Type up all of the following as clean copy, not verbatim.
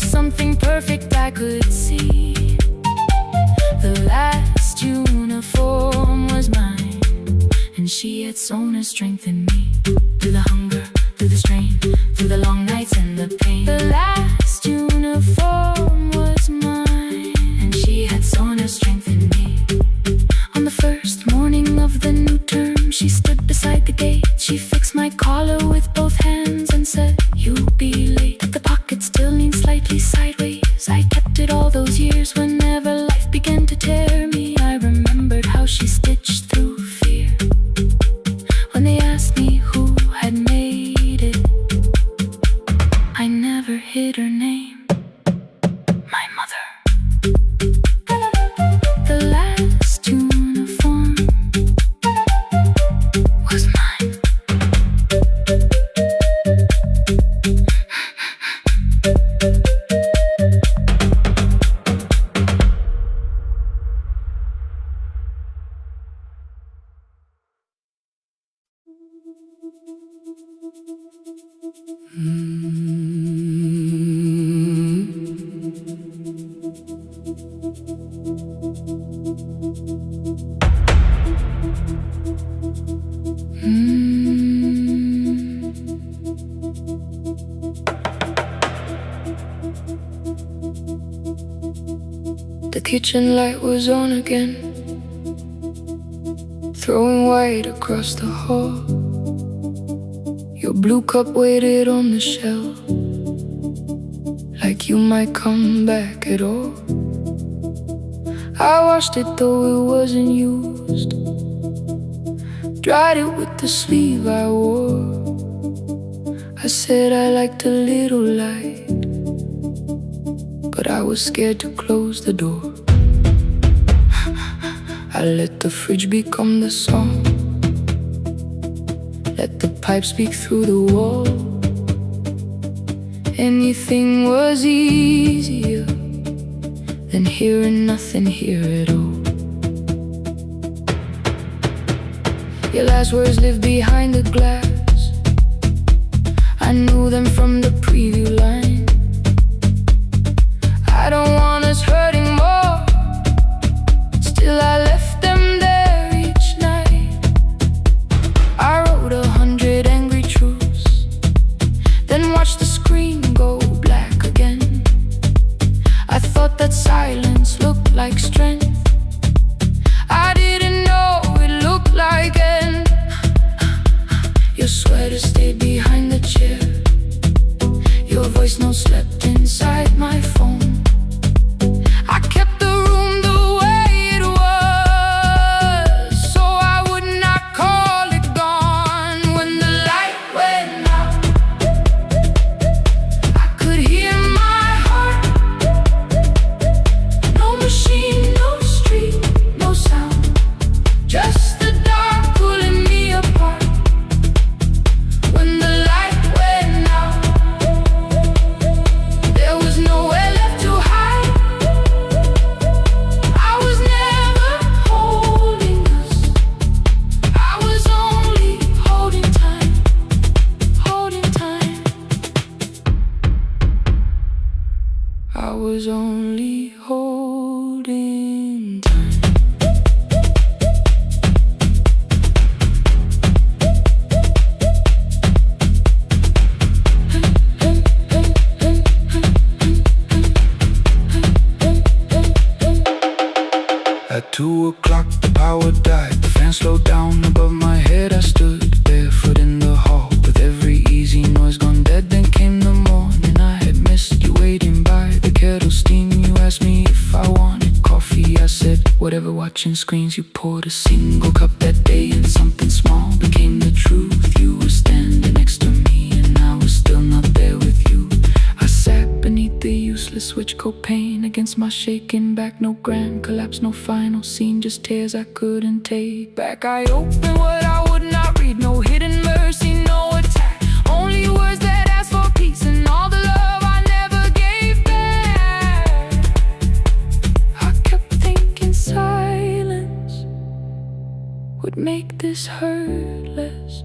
was something perfect I could see. The last uniform was mine, and she had sewn her strength in me. Through the hunger, through the strain, through the long nights and the pain. The last uniform was mine, and she had sewn her strength in me. On the first morning of the new term, she stood beside the gate. She fixed my collar with both hands and said, "You'll be late." The pocket still leaned slightly sideways. I kept it all those years. Whenever life began to tear me, I remembered how she stitched through fear. When they asked me who had made it, I never hid her name. My mother. The last uniform was mine. The kitchen light was on again, throwing white across the hall. Your blue cup waited on the shelf, like you might come back at all. I washed it though it wasn't used, dried it with the sleeve I wore. I said I liked a little light, but I was scared to close the door. I let the fridge become the song, let the pipe speak through the wall. Anything was easier than hearing nothing here at all. Your last words live behind the glass. I knew them from the preview line. I don't want us hurting more, still I left them there each night. I wrote 100 angry truths, then watched the screen go black again. I thought that silence looked like strength. I didn't know it looked like end. Your sweater stayed behind the chair, your voice no slept inside my phone. I kept the room the way it was, so I would not call it gone. When the light went out, I could hear my heart. No machine, no street, no sound, just the dark pulling me apart. When the light went out, there was nowhere left to hide. I was never holding us, I was only holding time, holding time. I was only holding time. At 2 o'clock the power died, the fan slowed down above my head. I stood barefoot in the hall with every easy noise gone dead. Then came the morning, I had missed you waiting by the kettle steam. You asked me if I wanted coffee, I said whatever. Watching screens, you poured a single cup that day, and something small became the truth. You were standing next to me, and I was still not there with you. I sat beneath the useless switch, copain against my shaking back. No grand collapse, no final scene, just tears I couldn't take back. I opened what I would not read, no hidden mercy, no attack, only words that ask for peace and all the love I never gave back. I kept thinking silence would make this hurt less.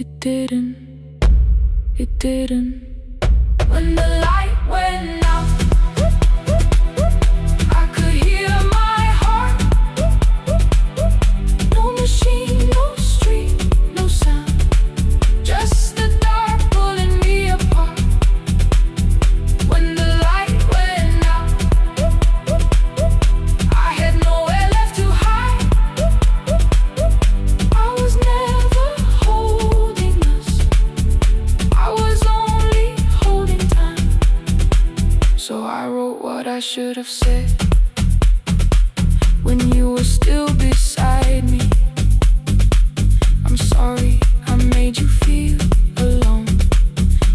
It didn't. When the light I should have said when you were still beside me. I'm sorry I made you feel alone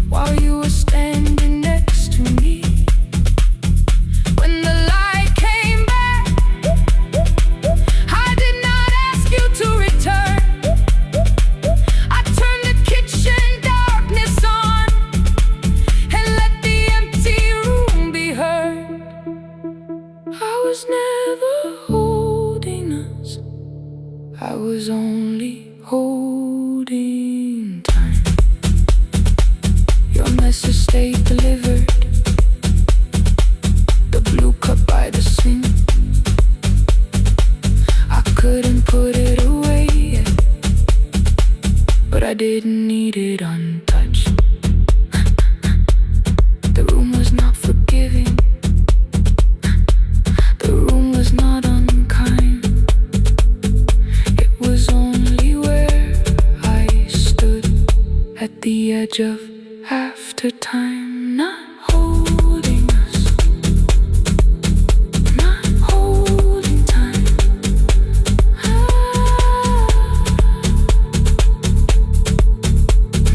while you were standing next to me. When the light came back, I did not ask you to return. I turned the kitchen darkness on and let the empty room be heard. I was never holding us, I was only holding time. Your message stayed delivered, the blue cup by the sink. I couldn't put it away yet, but I didn't need it untouched. The room was not forgiving, the room was not unkind. It was only where I stood at the edge of after time, not holding us, not holding time.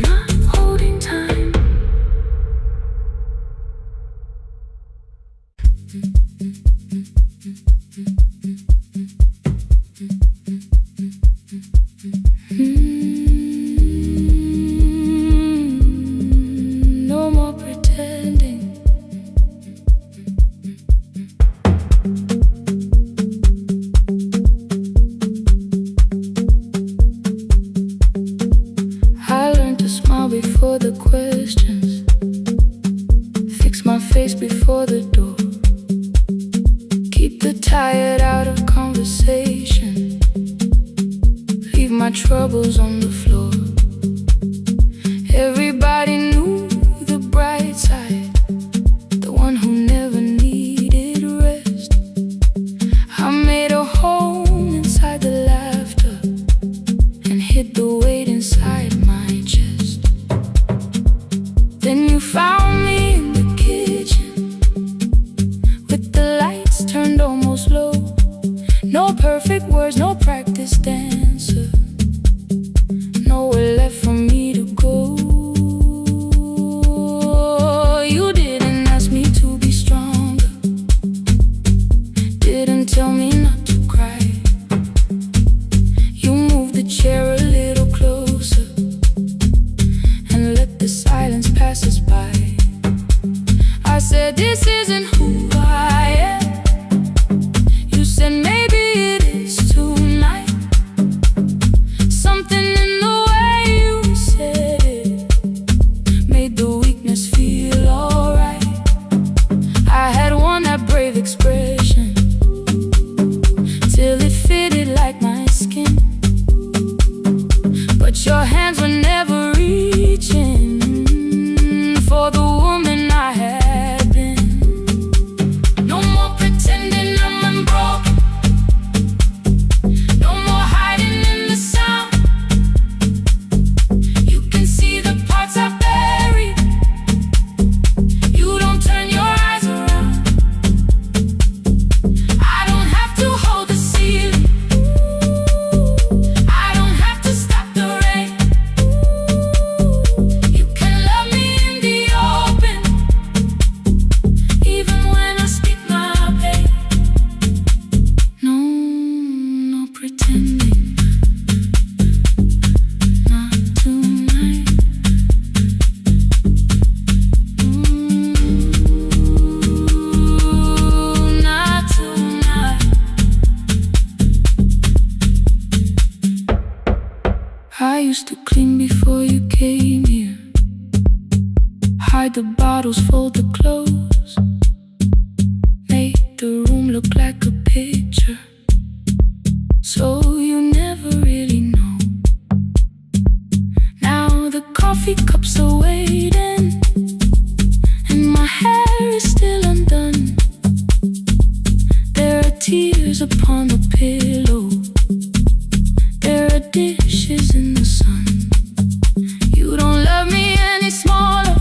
Not holding time. No more pretending. I learned to smile before the questions, fix my face before the door, keep the tired out of conversation, leave my troubles on the floor. Everybody knew the bright side, the one who never needed rest. I made a home inside the laughter and hid the weight inside my chest. Then you found me in the kitchen with the lights turned almost low. No perfect words, no practice dancer, nowhere left for me to go. You didn't ask me to be stronger, didn't tell me not to cry. You moved the chair a little closer and let the silence pass us by. I said, this isn't who I am. You said, maybe it is tonight. Something in the way you said it made the weakness feel alright. I had worn that brave expression till it fitted like my skin, but your hands were never reaching for the woman I had been. No more pretending I'm unbroken, no more hiding in the sound. You can see the parts I buried, you don't turn your eyes around. I don't have to hold the ceiling, I don't have to stop the rain. You can love me in the open, even when I speak my pain. No pretending, not tonight. Not tonight. I used to clean before you came here, hide the bottles, fold the clothes, make the room look like a picture, so you never really know. Now the coffee cups are waiting and my hair is still undone. There are tears upon the pillow, there are dishes in the sun. You don't love me any smaller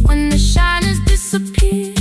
when the shine has disappeared.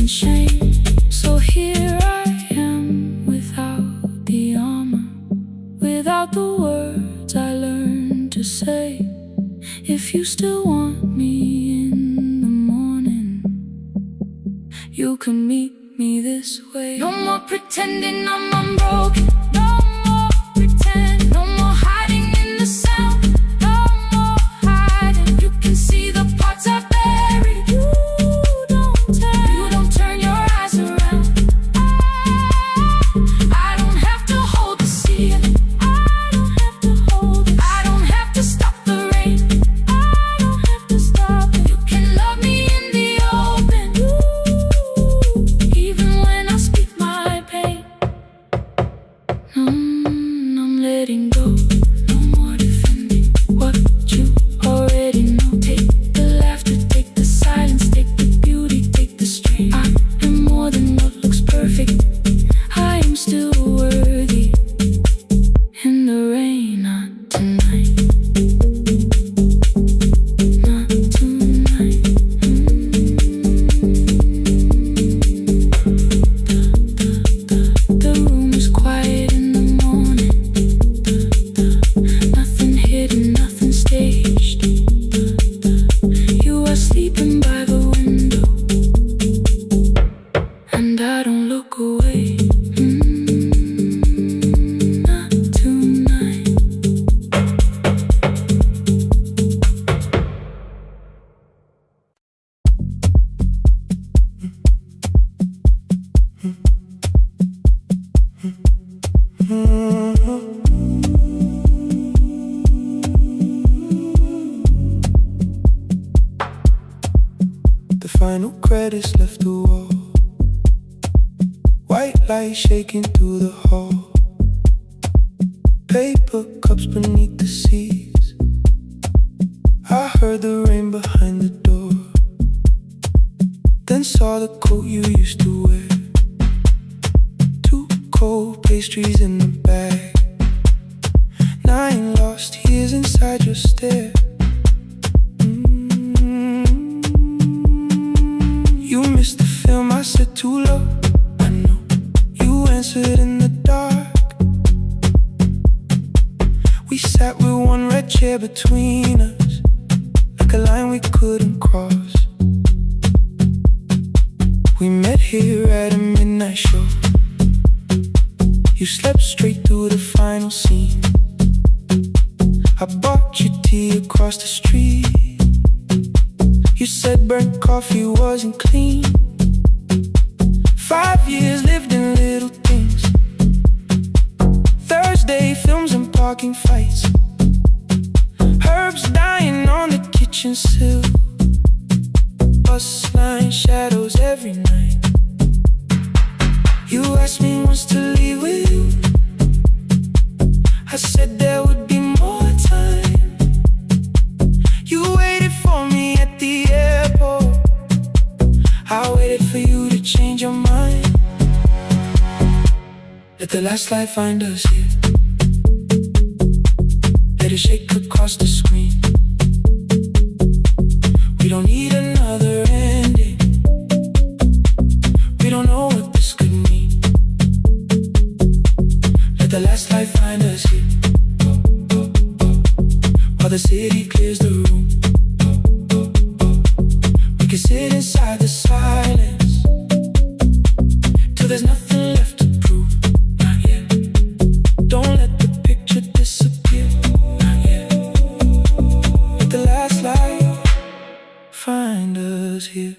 and shame. So here I am without the armor, without the words I learned to say. If you still want me in the morning, you can meet me this way. No more pretending I'm unbroken. No more pretend. No more hiding in the sound. No more hiding. You can see the parts I buried. You don't turn your eyes around. I don't have to hold the ceiling. I don't have to hold it. I don't have to stop the rain. I don't have to stop it. You can love me in the open, even when I speak my pain. I'm letting go. No more defending what you already know. Take the laughter, take the silence, take the beauty, take the strain. I am more than what looks perfect. I am still worthy. In the rain, not tonight. Not tonight. The room is quiet in the morning. Nothing hidden, nothing staged. You are sleeping by the window, and I don't look away. Not tonight. The final credits left the wall. White light shaking through the hall. Paper cups beneath the seats. I heard the rain behind the door. Then saw the coat you used to wear. 2 cold pastries in the bag. 9 lost years inside your stare. You missed the film, I said too low. I know you answered in the dark. We sat with one red chair between us, like a line we couldn't cross. We met here at a midnight show. You slept straight through the final scene. I bought you tea across the street. You said burnt coffee wasn't clean. 5 years lived in little things. Thursday films and parking fights. Herbs dying on the kitchen sill. Bus line shadows every night. You asked me once to leave with you. I said there would be more time. You waited for me at the airport. I waited for you to change your mind. Let the last light find us here. Let it shake across the screen. We don't need another ending. We don't know what this could mean. Let the last light find us here. While the city clears the room, we can sit inside the silence till there's nothing left to prove. Not yet. Don't let the picture disappear. Not yet. Let the last light find us here.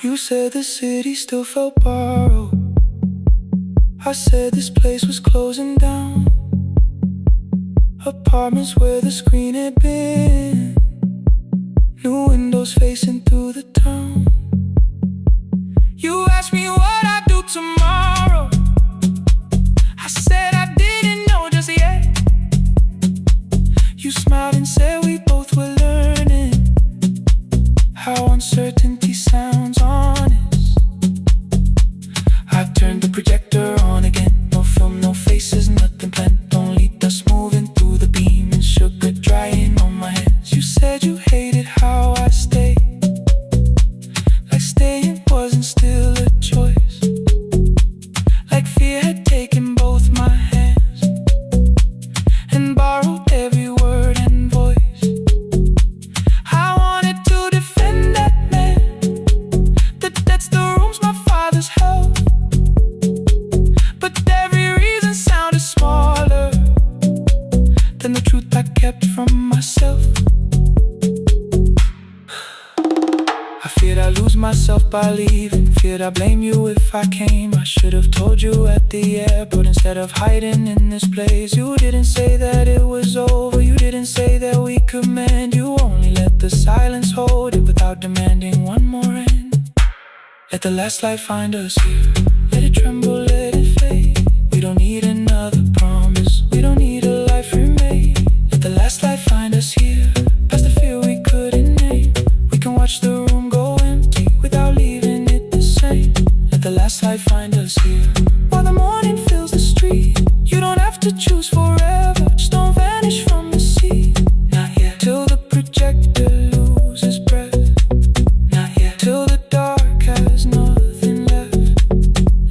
You said the city still felt borrowed. I said this place was closing down. Apartments where the screen had been. New windows facing through the town. You asked me what I'd do tomorrow. I said I didn't know just yet. You smiled and said we both were learning how uncertainty sounds honest. I've turned the projector on again. No film, no faces, nothing planned. Only dust than the truth I kept from myself. I feared I'd lose myself by leaving, feared I'd blame you if I came. I should have told you at the airport instead of hiding in this place. You didn't say that it was over, you didn't say that we could mend. You only let the silence hold it without demanding one more end. Let the last light find us here, let it tremble, let it fade. We don't need another promise, we don't need a life remade. Let the last light find us here, past the fear we couldn't name. We can watch the room go empty without leaving it the same. Let the last light find us here, while the morning fills the street. You don't have to choose forever, just don't vanish from the sea. Not yet, till the projector loses breath. Not yet, till the dark has nothing left.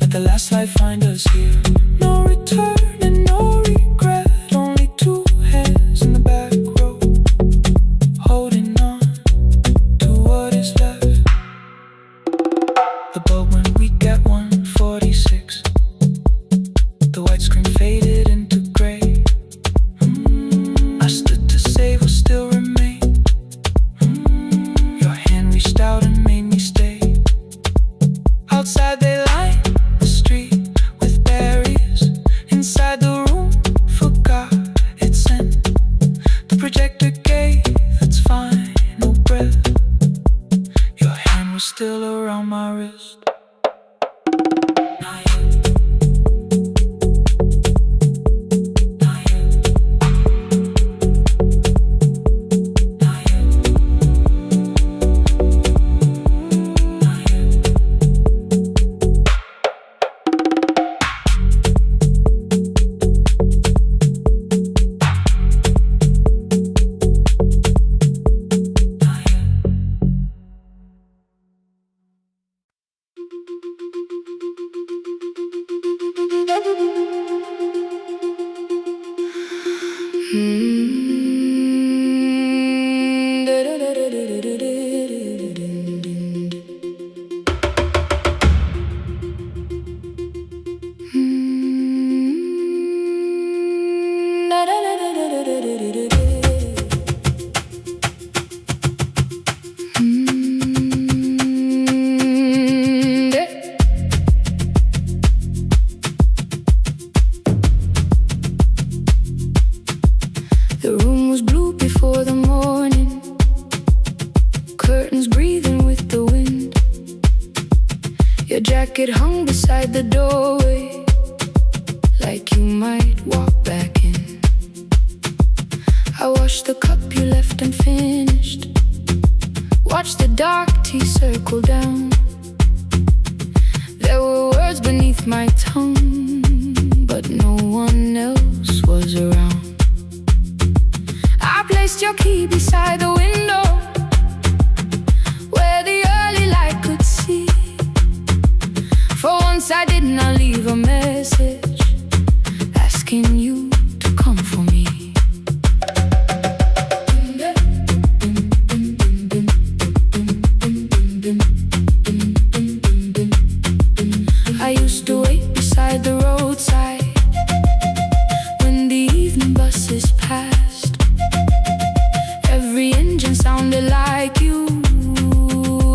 Let the last light find us here. No return and no regret, only two hands in the back row, holding on to what is left. The bulb went weak at 1:46. The white screen faded into gray. I stood to save what still remained. Your hand reached out and made me stay. Outside they lined the street with barriers. Inside the room forgot its scent. The projector gave its final breath. Your hand was still around my wrist. Not yet. Not yet. Not yet. Not yet. The room was blue before the morning, curtains breathing with the wind. Your jacket hung beside the doorway, like you might walk back in. I washed the cup you left unfinished, watched the dark tea circle down. There were words beneath my tongue, but no one else was around. I placed your key beside the window, where the early light could see. For once I did not leave a message asking you to come for me. I used to wait beside the roadside when the evening buses passed. Every engine sounded like you,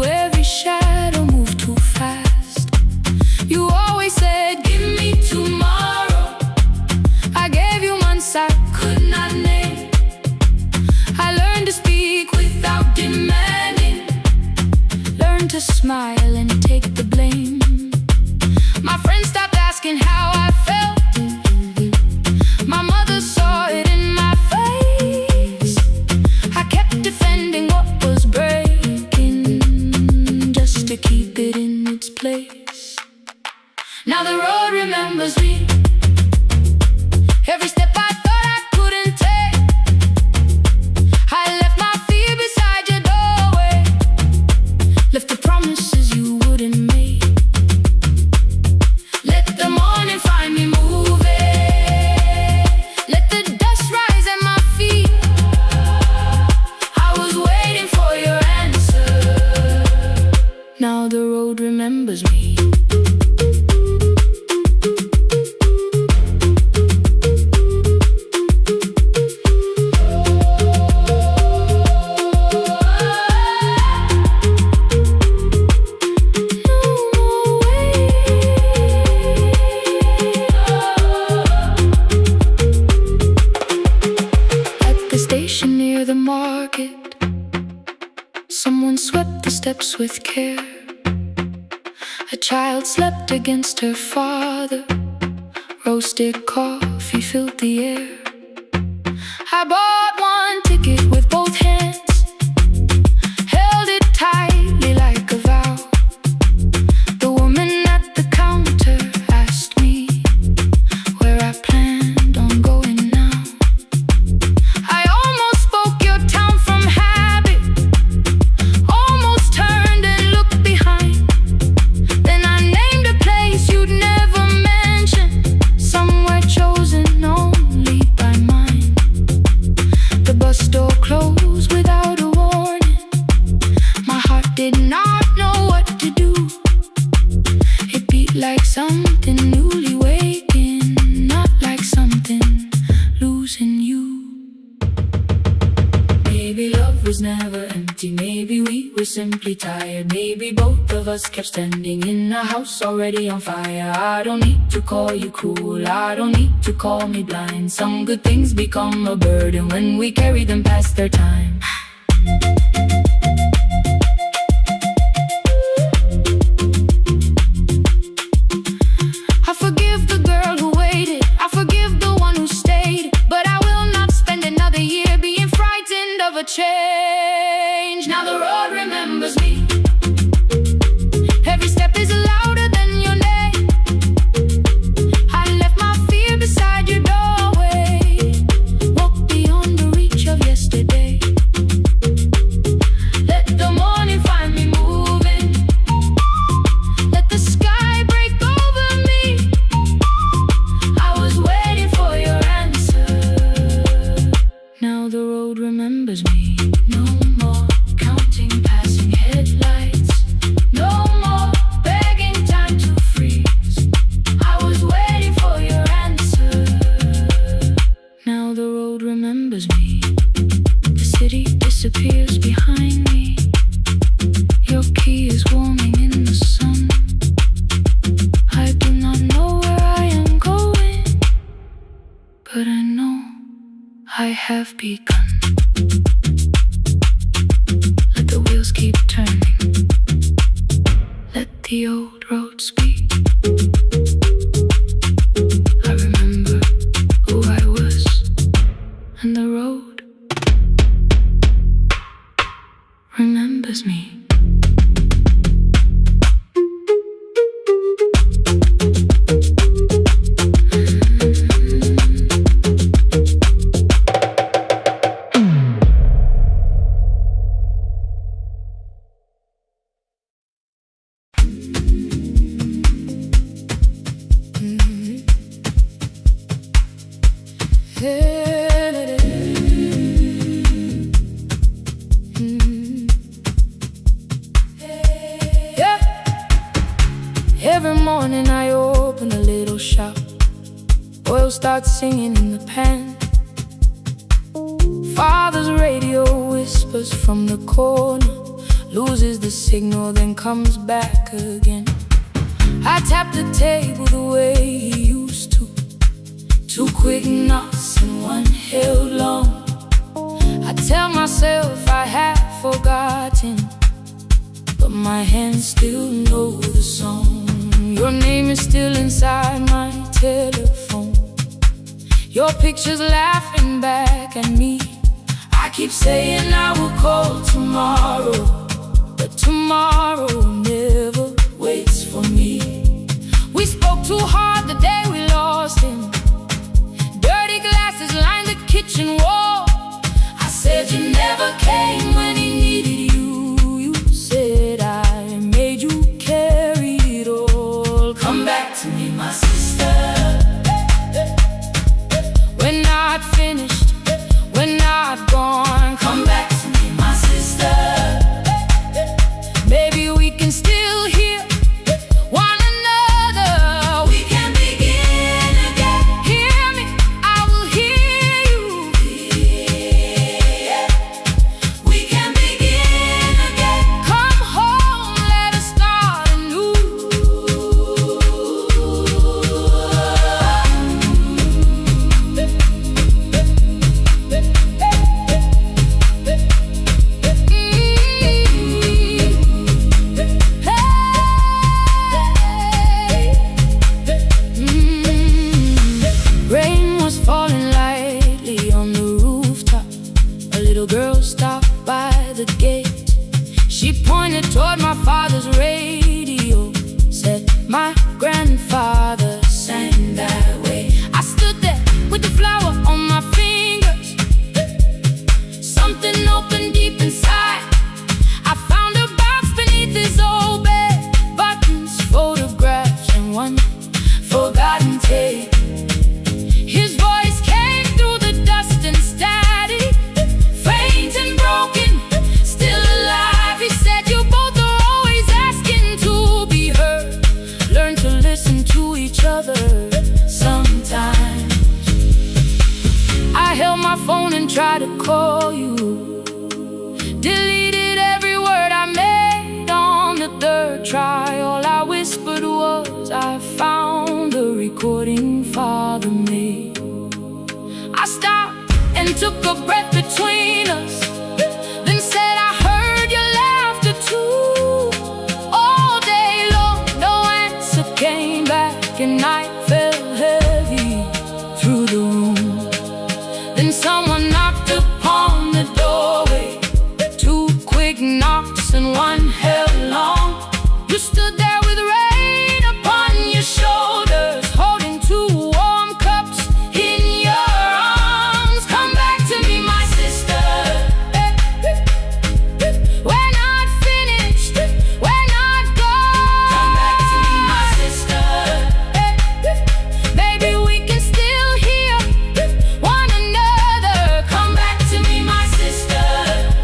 every shadow moved too fast. You always said, give me tomorrow. I gave you months I could not name. I learned to speak without demanding, learned to smile and take the blame. My friends stopped asking how I felt. My mother saw it in my face. I kept defending what was breaking, just to keep it in its place. Now the road remembers me. Every step I thought I couldn't take, I left my fear beside your doorway, left the promises you wouldn't make. steps with care. A child slept against her father. Roasted coffee filled the air. I bought one ticket with both hands, held it tightly like a vow. The woman at the counter asked me where I planned on going now. I almost spoke your town from habit, almost turned and looked behind. Then I named a place you'd never mention, somewhere chosen only by mine. The bus door closed without a warning. My heart did not know what to do. It beat like something newly waking, not like something losing you. Maybe love was never empty, maybe we were simply tired. Maybe both of us kept standing in a house already on fire. I don't need to call you cruel, I don't need to call me blind. Some good things become a burden when we carry them past their time. I forgive the girl who waited, I forgive the one who stayed, but I will not spend another year being frightened of a change. Now the road remembers me. Every step is louder than your name. I left my fear beside your doorway, walked beyond the reach of yesterday. Let the morning find me moving, let the sky break over me. I was waiting for your answer. Now the road remembers me. No more counting passing headlights, no more begging time to freeze. I was waiting for your answer. Now the road remembers me. The city disappears behind me. Your key is warming in the sun. I do not know where I am going, but I know I have begun. Let the wheels keep turning, let the old road speak. I remember who I was, and the road remembers me. Yeah. Every morning I open a little shop. Oil starts singing in the pan. Father's radio whispers from the corner, loses the signal, then comes back again. I tap the table the way he used to. Two quick knocks and one held long. I tell myself I have forgotten, but my hands still know the song. Your name is still inside my telephone. Your picture's laughing back at me. I keep saying I will call tomorrow, but tomorrow never waits for me. We spoke too hard the day we lost him. Dirty glasses lined the kitchen wall. I said you never came when he needed you. You said I made you carry it all. Come back to me, my sister. We're not finished, we're not gone. Come back to me, my sister. Maybe we can still hear one another. We can begin again. Hear me, I will hear and tried to call you. Deleted every word I made on the third try. All I whispered was, I found the recording Father made. I stopped and took a breath between us, then said I heard your laughter too. All day long, no answer came back, and night fell heavy through the room. Then someone knocked upon the doorway. Two quick knocks and one held long. You stood there with rain upon your shoulders, holding two warm cups in your arms. Come back to me, my sister. We're not finished, we're not gone. Come back to me, my sister. Baby, we can still hear one another. Come back to me, my sister.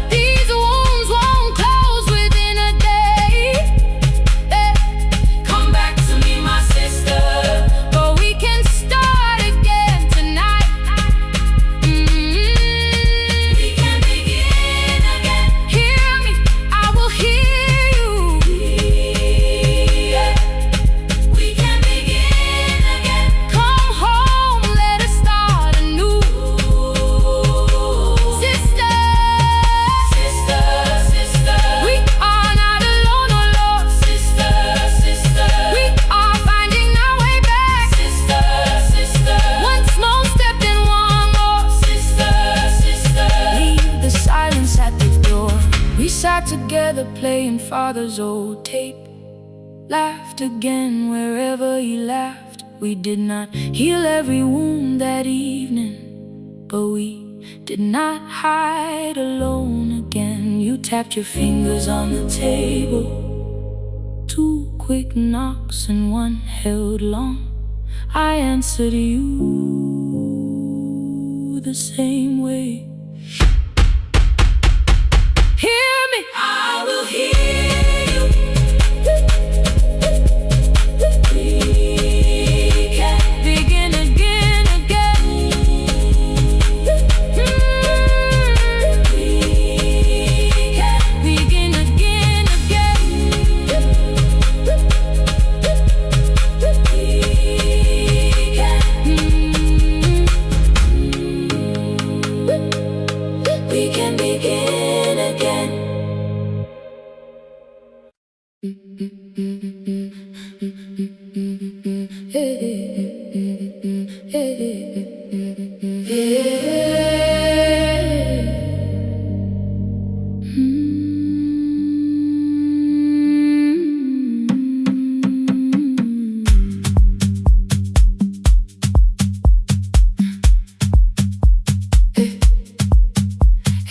These wounds won't close within a day. Come back to me, my sister. But we can start again tonight. We can begin again. Hear me, I will hear you. We can begin again. Come home, let us start anew. Sister, sister, sister, we are not alone, oh Lord. Sister, sister, we are finding our way back. Sister, sister, one small step and one more. Sister, sister, leave the silence at the door. We sat together playing Father's old tape. Laughed again wherever he laughed. We did not heal every wound that evening, but we did not hide alone again. You tapped your fingers on the table. Two quick knocks and one held long. I answered you the same way. Hear me, I will hear you. We can begin again, again. We can begin again, again. We can begin again.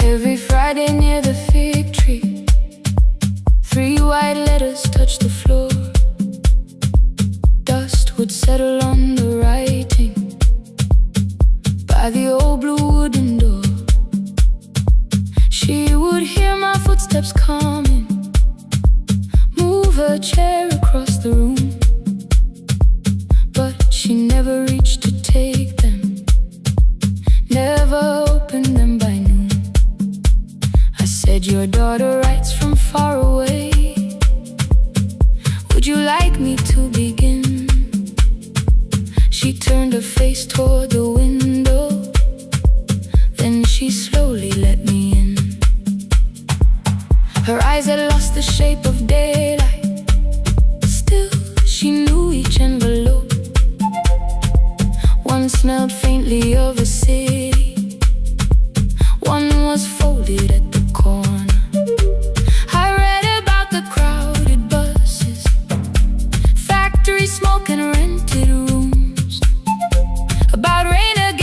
Every Friday near the fig tree, 3 white letters touched the floor. Dust would settle on the writing by the old blue wooden door. She would hear my footsteps coming, move her chair across the room, but she never reached to take them, never opened them by noon. I said, your daughter writes from far away. Would you like me to begin? She turned her face toward the window, then she slowly let me in. Her eyes had lost the shape of daylight. Still, she knew each envelope. One smelled faintly of a city, one was folded at the corner. I read about the crowded buses, factory smoke and rented rooms, about renegade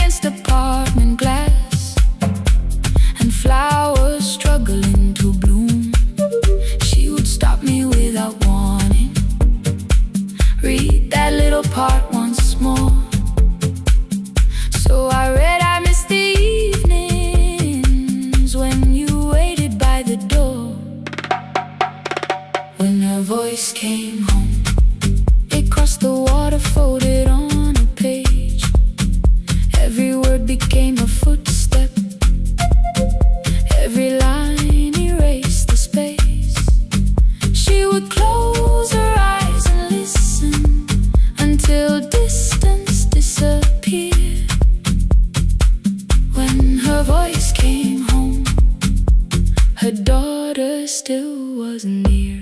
her voice came home, her daughter still wasn't near.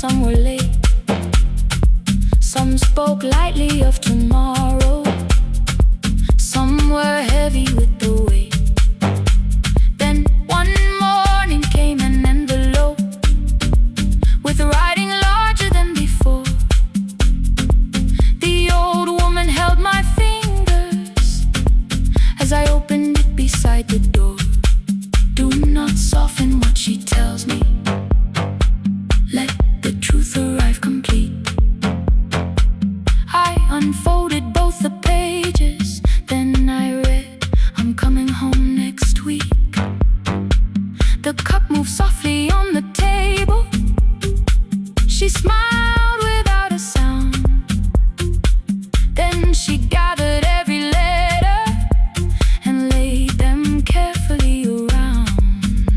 Some were late, some spoke lightly of tomorrow, some were heavy with the weight. Then one morning came an envelope with writing larger than before. The old woman held my fingers as I opened it beside the door. Do not soften what she tells me, let the truth arrive complete. I unfolded both the pages, then I read, I'm coming home next week. The cup moved softly on the table. She smiled without a sound. Then she gathered every letter and laid them carefully around.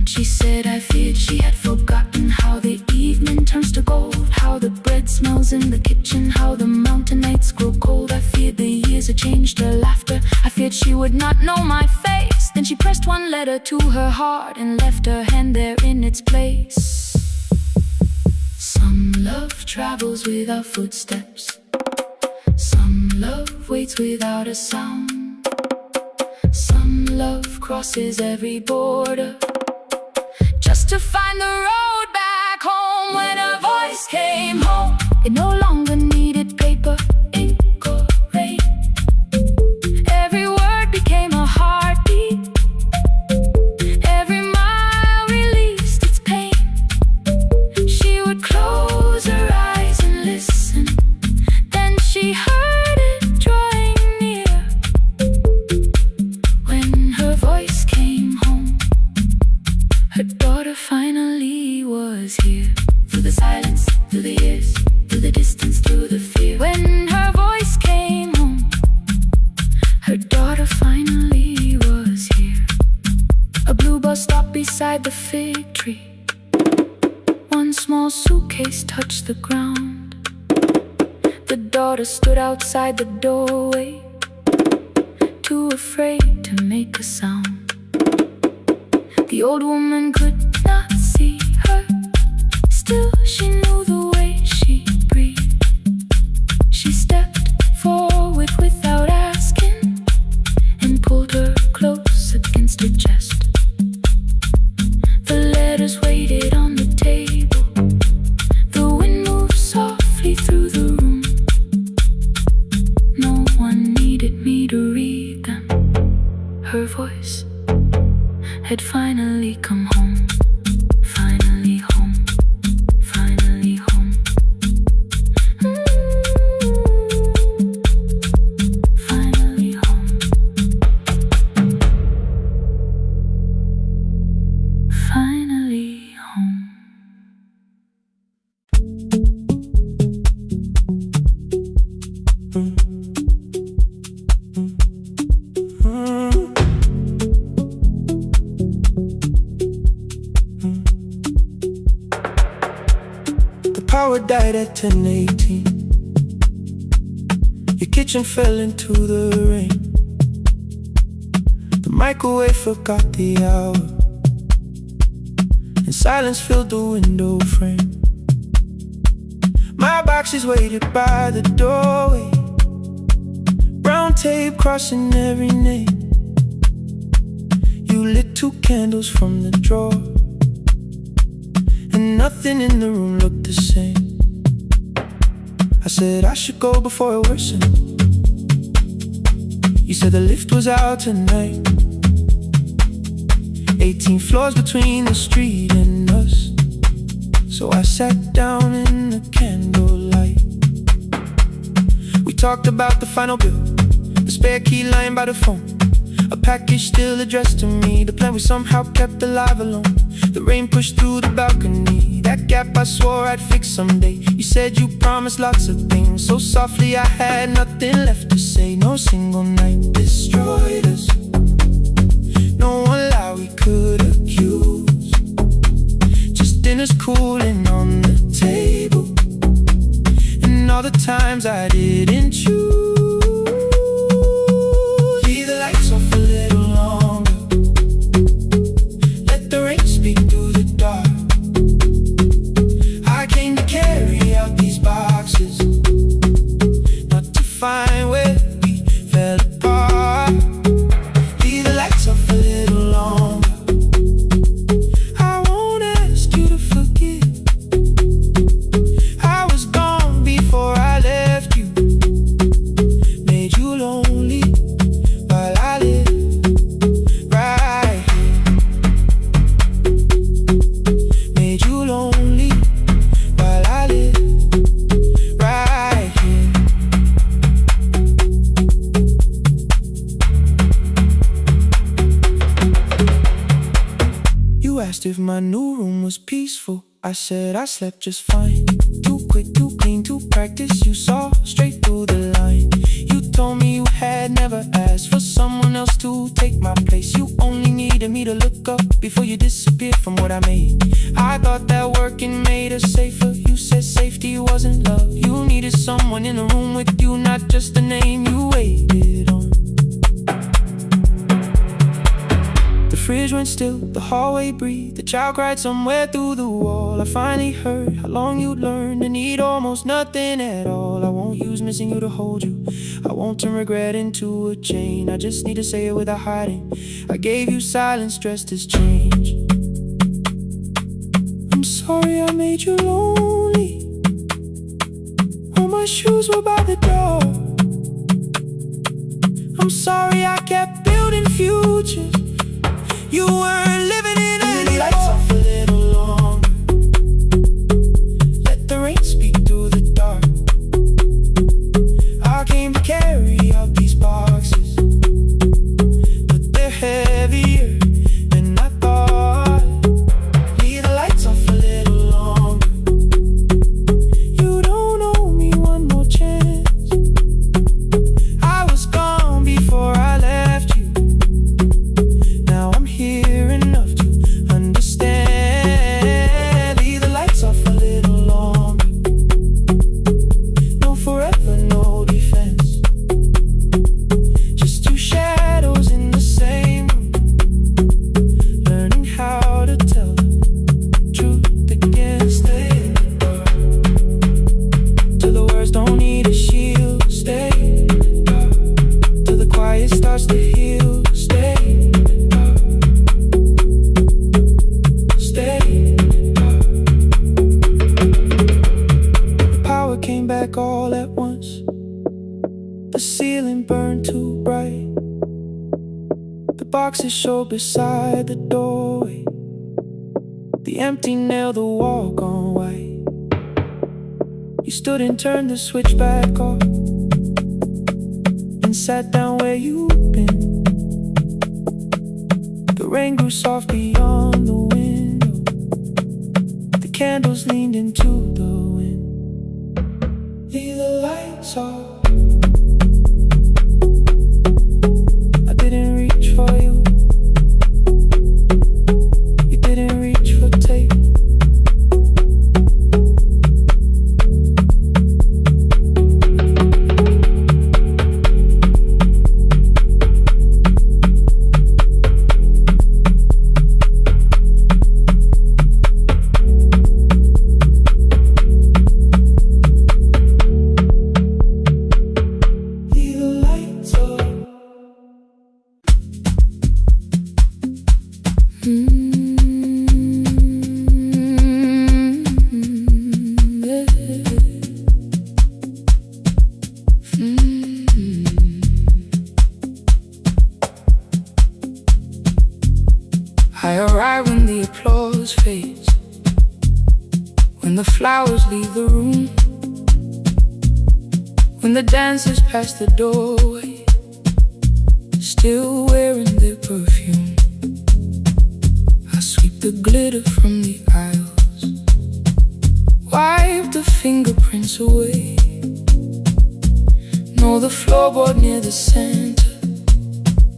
She said I feared she had forgotten how the evening turns to gold, how the bread smells in the kitchen, how the mountain nights grow cold. I feared the years had changed her laughter, I feared she would not know my face. Then she pressed one letter to her heart and left her hand there in its place. Some love travels without footsteps, some love waits without a sound, some love crosses every border just to find the road back home. When her voice came home, it no longer needed paper, ink or rain. Every word became a heartbeat, every mile released its pain. She would close her eyes and listen, then she heard it drawing near. When her voice came home, her daughter finally was here. Through the silence, through the years, through the distance, through the fear. When her voice came home, her daughter finally was here. A blue bus stopped beside the fig tree. One small suitcase touched the ground. The daughter stood outside the doorway, too afraid to make a sound. The old woman could not see her, still she knew the way she breathed. She stepped forward without asking and pulled her close against her chest. The letters waited on the table, the wind moved softly through the room. No one needed me to read them. Her voice had finally come home, finally home, finally home. Finally home, finally home. Power died at 10:18. Your kitchen fell into the rain. The microwave forgot the hour, and silence filled the window frame. My boxes waited by the doorway, brown tape crossing every name. You lit 2 candles from the drawer, and nothing in the room looked the same. I said I should go before it worsened. You said the lift was out tonight. 18 floors between the street and us. So I sat down in the candlelight. We talked about the final bill, the spare key lying by the phone. A package still addressed to me. The plan we somehow kept alive alone. The rain pushed through the balcony. That gap I swore I'd fix someday. You said you promised lots of things. So softly I had nothing left to say. No single night destroyed us. No one lie we could accuse. Just dinners cooling on the table. And all the times I didn't choose. Leave the lights off a little longer. Let the rain speak through the dark. I came to carry out these boxes, not to find where we fell apart. Leave the lights off a little longer. I won't ask you to forgive. I was gone before I left you. Made you lonely while I live right here. Made you lonely while I live right here. You asked if my new room was peaceful. I said I slept just fine. Too quick, too clean, too practiced. You saw straight through the line. You told me you had never asked for someone else to take my place. You only needed me to look up before you disappeared from what I made. I thought that working made us safer. You said safety wasn't love. You needed someone in the room with you, not just a name you waited on. The fridge went still, the hallway breathed. The child cried somewhere through the wall. I finally heard how long you'd learned to need almost nothing at all. I won't use missing you to hold you. I won't turn regret into a chain. I just need to say it without hiding. I gave you silence dressed as change. I'm sorry I made you lonely. All my shoes were by the door. I'm sorry I kept building futures. You weren't living in any lights off a little longer. Let the rain speak through the dark. I came to carry out these boxes, but they're heavier than I thought. Leave the lights off a little longer. You don't owe me one more chance. I was gone before I left you. Now I'm here enough to understand. Leave the lights off a little longer. No forever, no defense. Just two shadows in the same room, learning how to tell the truth against it. Till the words don't need a shield. Stay till the quiet starts to heal. Stay. Came back all at once. The ceiling burned too bright. The boxes showed beside the doorway. The empty nail, the wall gone white. You stood and turned the switch back off and sat down where you'd been. The rain grew soft beyond the window. The candles leaned into the wind. Leave the lights off. I didn't reach for you. You didn't reach for tape. I arrive when the applause fades, when the flowers leave the room, when the dancers pass the doorway, still wearing their perfume. I sweep the glitter from the aisles, wipe the fingerprints away. Know the floorboard near the center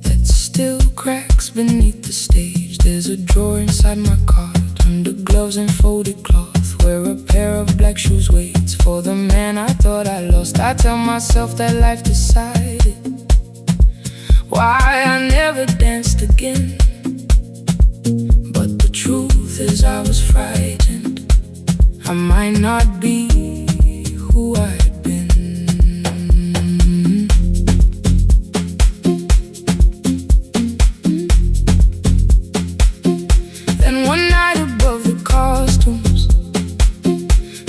that still cracks beneath the stage. There's a drawer inside my cart, under gloves and folded cloth, where a pair of black shoes waits for the man I thought I lost. I tell myself that life decided why I never danced again. But the truth is I was frightened I might not be who I had been. Then one night above the costumes,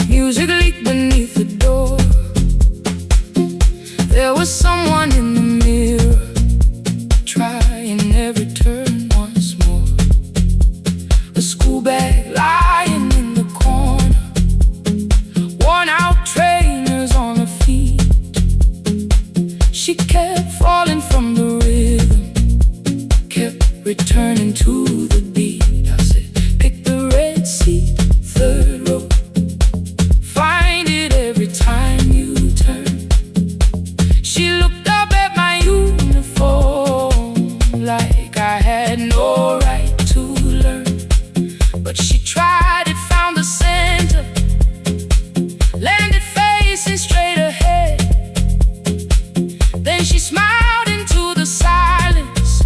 music leaked beneath the door. There was someone in the mirror, trying every turn once more. A school bag lying in the corner, worn out trainers on her feet. She kept falling from the rhythm, kept returning to the beat. I said, pick the red seat, third row, find it every time you turn. She looked up at my uniform like I had no right to learn. But she tried it, found the center, landed facing straight ahead. Then she smiled into the silence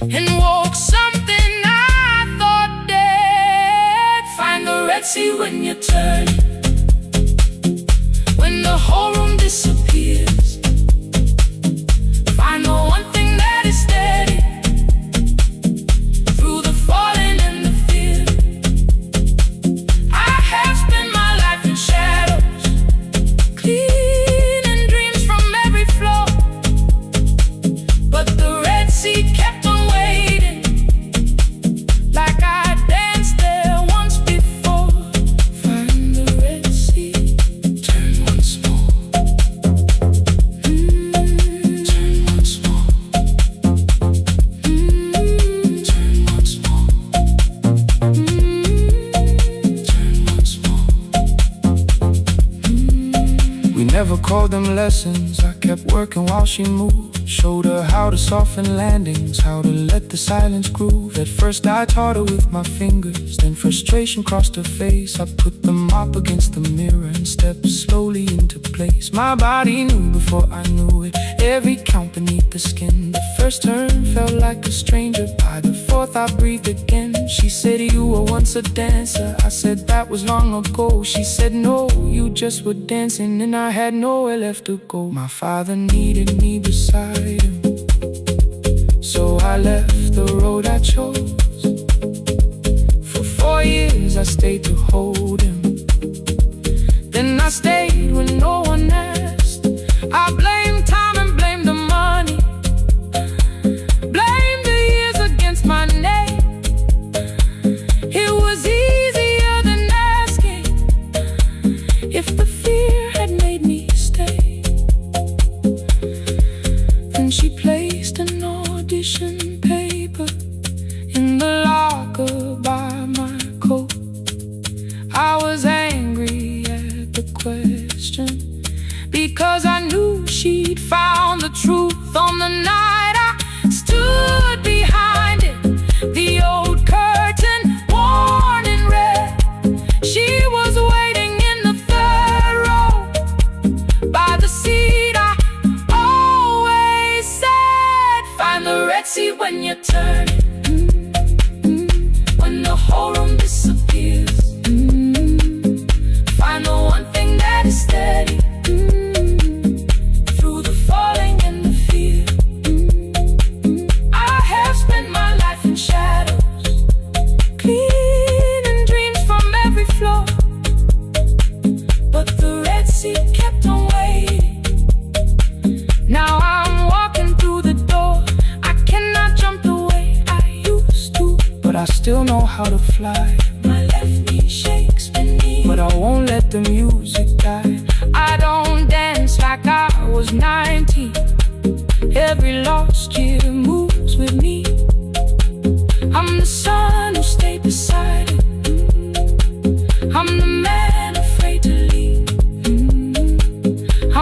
and woke something I thought dead. Find the red sea when you turn, when the whole room disappears. Find the one thing that is steady through the falling and the fear. I have spent my life in shadows, cleaning dreams from every floor. But the red sea kept on waiting, like I danced there once before. Find the red sea, turn once more. Turn once more. Turn once more. Turn once more. We never called them lessons. I kept working while she moved, showed her how to soften landings, how to let the silence groove. At first I taught her with my fingers, then frustration crossed her face. I put the mop against the mirror and stepped slowly into place. My body knew before I knew it, every count beneath the skin. The first turn felt like a stranger, by the fourth I breathed again. She said, you were once a dancer. I said, that was long ago. She said, no, you just were dancing, and I had nowhere left to go. My father needed me beside him, so I left the road I chose. For 4 years I stayed to hold him, then I stayed when no one asked. I blamed time and blamed the money, blamed the years against my name. It was easier than asking if the fear had made me stay. Then she placed an audition paper in the locker by my coat. I was angry at the question, because I knew she'd found the truth on the night I stood behind it. The old curtain, worn in red, she was waiting in the third row by the seat I always said. Find the red sea when you turn it, when the whole room disappears. Find the one thing that is steady through the falling and the fear. I have spent my life in shadows, cleaning dreams from every floor. But the red sea kept on waiting. Now I'm walking through the door. I cannot jump the way I used to, but I still know how to fly. My left knee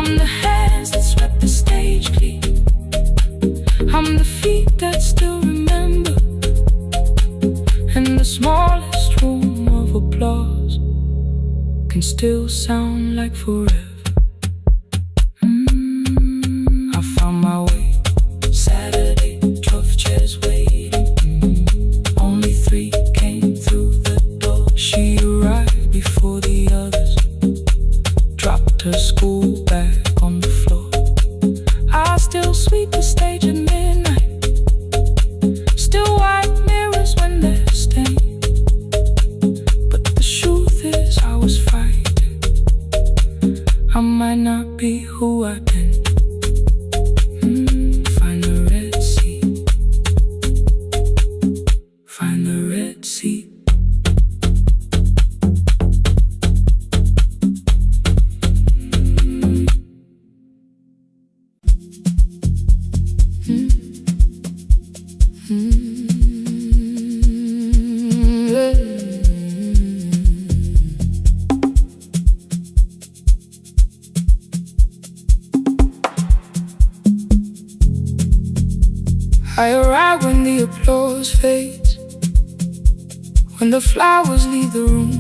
I'm the hands that swept the stage clean. I'm the feet that still remember. And the smallest room of applause can still sound like forever. I found my way. Saturday, 12 chairs waiting. Only 3 came through the door. She arrived before the others, dropped her school bag on the floor. I still sweep the stage at midnight, still wipe mirrors when they're stained. But the truth is I was frightened. I might not be who I've been. Find the Red Sea. Find the Red Sea. I arrive when the applause fades, when the flowers leave the room,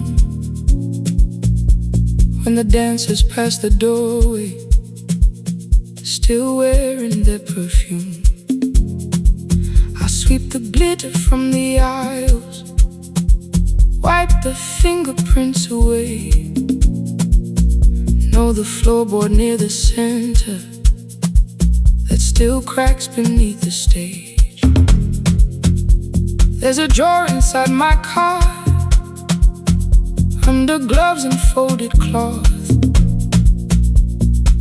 when the dancers pass the doorway, still wearing their perfume. I sweep the glitter from the aisles, wipe the fingerprints away. Know the floorboard near the center that still cracks beneath the stage. There's a drawer inside my car, under gloves and folded cloth,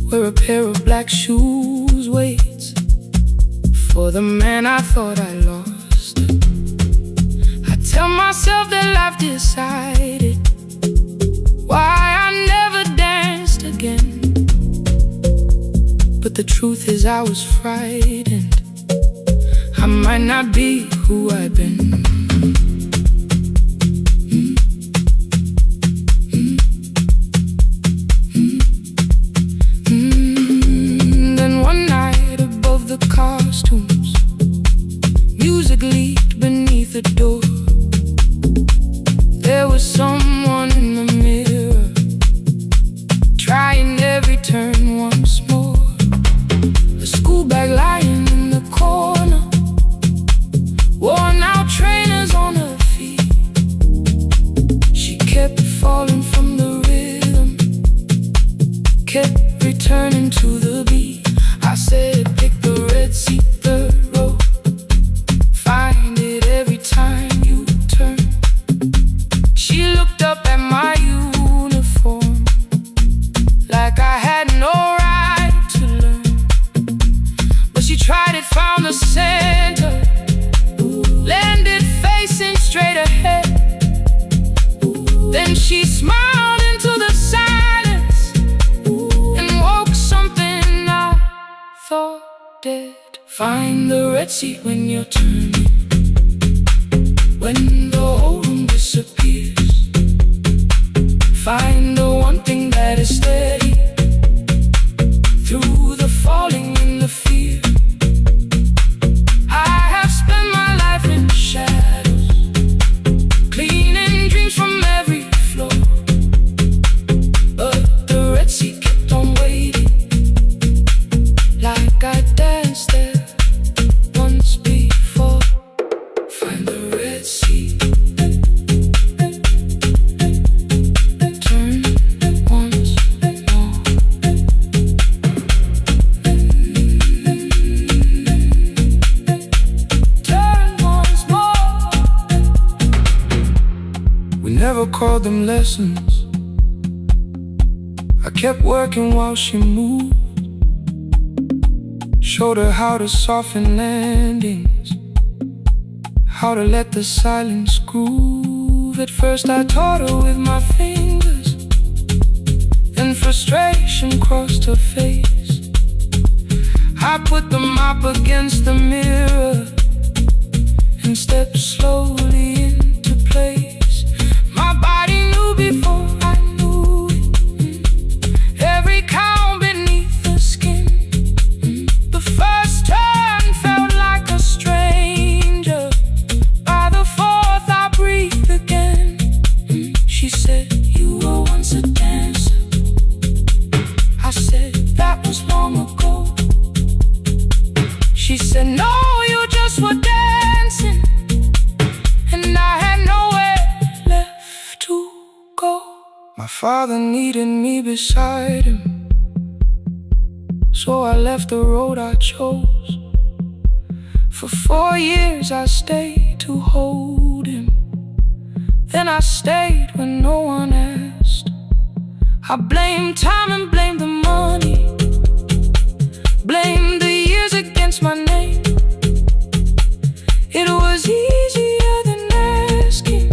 where a pair of black shoes waits for the man I thought I lost. I tell myself that life decided why I never danced again. But the truth is I was frightened. I might not be who I've been. Then one night above the costumes, music leaked beneath the door. There was someone in the mirror, trying every turn once more. A school bag lying in the corner, worn out trainers on her feet. She kept falling from the rhythm, kept returning to the beat. I said, pick the red seat, third row, find it every time you turn. She looked up at my uniform like I had no right to learn. But she tried it, found the center, landed facing straight ahead. Then she smiled into the silence and woke something I thought dead. Find the red seat when you're turning, when the whole room disappears. Find the one thing that is steady through the falling and the fear. I have spent my life in shadows, cleaning dreams from every floor. But the red sea kept on waiting, like I danced there once before. Find the red sea, turn once more. Turn once more. We never called them lessons. I kept working while she moved, showed her how to soften landings, how to let the silence groove. At first I taught her with my fingers, then frustration crossed her face. I put the mop against the mirror and stepped slowly into place. My body knew before I knew it, every count beneath father needed me beside him, so I left the road I chose. For 4 years I stayed to hold him, then I stayed when no one asked. I blamed time and blamed the money, blamed the years against my name. It was easier than asking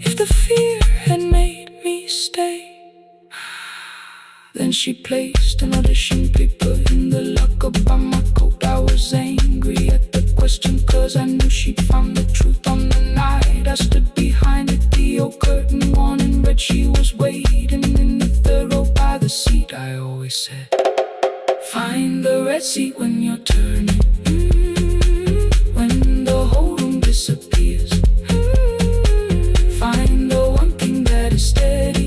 if the fear had made me stay. Then she placed an audition paper in the locker by my coat. I was angry at the question, cause I knew she'd found the truth on the night I stood behind the D.O. curtain, worn in red. She was waiting in the third row by the seat. I always said, find the red seat when you're turning. When the whole room disappears, find the one thing that is steady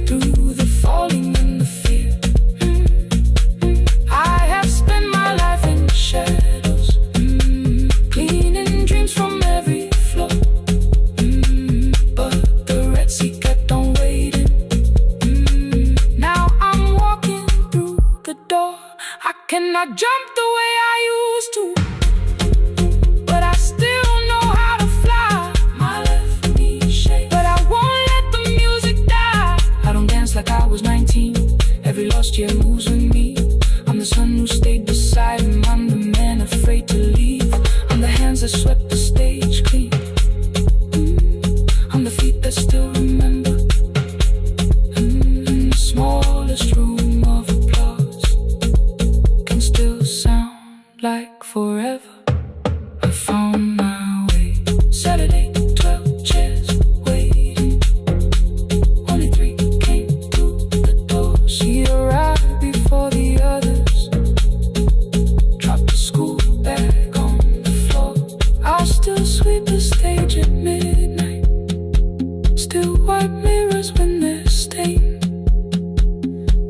through the falling and the fear. I have spent my life in the shadows, cleaning dreams from every floor, but the red sea kept on waiting. Now I'm walking through the door. I cannot jump the way I used to, but I still know how to fly. My left knee shakes, but I won't let the music die. I don't dance like I was 19. Every lost year moves with me. I'm the son who stayed beside him. I'm the man afraid to leave. I'm the hands that swept the stage clean. I'm the feet that still remember. In the smallest room of applause can still sound like forever. I found my way. Saturday, 12 chairs waiting. Only 3 came through the door. She arrived before the others, dropped the school bag on the floor. I'll still sweep the stage at midnight, still wipe mirrors when they're stained.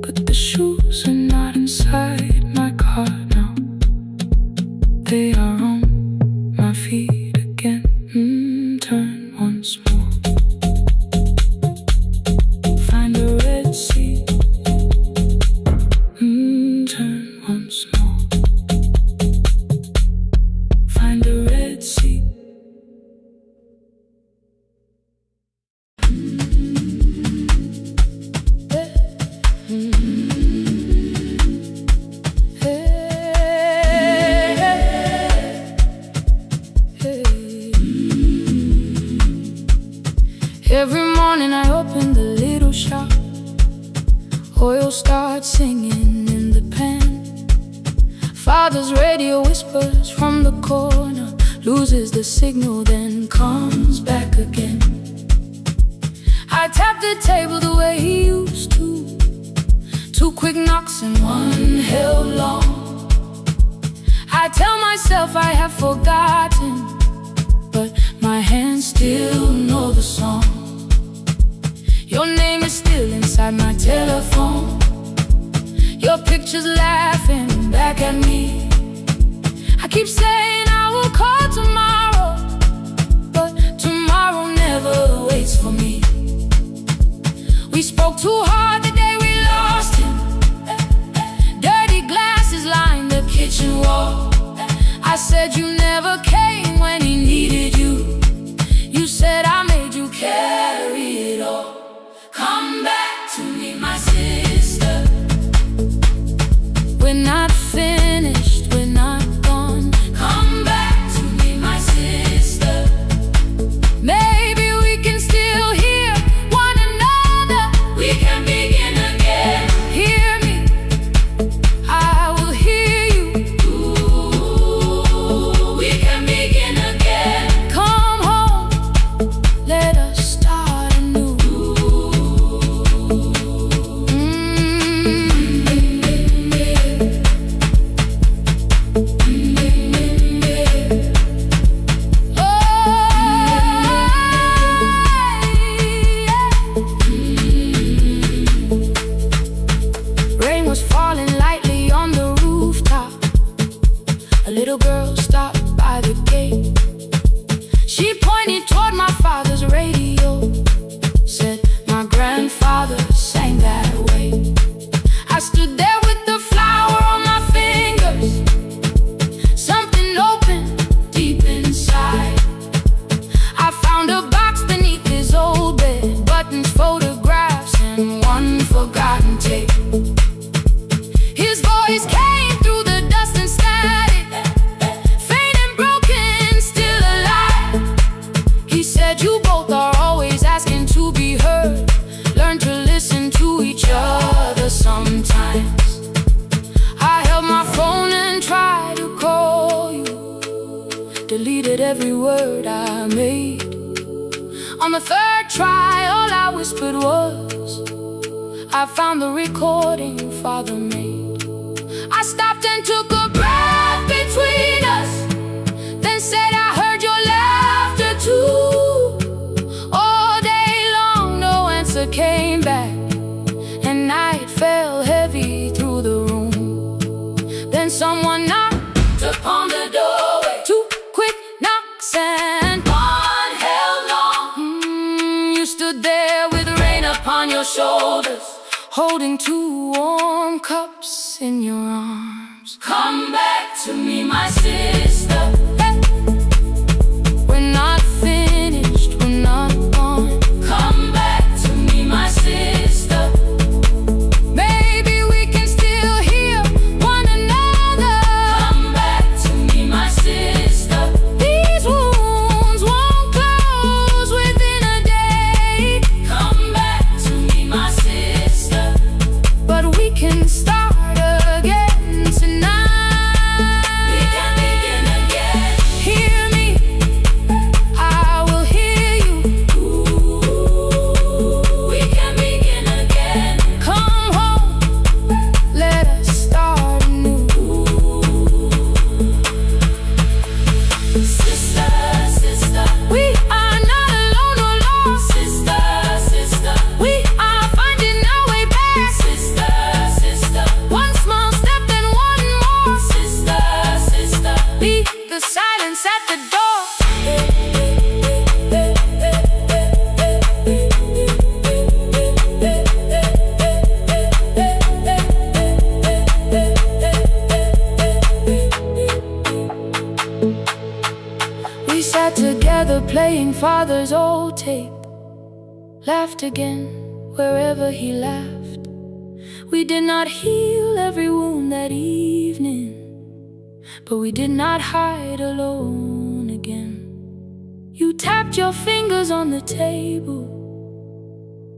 But the shoes are not inside my car now. They are on my feet again. Turn once more. Find a red seat. Turn once more. Find a red seat. Every morning I open the little shop. Oil starts singing in the pan. Father's radio whispers from the corner, loses the signal, then comes back again. I tap the table the way he used to. 2 quick knocks and 1 held long. I tell myself I have forgotten, but my hands still know the song. Your name is still inside my telephone. Your picture's laughing back at me. I keep saying I will call tomorrow, but tomorrow never waits for me. We spoke too hard the day we lost him. Dirty glasses lined the kitchen wall. I said you never came when he needed you. You said I made you carry it all. Come back to me, my sister. We're not finished, we're not gone. Come back to me, my sister. Maybe we can still hear one another. We can begin again. Hear me, I will hear you. Ooh, we can begin. stood there with the flower on my fingers. Something opened deep inside. I found a box beneath his old bed, buttons, photographs, and one forgotten tape. His voice came through the dust and static, faint and broken, still alive. He said, you both are always asking to be heard. Learn to listen to each other sometimes. I held my phone and tried to call you, deleted every word I made. On the third try, all I whispered was, I found the recording Father made. I stopped and took a breath between us, then said, I heard your laughter too. All day long, no answer came back, and night fell heavy through the room. Then someone knocked upon the doorway. Two quick knocks and one held long. You stood there with rain upon your shoulders, holding two warm cups in your arms. Come back to me, my sister. Hey. We're not finished, we're not gone. Come back to me, my sister. Maybe we can still hear one another. Come back to me, my sister. These wounds won't close within a day. Come back to me, my sister. But we can start again tonight. We can begin again. Hear me, I will hear you. We can begin again. Come home, let us start anew. Sister, sister, we are not alone or lost. Sister, sister, we are finding our way back. Sister, sister, one small step and one more. Sister, sister, leave the silence at the door. We sat together playing Father's old tape, laughed again wherever he laughed. We did not heal every wound that evening, but we did not hide alone again. You tapped your fingers on the table,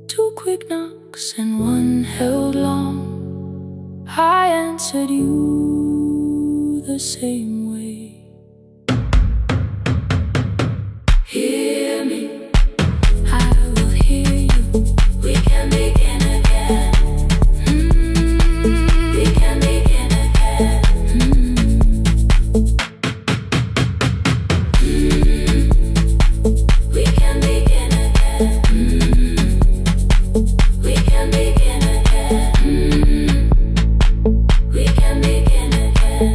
two quick knocks and one held long. I answered you the same way. Hear me, I will hear you. We can begin again. We can begin again. We can begin again. We can begin again. We can begin again.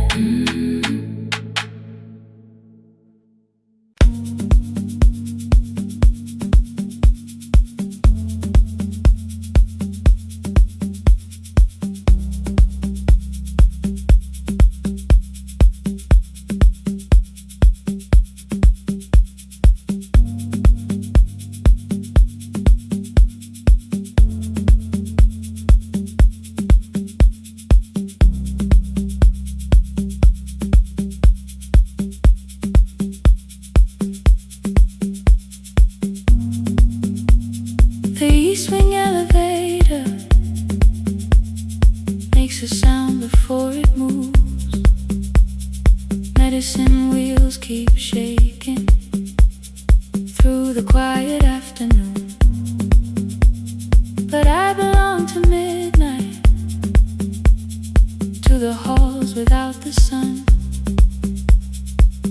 The East Wing elevator makes a sound before it moves. Medicine wheels keep shaking through the quiet afternoon. But I belong to midnight, to the halls without the sun,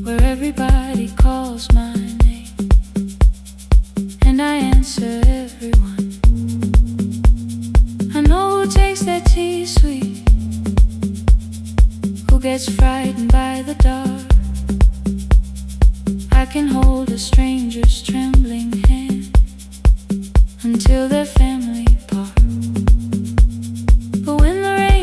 where everybody calls my name, and I answer everyone. I know who takes their tea sweet, who gets frightened by the dark. I can hold a stranger's trembling hand until their family part. But when the rain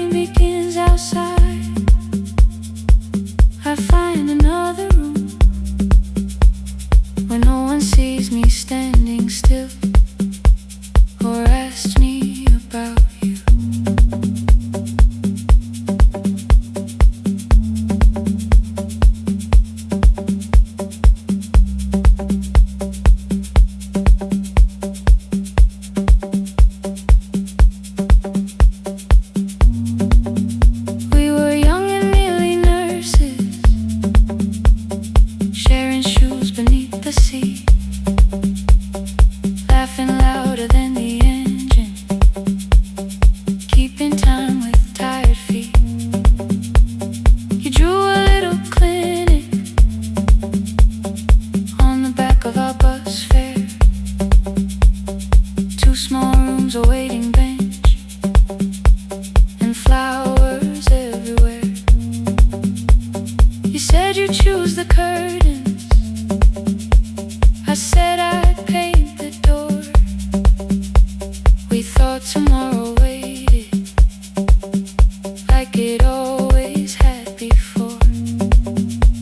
it always had before.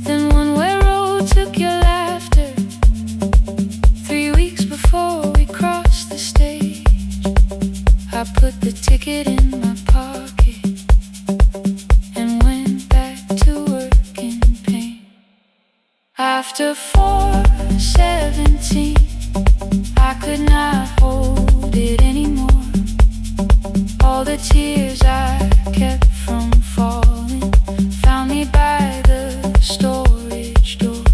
Then one way road took your laughter. 3 weeks before we crossed the stage, I put the ticket in my pocket and went back to work in pain. After 4:17, I could not hold it anymore. All the tears I kept from falling found me by the storage door.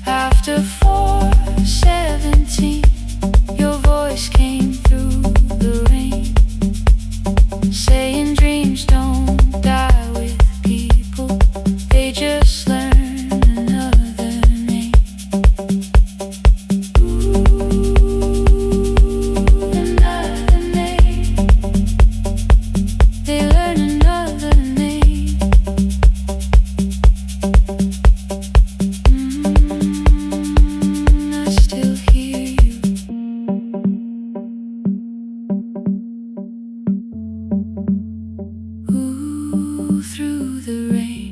After 4:17, your voice came through the rain, saying dreams don't die with people, they just learn another name. Another name. They learn another name. I still hear you. Ooh, through the rain.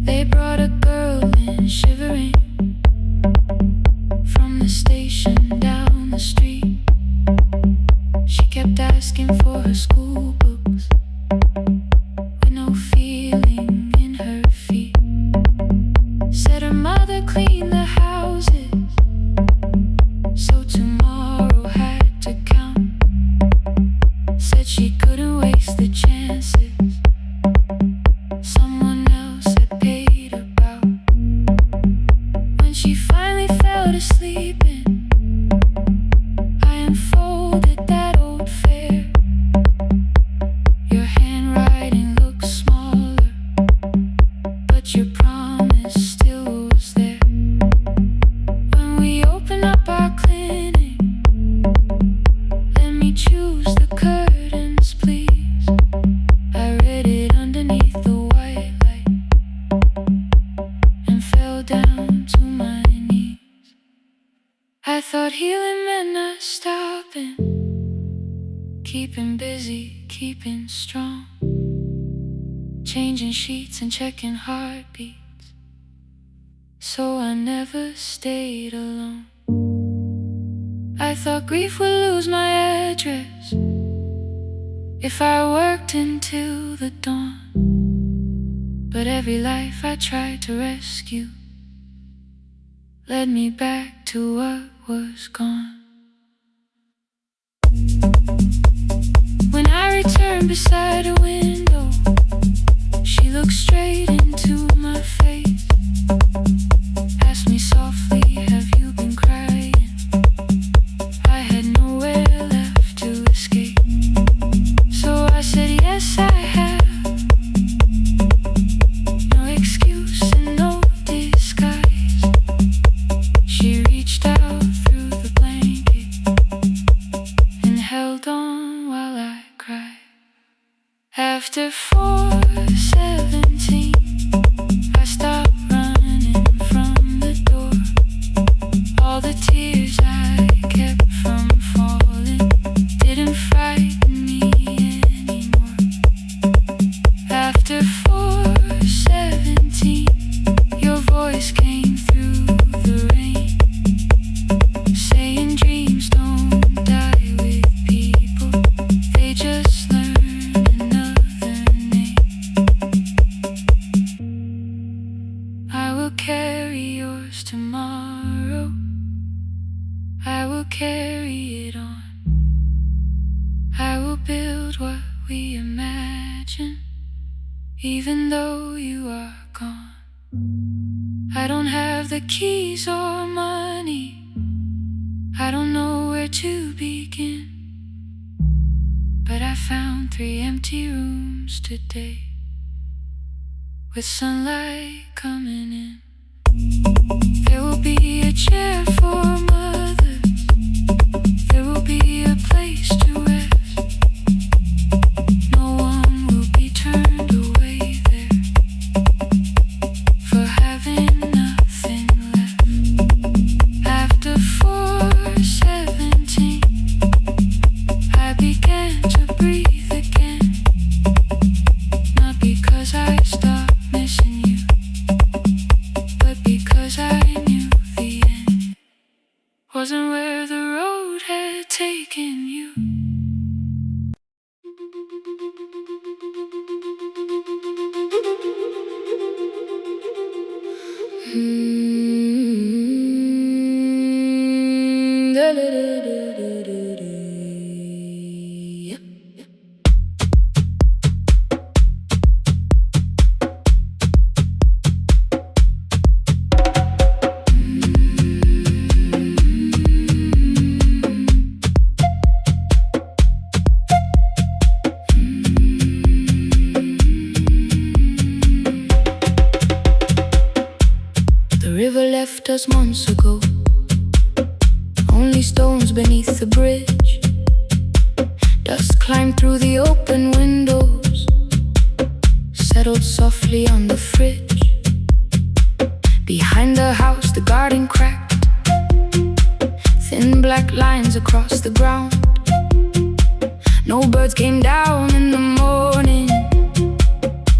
They brought a girl in shivering from the station down the street. She kept asking for her school books with no feeling in her feet. Said her mother cleaned the houses, so tomorrow had to count. Said she couldn't waste the chances someone else had paid about. When she finally fell to sleeping, I unfolded that old fare. Your handwriting looks smaller, but your promise still was there. When we open up our clinic, let me choose the curtains, please. I read it underneath the white light and fell down to my knees. I thought healing meant not stopping, keeping busy, keeping strong, changing sheets and checking heartbeats, so I never stayed alone. I thought grief would lose my address if I worked until the dawn, but every life I tried to rescue led me back to what was gone. When I returned beside a window, she looked straight into my face, asked me softly, have you been crying? I had nowhere left to escape, so I said yes I have. No excuse and no disguise. She reached out through the blanket and held on while I cried. After 4:17, I stopped running from the door. All the tears I kept from falling didn't frighten me anymore. After 4:17, your voice came through the rain, saying dreams don't die with people, they just learn another name. I will carry yours tomorrow, I will carry it on. I will build what we imagine, even though you are gone. I don't have the keys or money, I don't know where to begin, but I found 3 empty rooms today with sunlight coming in. There will be a chair for mothers, there will be a place to rest. No one will be turned away there for having nothing left. wasn't where the road had taken you. The river left us months ago, only stones beneath the bridge. Dust climbed through the open windows, settled softly on the fridge. Behind the house the garden cracked, thin black lines across the ground. No birds came down in the morning,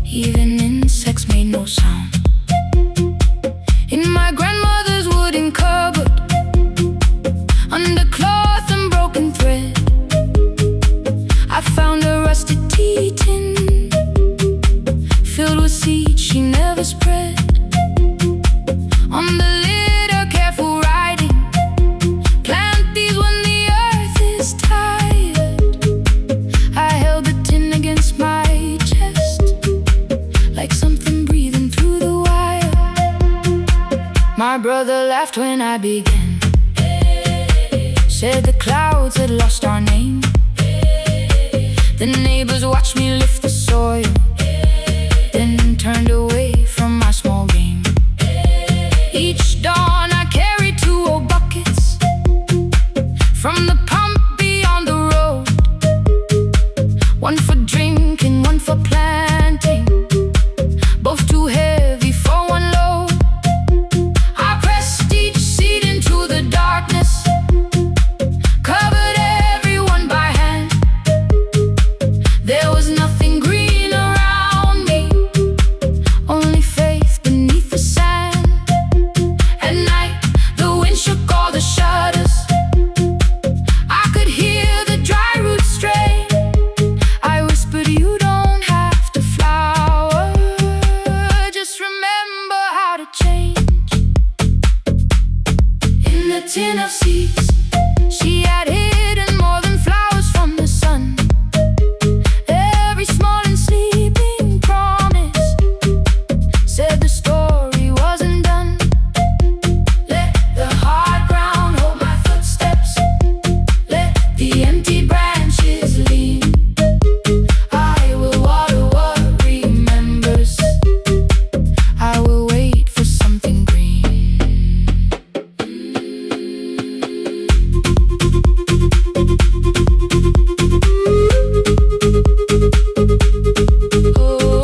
even insects made no sound. In my grandmother's wooden cupboard, under cloth and broken thread, I found a rusted tea tin filled with seeds she never spread. On the lid a careful writing, plant these when the earth is tired. I held the tin against my chest, like something breathing through the wire. My brother laughed when I began, said the clouds had lost our name. The neighbors watched me lift the soil, then turned away from my small game. Each dawn I carried 2 old buckets from the pump beyond the road, one for drinking, one for planting, both too heavy for one load. I pressed each seed into the darkness, covered everyone by hand. There was nothing green around me, only faith beneath the sand. At night the wind shook all the shutters, I could hear the dry roots stray. I whispered, you don't have to flower, just remember how to change. In the tin of seeds she had hidden more than flowers from the sun. Every small and sleeping promise said the story wasn't done. Let the hard ground hold my footsteps, let the empty branches lean. I will water what remembers, I will wait for something green. Oh.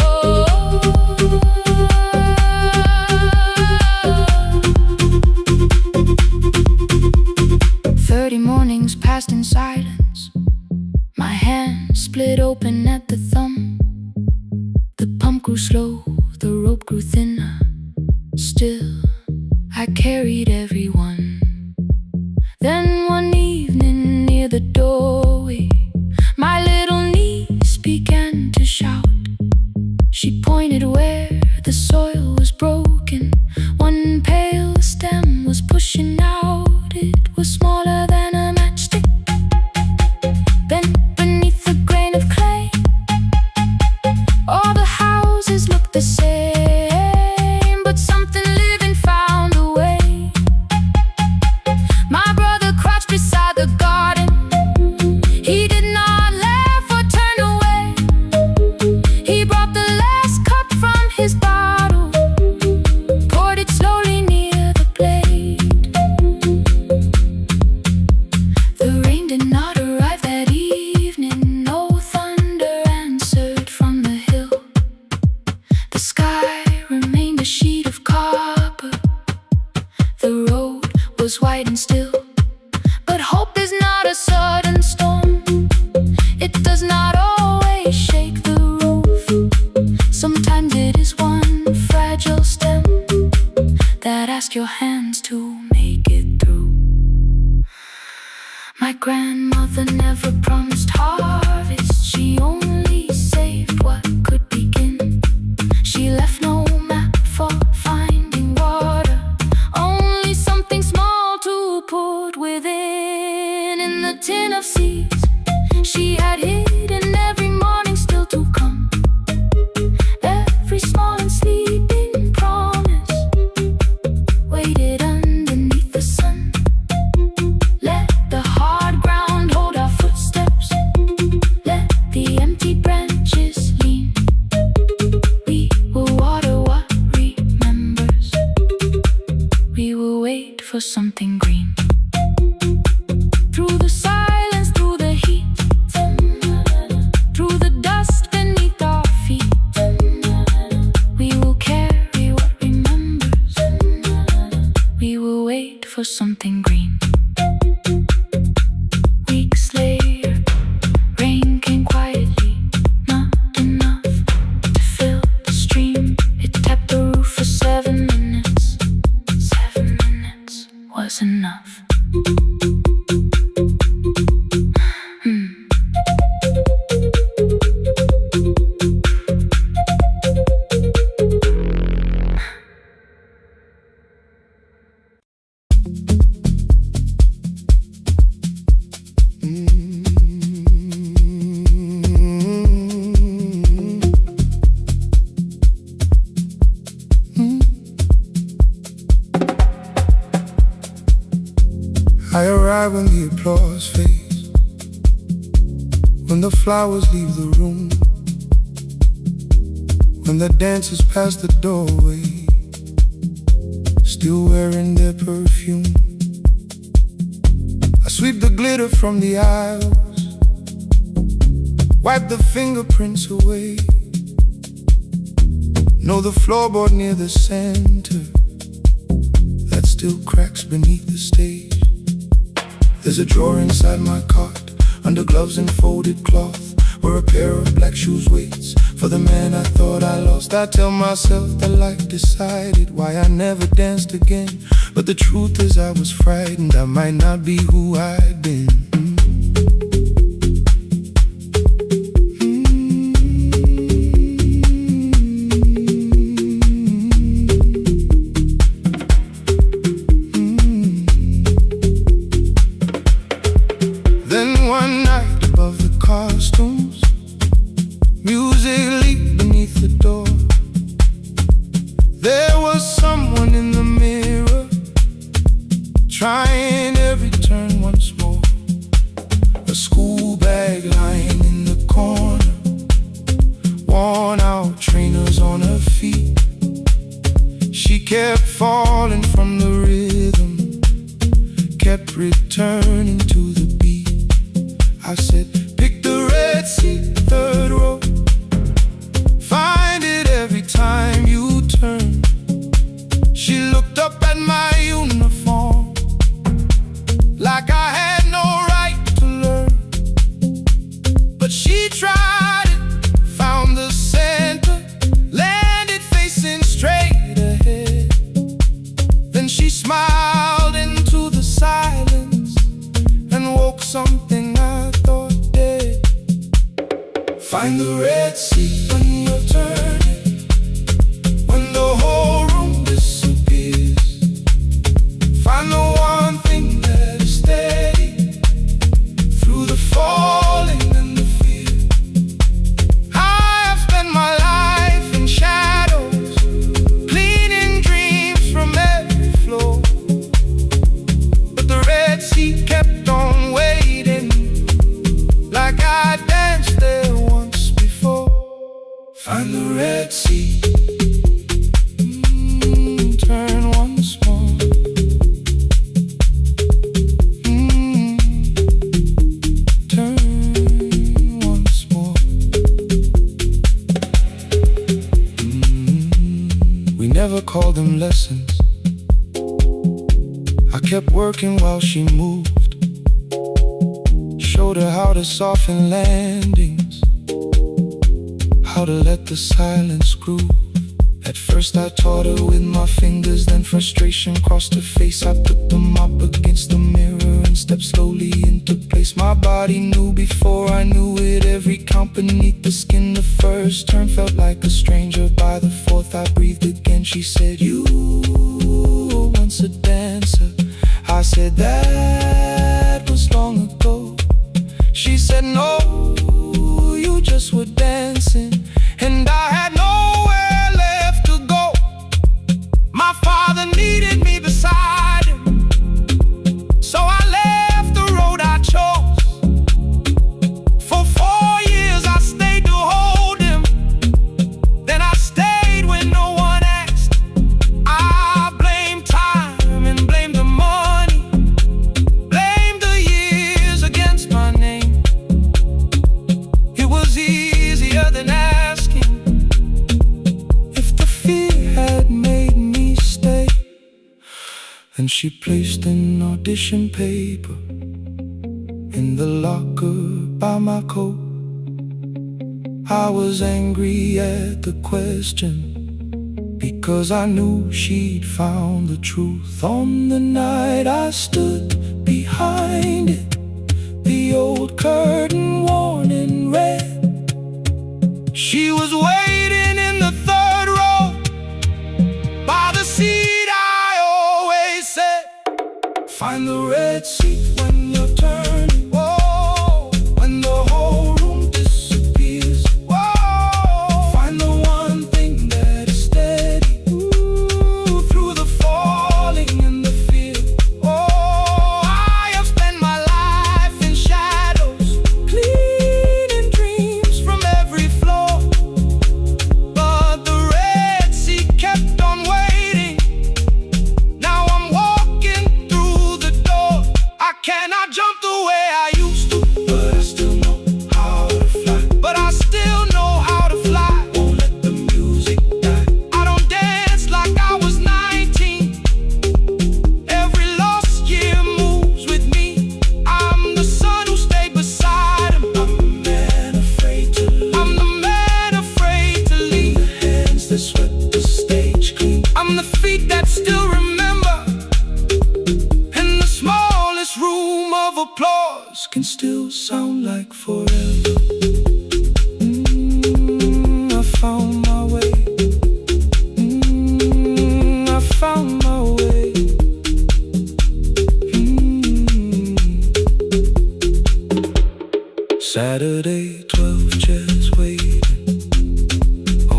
30 mornings passed in silence, my hand split open at the thumb. The pump grew slow, the rope grew thinner, still I carried everyone. Then one evening near the doorway, my little niece began to shout. She pointed where the soil was broken, one pale stem was pushing out. It was smaller than a matchstick, bent beneath a grain of clay. All the houses looked the same, but something living found a way. My brother crouched beside the garden, he did not laugh or turn away. He brought the last cup from his bottle, poured it slowly near the blade. The rain did not arrive that evening, no thunder answered from the hill. The sky remained a sheet of copper, the road was white and still. But hope is not a sudden storm, it does not always shake the roof. Sometimes it is one fragile stem that asks your hands to make it through. My grandmother never promised harvest, she only saved what could begin. She left no map for finding water, only something small to put within. In the tin of seeds she had hidden every morning still to come, every small and sleeping promise waited underneath the sun. Let the hard ground hold our footsteps, let the empty branches lean. We will water what remembers, we will wait for something green. Through the silence, through the heat, through the dust beneath our feet, we will carry what remembers, we will wait for something green. Weeks later, rain came quietly, not enough to fill the stream. It tapped the roof for 7 minutes. 7 minutes was enough. I arrive when the applause fades, when the flowers leave the room, when the dancers pass the doorway, still wearing their perfume. I sweep the glitter from the aisles, wipe the fingerprints away. Know the floorboard near the center that still cracks beneath the stage. There's a drawer inside my cart, under gloves and folded cloth, where a pair of black shoes waits for the man I thought I lost. I tell myself that life decided why I never danced again, but the truth is I was frightened I might not be who I'd been. Then one night above the costumes, music leaked beneath the door. There was someone in the mirror, trying every turn once more. A school bag lying in the corner, worn out trainers on her feet. She kept falling from the rhythm, kept returning to the beat. I said, pick the red seat, third row, find it every time you turn. She looked up at my uniform like I had no right to learn, but she tried it, found the center, landed facing straight ahead. Then she smiled into the silence and woke something I thought dead. Find the red seat when you're turning, when the whole room disappears. Find the one thing that is steady through the falling and the fear. I have spent my life in shadows, cleaning dreams from every floor, but the red seat kept on waiting, like I danced there once before. Find the red seat, turn once more. Turn once more. We never called them lessons. I kept working while she moved, showed her how to soften landings, how to let the silence groove. At first I taught her with my fingers, then frustration crossed her face. I put them up against the mirror one step slowly into place. My body knew before I knew it. Every count beneath the skin. The first turn felt like a stranger. By the fourth I breathed again. She said, "You were once a dancer." I said, "That was long ago." She said, "No, you just were dancing." And I had nowhere left to go. My father needed me beside him, so I left the road I chose. For 4 years I stayed to hold him. Then I stayed when no one asked. I blamed time and blamed the money, blamed the years against my name. It was easier than asking if the fear had made me stay. Then she placed an audition paper in the locker by my coat. I was angry at the question, because I knew she'd found the truth on the night I stood behind it. The old curtain worn in red. She was waiting in the third row by the seat I always said, "Find the red seat when you're turning." Whoa, when the whole room disappears. Whoa, find the one thing that is steady. Ooh, through the falling and the fear. Oh, I have spent my life in shadows, cleaning dreams from every floor. But the red sea kept on waiting. Now I'm walking through the door. I cannot jump the way I used to, but I still know how to fly. But I still know how to fly. Won't let the music die. I don't dance like I was 19. Every lost year moves with me. I'm the son who stayed beside him. I'm the man afraid to leave. I'm the man afraid to leave. The hands that swept the stage clean. I'm the feet that still remember. And the smallest room of applause can still sound like forever. I found my way. I found my way. Saturday, 12 chairs waiting.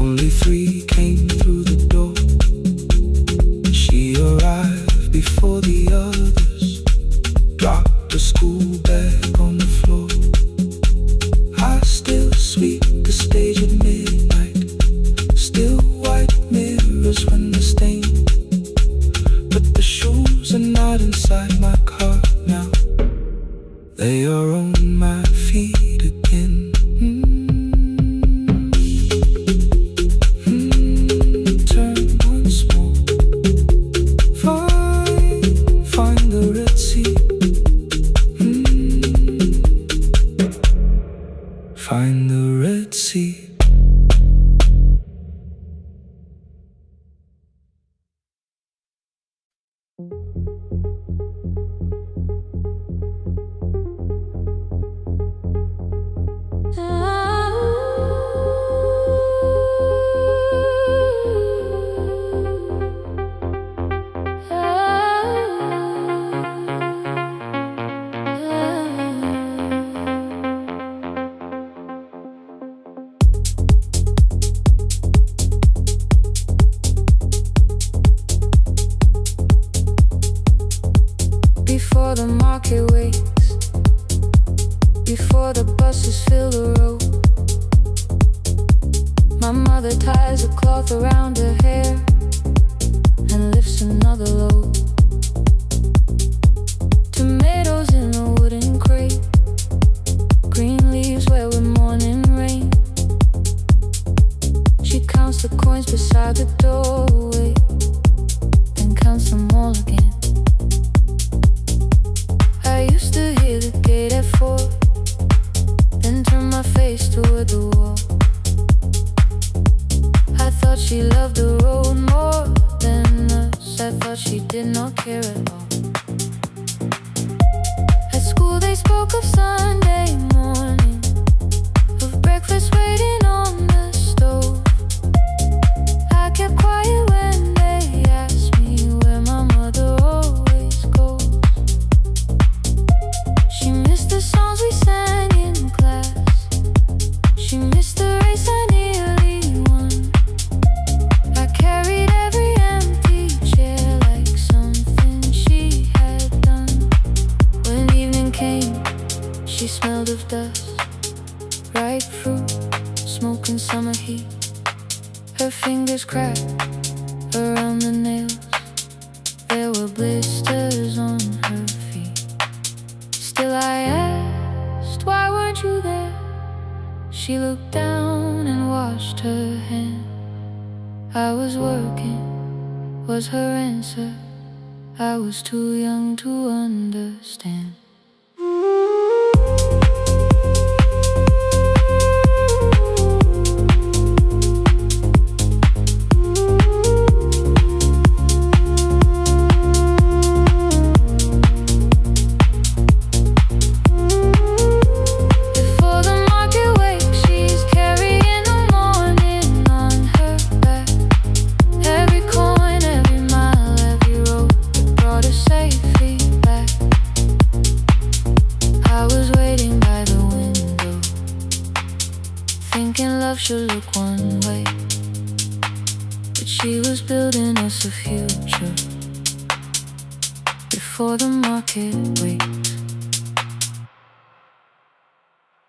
Only 3 came through the door. She arrived before the others, dropped a school bag on the floor. I still sweep the stage at midnight, still white mirrors when the stain. But the shoes are not inside my car now. They are on my feet again. Turn once more. Find the red sea. Find the red sea. Before the market wakes, before the buses fill the road, my mother ties a cloth around her hair and lifts another load. Tomatoes in a wooden crate, green leaves where we're morning rain. She counts the coins beside the doorway, then counts them all again. I used to hear the gate at 4, then turn my face toward the wall. I thought she loved the road more than us. I thought she did not They spoke of Sunday morning, of breakfast waiting on the stove. I kept quiet when they asked me where my mother always goes. She missed the songs we sang in class. She missed the race I nearly won. I carried every empty chair like something she had done. When evening came, she smelled of dust, ripe fruit, smoke and summer heat. Her fingers cracked around the nails. There were blisters on her feet. Still I asked, why weren't you there? She looked down and washed her hand. I was working, was her answer. I was too young to understand. Should look one way, but she was building us a future before the market waits.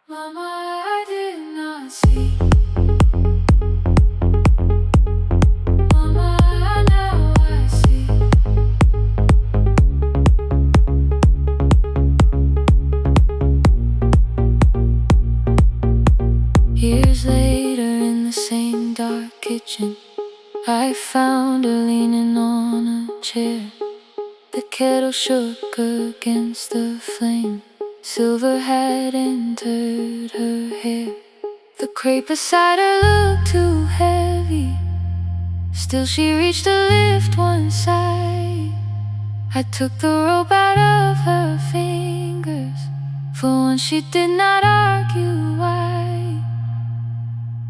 Mama, I did not see. Mama, now I see. Years later, in the same dark kitchen, I found her leaning on a chair. The kettle shook against the flame. Silver had entered her hair. The crepe beside her looked too heavy. Still she reached to lift one side. I took the rope out of her fingers. For once she did not argue why.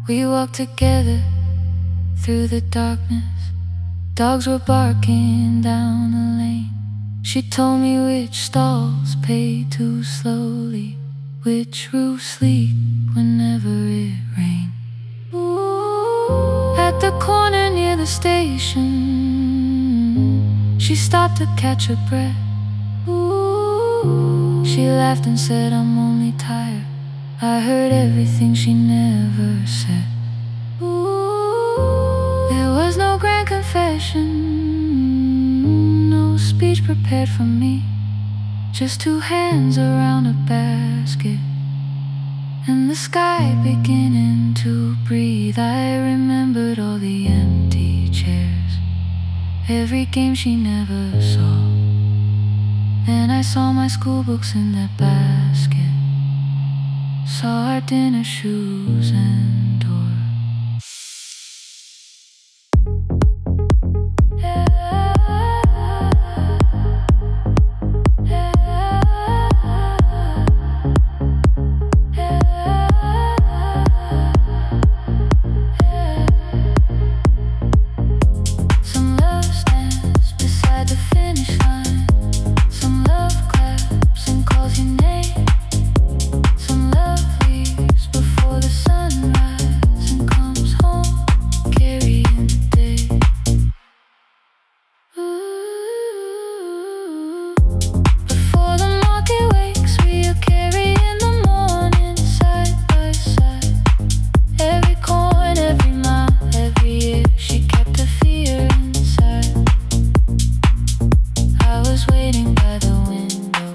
We walked together through the darkness. Dogs were barking down the lane. She told me which stalls paid too slowly, which roofs leak whenever it rained. At the corner near the station, she stopped to catch her breath. She laughed and said, I'm only tired. I heard everything she never said. There was no grand confession, no speech prepared for me. Just two hands around a basket, and the sky beginning to breathe. I remembered all the empty chairs, every game she never saw. And I saw my school books in that basket, saw our dinner shoes and door. Some love stands beside the finish line. Some love claps and calls your name. Some love leaves before the sunrise and comes home carrying the day. Ooh. Before the market wakes, we are carrying the morning side by side. Every coin, every mile, every year, she kept her fear inside. I was waiting by the window,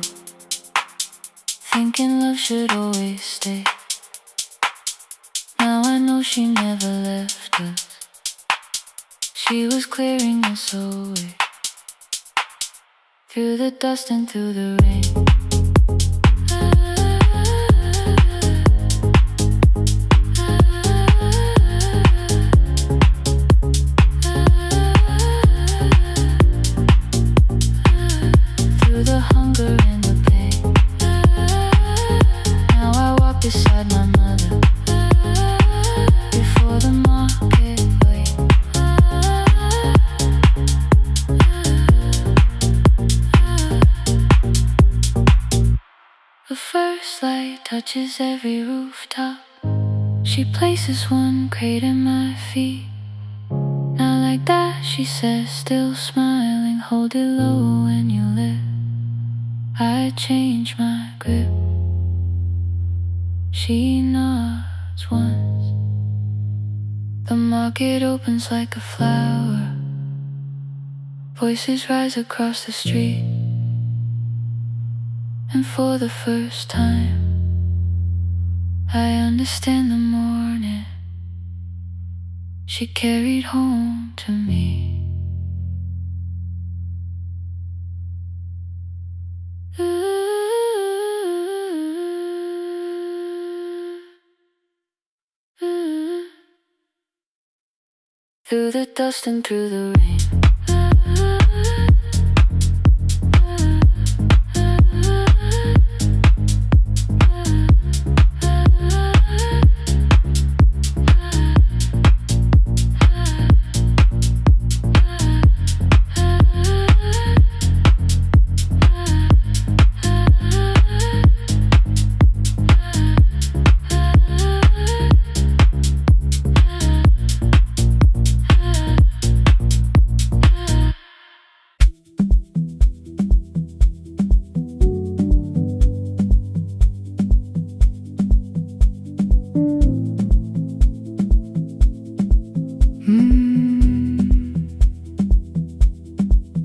thinking love should always stay. Now I know she never left us. She was clearing us away, through the dust and through the rain. Through the hunger and the pain. first light touches every rooftop. She places one crate at my feet. Not like that, she says, still smiling. Hold it low when you lift. I change my grip. She nods once. The market opens like a flower. Voices rise across the street. And for the first time, I understand the morning she carried home to me. Through the dust and through the rain.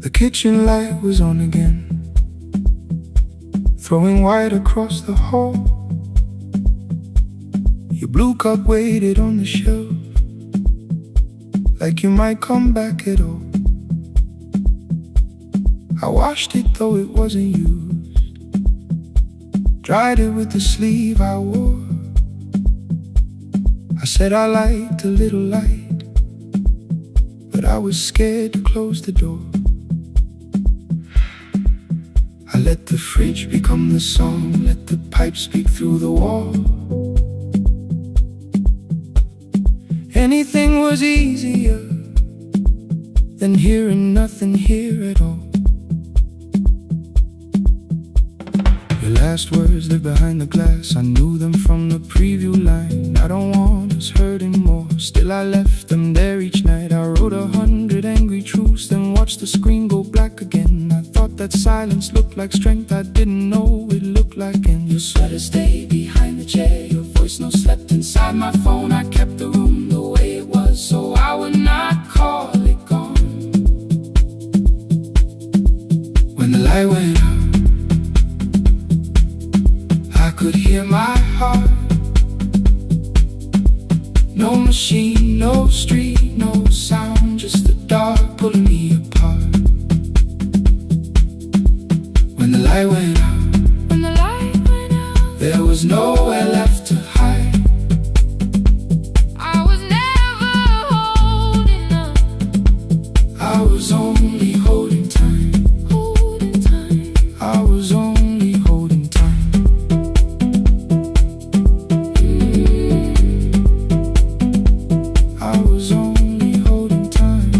The kitchen light was on again, throwing white across the hall. Your blue cup waited on the shelf, like you might come back at all. I washed it though it wasn't used, dried it with the sleeve I wore. I said I liked a little light, but I was scared to close the door. I let the fridge become the song, let the pipe speak through the wall. Anything was easier than hearing nothing here at all. Your last words live behind the glass, I knew them from the preview line. I don't want us hurting more, still I left them there each night. I wrote 100 angry truths, then watched the screen go black again. I thought that silence looked like strength, I didn't know it looked like end. Your sweater stayed behind the chair, your voice no slept inside my phone. I kept the room the way it was, so I would not call it gone. When the light went out, I could hear my heart. No machine, no street, no sound, just the dark pulling me apart. When the light went out, there was nowhere left to hide. I was never holding up, I was only holding time. I was only holding time. I was only holding time.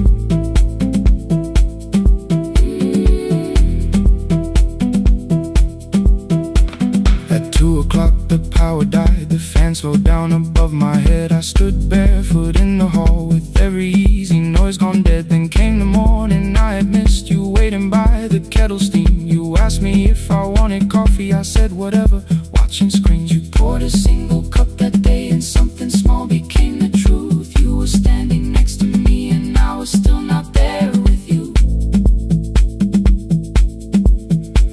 At 2 o'clock the power died, the fan slowed down above my head. I stood barefoot in the hall with every easy noise gone dead. Then came the morning, I had missed you waiting by the kettle steam. You asked me if I wanted coffee, I said whatever, watching screens. You poured a single cup that day and something small became the truth. You were standing next to me and I was still not there with you.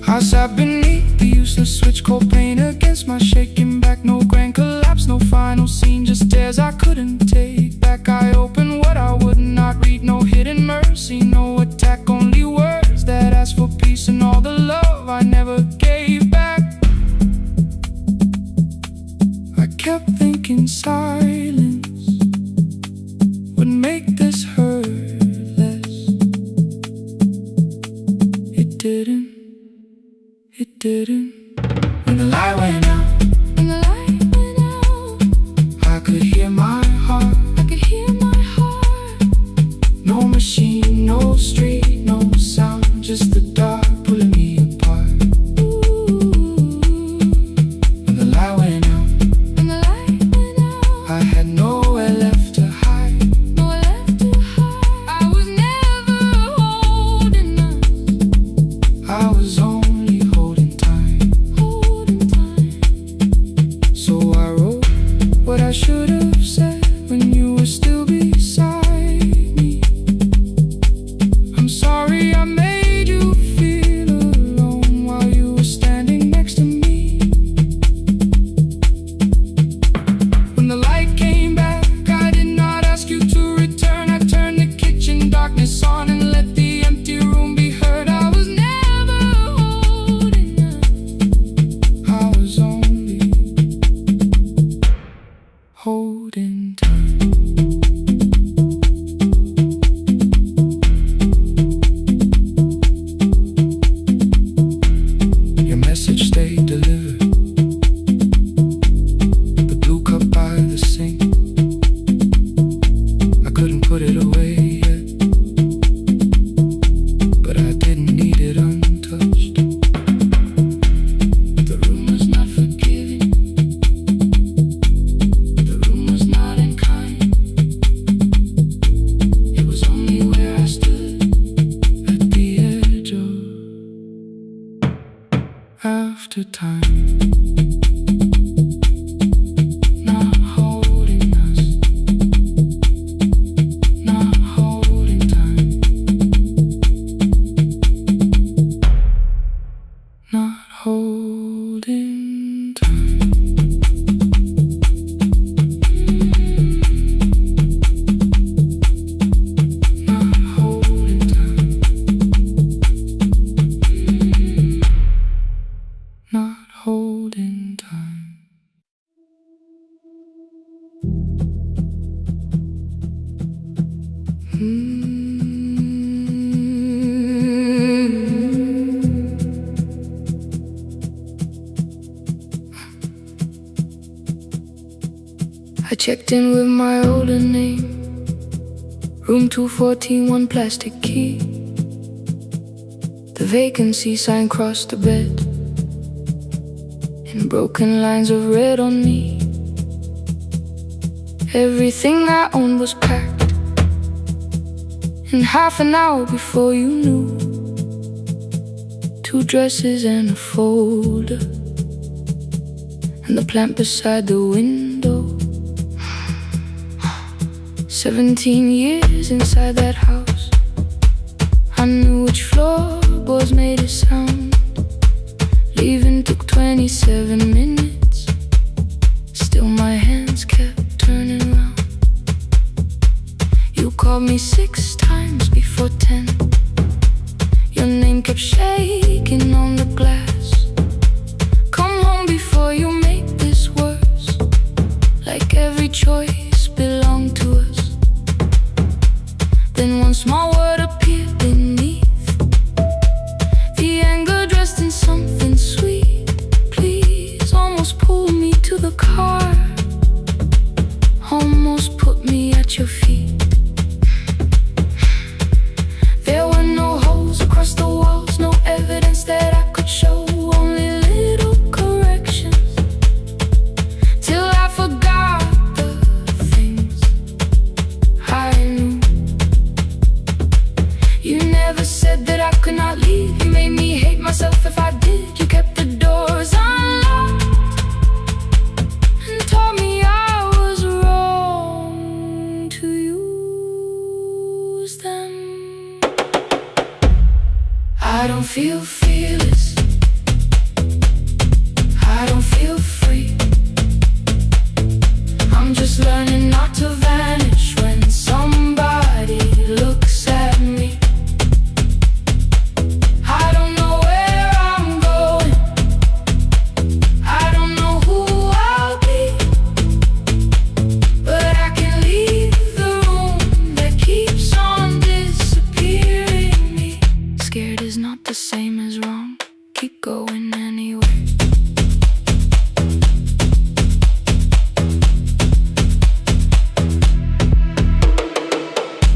I sat beneath the useless switch, cold pain against my shaking back. No grand collapse, no final scene, just tears I couldn't take back. I opened what I would not read, no hidden mercy, no attack, only words that asked for peace and all the love I never gave back. I kept thinking silence would make this hurt less. It didn't. It didn't. When the light went out, I could hear my heart. No machine, no street, no sound, just the dark pulling me apart. Your message stayed delivered. The blue cup by the sink, I couldn't put it away yet, but I didn't need it untouched. The room was not forgiving, the room was not unkind. It was only where I stood at the edge of after time. Not holding us, not holding time, not holding time. Not holding time, not holding time. I checked in with my older name, room 214, one plastic key. The vacancy sign crossed the bed, and broken lines of red on me. Everything I owned was packed in half an hour before you knew. 2 dresses and a folder, and the plant beside the window. 17 years inside that house, I knew which floorboards made a sound. Leaving took 27 minutes, still my hands kept turning round. You called me 6 times before 10. Your name kept shaking on the glass. Come home before you make this worse, like every choice belonged to us. Then one small word appeared beneath, the anger dressed in something sweet. Please, almost pulled me to the car, almost put me at your feet. There were no holes across the walls, no evidence that I could show, only little corrections, till I forgot the things I knew. You never said that I could not leave. You made me hate myself if I did. You kept the doors unlocked and told me I was wrong to use them. I don't feel fearless, I don't feel free. I'm just learning not to vanish when somebody looks at me. I don't know where I'm going, I don't know who I'll be, but I can leave the room that keeps on disappearing me. Scared is not the same as wrong, keep going anyway.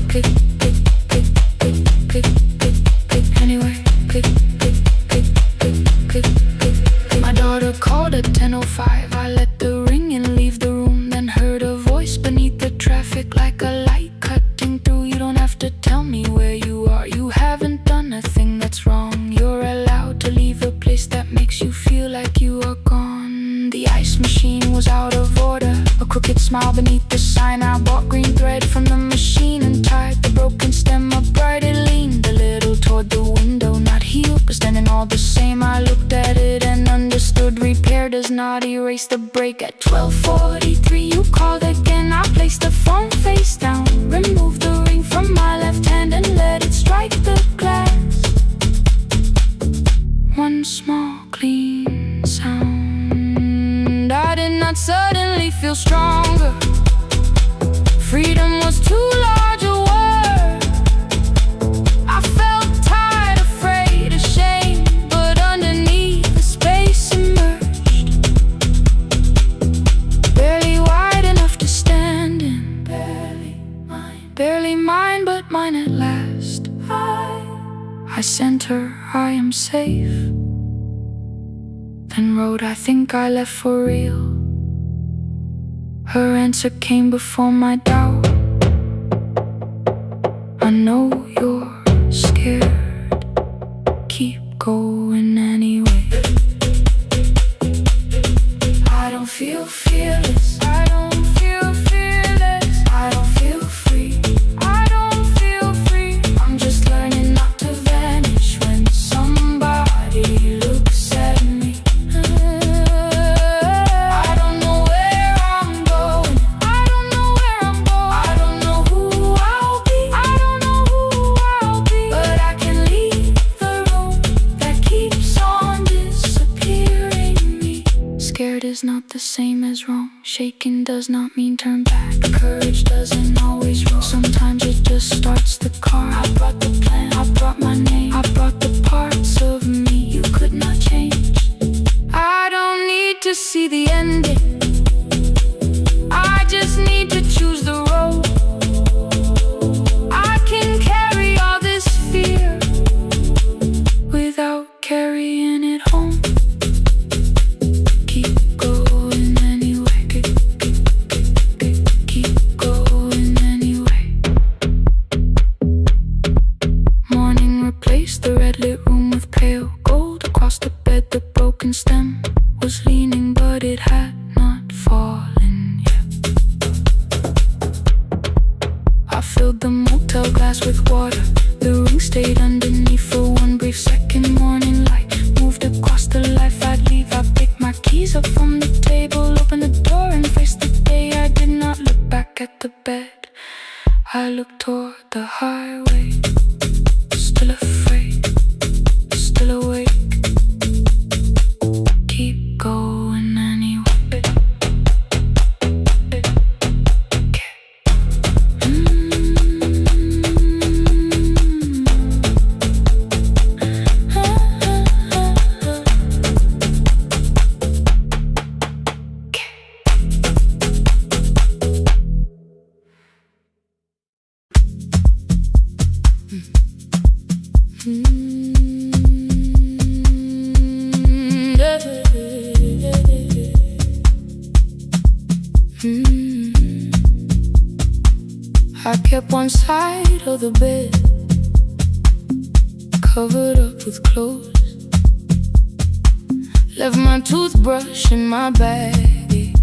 Click, click, click, click, click, click, click, anyway. Click, click, click, click, click, click, click. My daughter called at 10:05. I let the ring and leave the room, then heard a voice beneath the traffic like a light cutting through. You don't have to tell me where you are, you haven't done a thing that's wrong. You're allowed to leave a place that makes you feel like you are gone. The ice machine was out of order, a crooked smile beneath the sign. I bought green thread from the machine and tied the broken stem upright. It leaned a little toward the window, not healed but standing all the same. I looked at it and understood repair does not erase the break. At 12:43 you called again. I placed the phone face down, removed the ring from my left hand and let it strike the glass. One small clean sound. I did not suddenly feel stronger. Freedom was too large a word. I felt tired, afraid, ashamed, but underneath the I sent her, I am safe. Then wrote, I think I left for real. Her answer came before my doubt. I know you're scared. Keep going anyway. I don't feel fearless. I don't feel fearless. I don't feel free. I don't feel free. I'm just learning not to vanish when somebody looks at me. I don't know where I'm going. I don't know where I'm going. I don't know who I'll be. I don't know who I'll be. But I can leave the room that keeps on disappearing me. Scared is not the same as wrong. Shaken does not mean turn back. Courage doesn't always roll. Sometimes it just starts the car. I brought the plan, I brought my name, I brought the parts of me you could not change. I don't need to see the ending. I just need to choose the road. I can carry all this fear without carrying it home. Keep going anyway. Keep going anyway. Morning replaced the red lit room with pale gold. Across the bed the broken stem was leaning, but it had not fallen yet. I filled the motel glass with water. The ring stayed underneath for one brief second. Morning light moved across the life I'd leave. I picked my keys up from the table, opened the door and faced the day. I did not look back at the bed. I looked toward the highway. Still afraid, still awake. Keep going anyway. I kept one side of the bed covered up with clothes. Left my toothbrush in my bag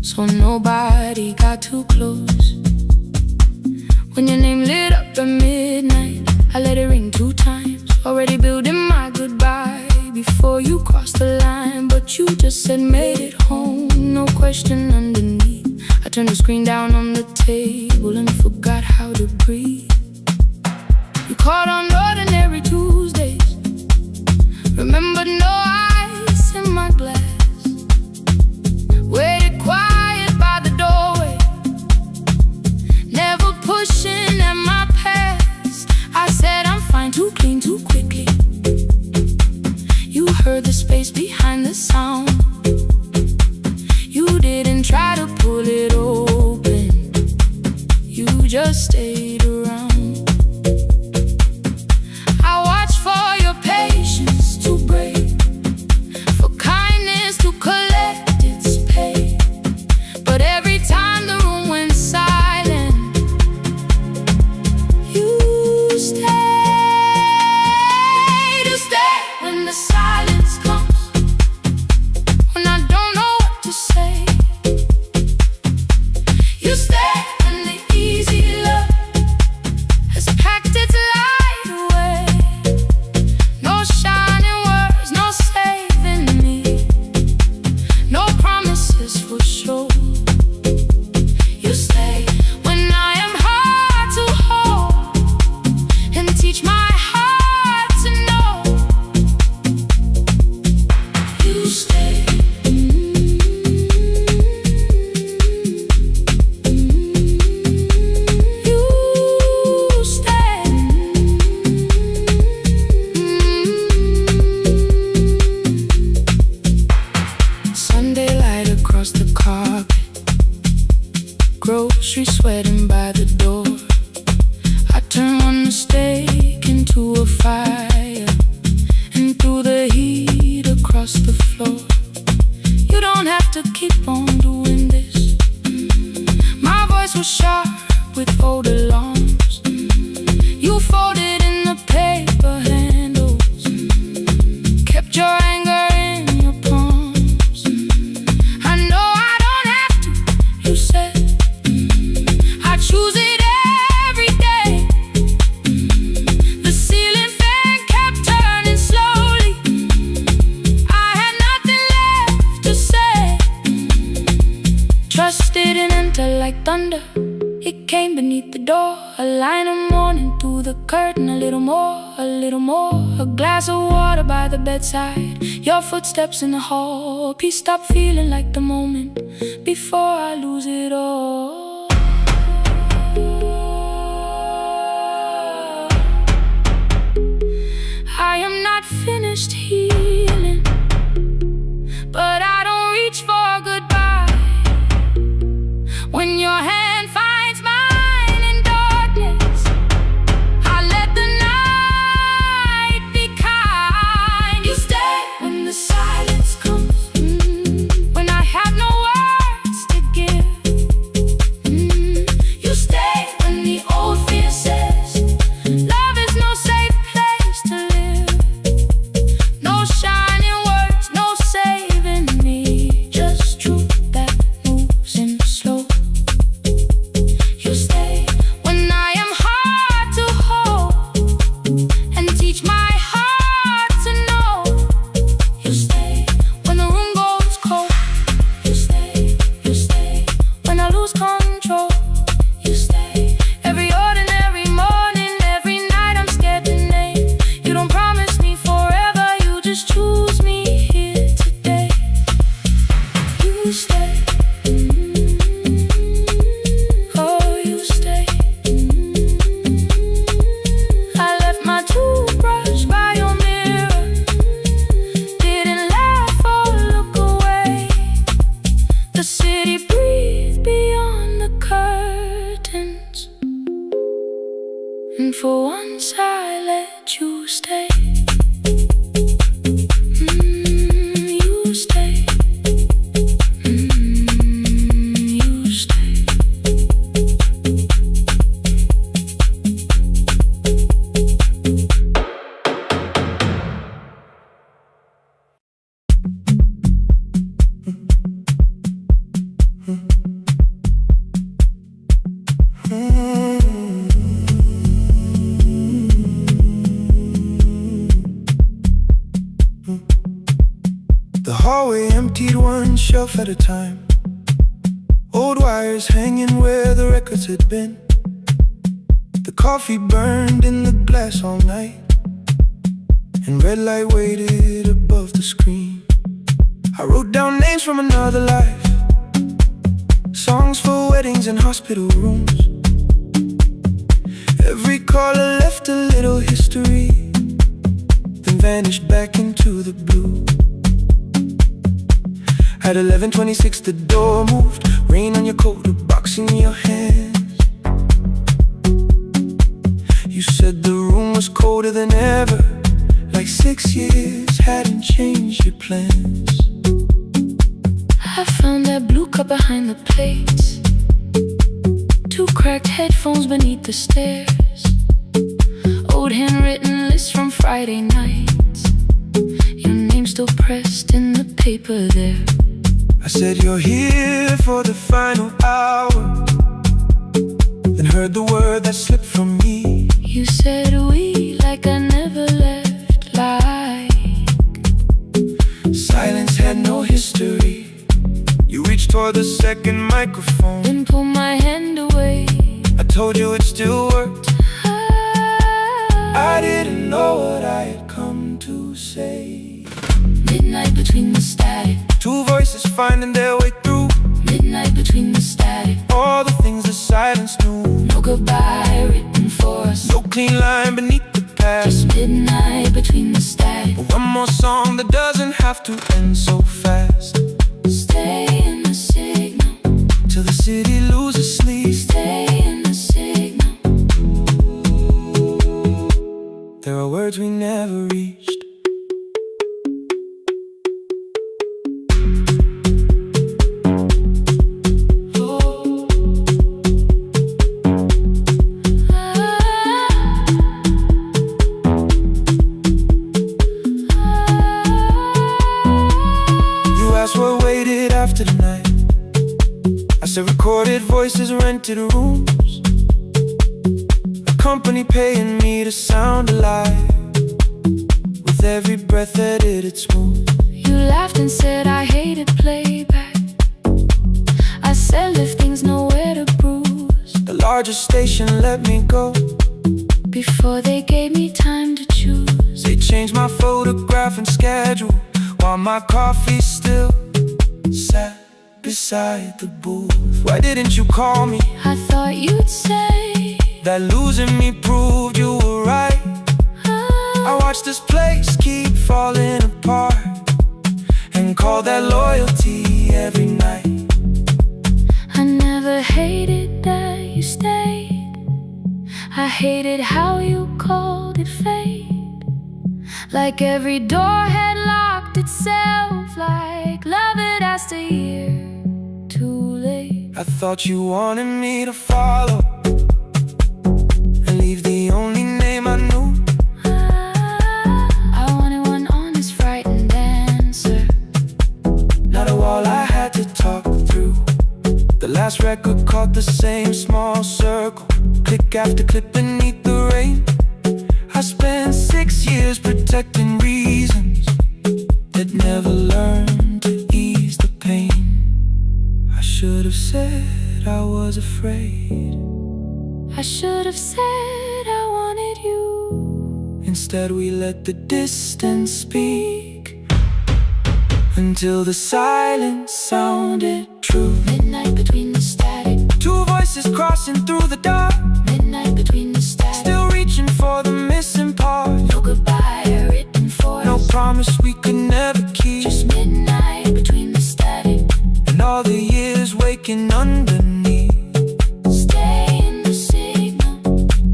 so nobody got too close. When your name lit up at midnight, I let it ring 2 times. Already building my goodbye before you crossed the line. But you just said made it home, no question underneath. I turned the screen down on the table and forgot how to breathe. You called on ordinary Tuesdays. Remembered no ice in my glass. Waited quiet by the doorway, never pushing at my past. I said I'm fine, too clean, too quickly. You heard the space behind the sound. You didn't try to pull it open, you just stayed around. I watched for your patience to break, for kindness to collect its pay. But every time the room went silent, you stayed. You stay when the silence comes, when I don't know what to say. You stay when the easy love has packed its light away. No shining words, no saving me, no promises for sure. You stay when I am hard to hold and teach my heart to know thunder, it came beneath the door. A line of mourning through the curtain. A little more, a little more. A glass of water by the bedside. Your footsteps in the hall. Peace, stop feeling like the moment before I lose it all. I am not finished healing, but I don't reach for goodbye. When your hand finds mine in darkness, I let the night be kind. You stay when the silence comes, when I have no words to give. You stay when the old fear says love is no safe place to live. No shining words, no saving me, just truth that moves in slow. You stay when I am hard to hold and teach my heart to know. You stay when the room goes cold. You stay when I lose control. You stay every ordinary morning, every night I'm scared to name. You don't promise me forever, you just choose me here today. You stay. Oh, you stay. I left my toothbrush by your mirror. Didn't laugh or look away. The city breathed beyond the curtains, and for once I let you stay. You stay. You stay. The hallway emptied one shelf at a time. Old wires hanging where the records had been. The coffee burned in the glass all night, and red light waited above the screen. I wrote down names from another life, songs for weddings and hospital rooms. Every caller left a little history, then vanished back into the blue. At 11:26 the door moved, rain on your coat, a box in your hands. You said the room was colder than ever, like 6 years hadn't changed your plans. I found that blue cup behind the plates, 2 cracked headphones beneath the stairs, old handwritten lists from Friday nights, your name still pressed in the paper there. I said you're here for the final hour, then heard the word that slipped from me. You said we like I never left, like silence had no history. You reached toward the second microphone, then pulled my hand away. I told you it still worked. I didn't know what I had come to say. Midnight between the static, 2 voices finding their way through. midnight between the static. All the things the silence knew. No goodbye written for us, No clean line beneath the past. just midnight between the static. But one more song that doesn't have to end so fast. Stay in the signal, Till the city loses sleep. stay in the signal. There are words we never reached. After the night, I said recorded voices, rented rooms, a company paying me to sound alive, with every breath edited smooth. You laughed and said I hated playback. I said if things nowhere to prove. larger station let me go. Before they gave me time to choose, they changed my photograph and schedule, while my coffee still sat beside the booth. Why didn't you call me? I thought you'd say that losing me proved you were right. I watched this place keep falling apart and call that loyalty every night. I never hated that you stayed. I hated how you called it fate. Like every door had locked itself, like love had asked a year too late. I thought you wanted me to follow and leave the only name I knew. I wanted one honest, frightened answer, not a wall I had to talk through. The last record caught the same small circle, click after click beneath the rain. I spent 6 years protecting reasons that never learned to ease the pain. I should have said I was afraid. I should have said I wanted you. Instead we let the distance speak until the silence sounded true. Midnight between the static, two voices crossing through the dark. Midnight between the static, still reaching for the missing part. no goodbye written for no us, promise we could never keep. just midnight between the static, and all the years waking underneath. stay in the signal,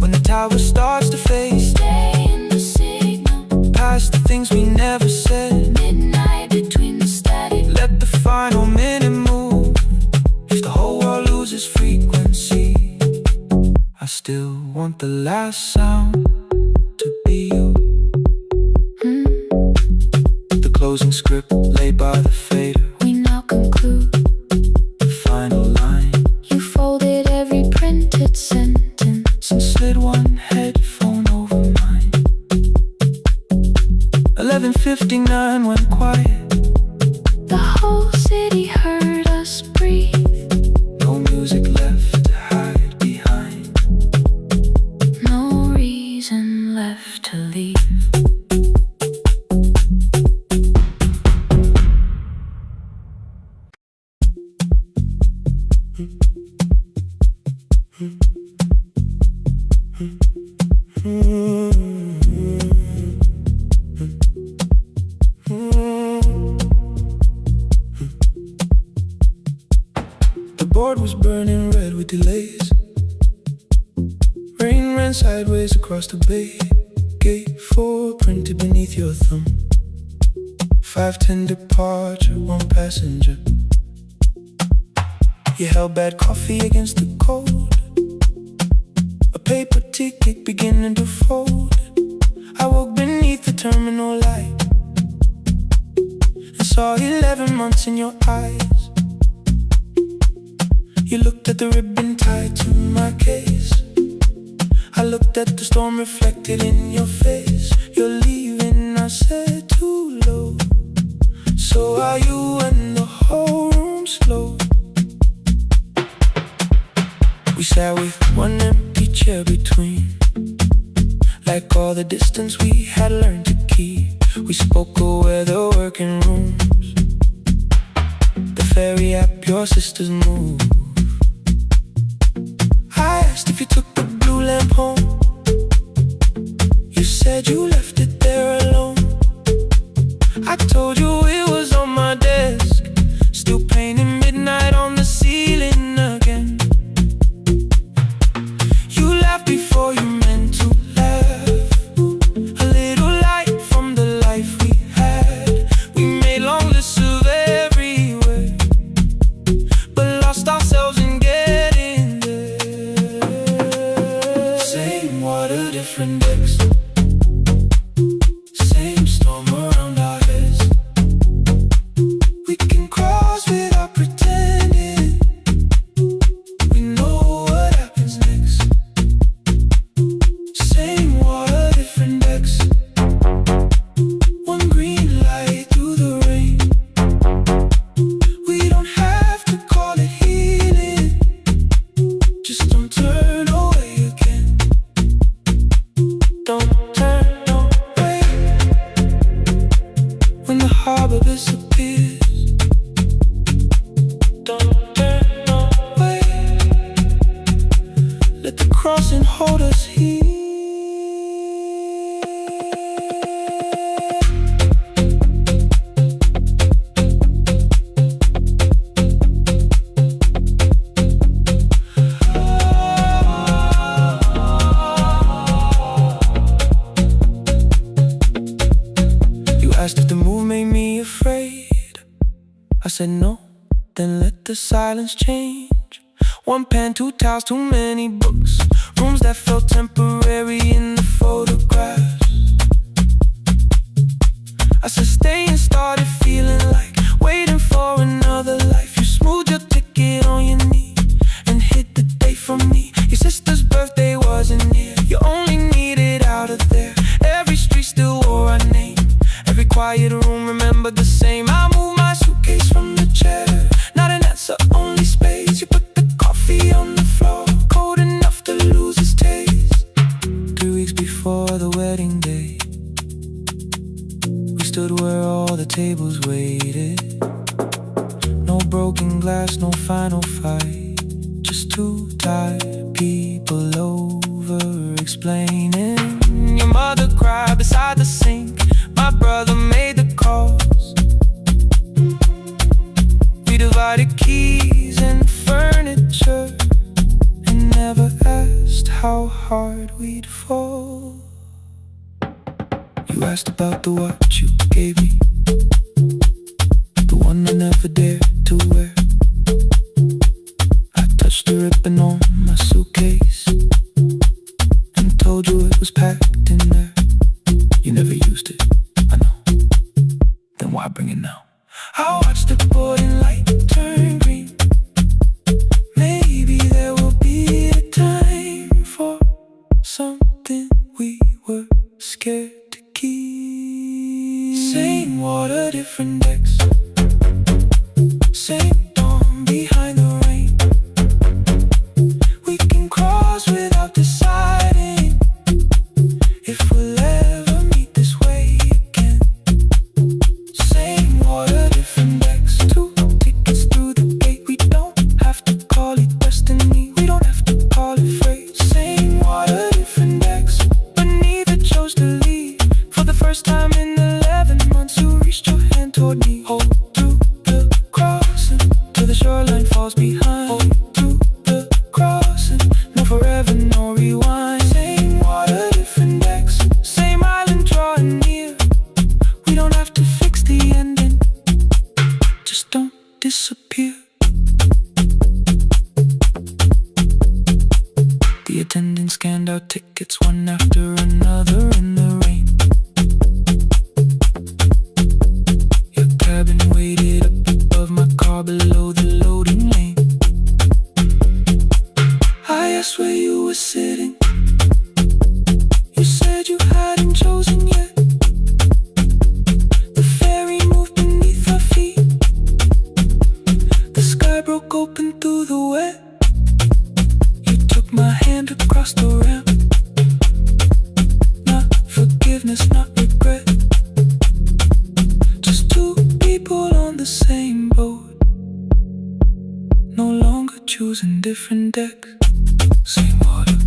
when the tower starts to fade, stay in the signal, past the things we never said. midnight between the static, let the final minute move. If the whole world loses frequency, I still want the last sound to be you. The closing script laid by the fader, we now conclude the final line. You folded every printed sentence and slid one headphone over mine. 11:59 went quiet. The whole city heard us breathe. No music left to hide behind. No reason left to leave. The board was burning red with delays. Rain ran sideways across the bay. Gate 4 printed beneath your thumb. 5:10 departure, 1 passenger. You held bad coffee against the cold. A paper ticket beginning to fold. I woke beneath the terminal light and saw 11 months in your eyes. You looked at the ribbon tied to my case. I looked at the storm reflected in your face. You're leaving, I said, too low. So are you, and the whole room slowed. We sat with one empty chair between, like all the distance we had learned to keep. We spoke of weather, working rooms, the ferry app your sisters move. I asked if you took the blue lamp home. You said you left it there alone. I told you it was on my desk, still painting midnight on the ceiling again. You laughed before you meant to laugh. A little light from the life we had. We made long lists of everywhere, but lost ourselves in getting there. Same water, different decks. Same storm around our heads. harbor disappears. Don't turn away. Let the crossing hold us here. Asked if the move made me afraid. I said no, then let the silence change. One pen, two towels, too many books. Rooms that felt temporary in the photographs. I said stay and started feeling like waiting for another life. You smoothed your ticket on your knee and hit the date from me. Your sister's birthday wasn't near. You only needed out of there. Every street still wore our name. Every quiet room remembered the same. I moved my suitcase from the chair. Not an answer, only space. You put the coffee on the floor, cold enough to lose its taste. 3 weeks before the wedding day, we stood where all the tables waited. No broken glass, no final fight. Just two tired people over-explaining. Your mother cried beside the sink. My brother made the calls. We divided keys and furniture and never asked how hard we'd fall. You asked about the watch you gave me, the one I never dared to wear. I touched the ribbon on my suitcase and told you it was packed in there. You never used it, I know. Then why bring it now? I watched the boarding light turn green. Maybe there will be a time for something we were scared to keep. Same water, different decks. Same dawn behind the rain. We can cross without deciding if we'll ever meet this way again. Same water, different decks. 2 tickets through the gate. We don't have to call it destiny. We don't have to call it fate. Same water, different decks. But neither chose to leave. For the first time in 11 months, you reached your hand toward me. Hold through the crossing till the shoreline falls behind. Hold through the crossing. No forever, no rewind. Same water, different decks. Same island drawing near. We don't have to fix the ending. Just don't disappear. The attendant scanned our tickets one after another in the rain. Your cabin waited up above my car below the loading lane. I asked where you were sitting. You said you hadn't chosen yet. The ferry moved beneath our feet. The sky broke open through the wet. You took my hand across the ramp. Not forgiveness, not regret. Just two people on the same boat. No longer choosing different decks. Same water.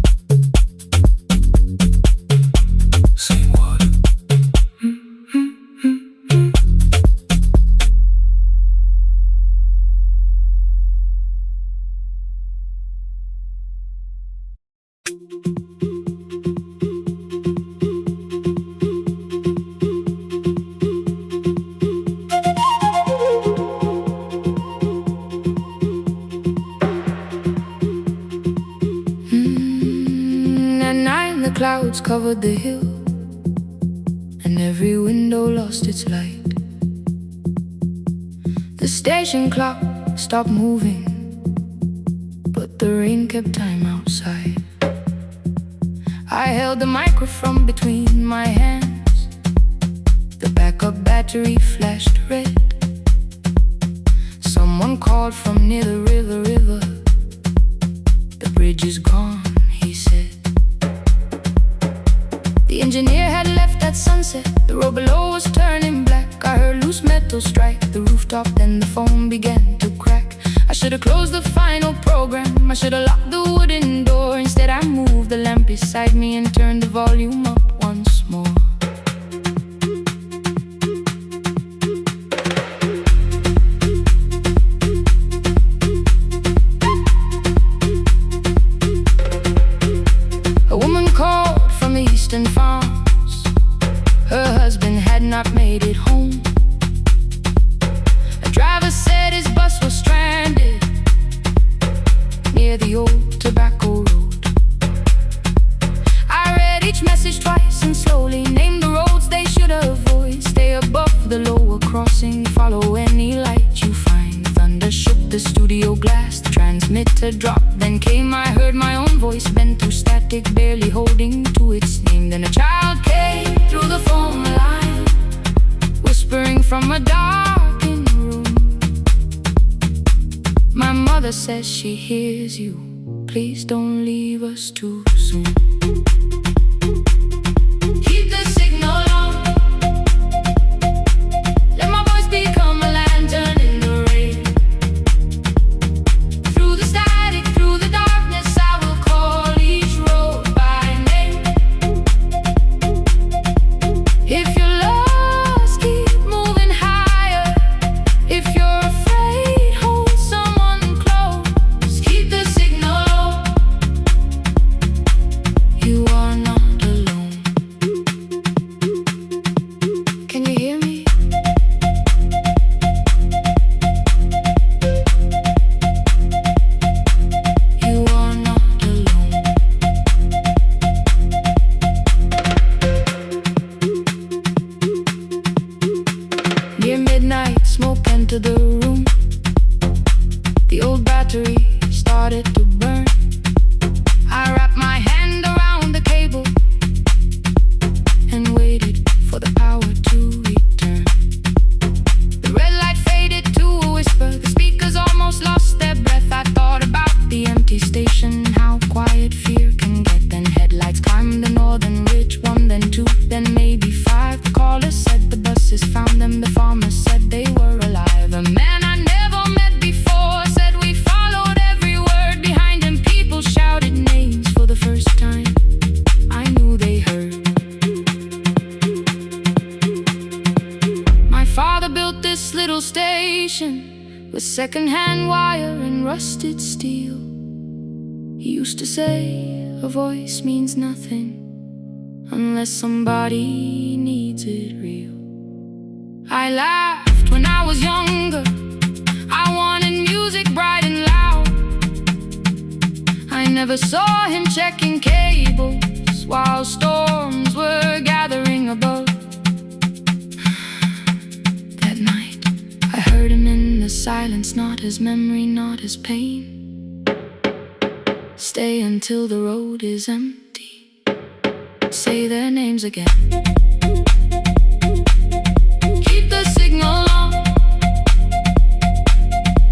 Same water. At night the clouds covered the hill, and every window lost its light. The station clock stopped moving, but the rain kept time outside. I held the microphone between my hands. The backup battery flashed red. Someone called from near the river. The bridge is gone, he said. The engineer had left at sunset. The road below was turning black. I heard loose metal strike the rooftop, then the phone began to crack. I should have closed the final program. I should have locked the wooden door. Instead I moved the lamp beside me and turned the volume up once more. A woman called from the eastern farms. Her husband had not made it home. A driver said his bus was stranded near the old tobacco road. I read each message twice and slowly named the roads they should avoid. Stay above the lower crossing, follow any light you find. Thunder shook the studio glass, the transmitter dropped. Then came, I heard my own voice bent through static, barely holding to its name. Then a child came through the phone line, whispering from a darkened room. My mother says she hears you. Please don't leave us too soon. Keep the signal on. Let my voice become a lantern in the rain. Through the static, through the darkness, I will call each road by name. If you're lost, keep moving higher. If you're afraid, hold someone close. Keep the signal low. You are not alone. Can you hear me? You are not alone. Near midnight, smoke entered the room. The old battery started to burn. I wrapped my hand around the cable and waited for the power to return. The red light faded to a whisper. The speakers almost lost their breath. I thought about the empty station, how quiet fear can get. Then headlights climbed the northern ridge. One, then two, then maybe five. The caller said the buses found them. The farmer said they were alive. A man I never met before said we followed every word behind him. People shouted names for the first time. I knew they heard. My father built this little station with second-hand wire and rusted steel. He used to say a voice means nothing unless somebody needs it real. I laughed when I was younger. I wanted music bright and loud. I never saw him checking cables while storms were gathering above. That night, I heard him in the silence, not his memory, not his pain. Stay until the road is empty. Say their names again. Keep the signal on.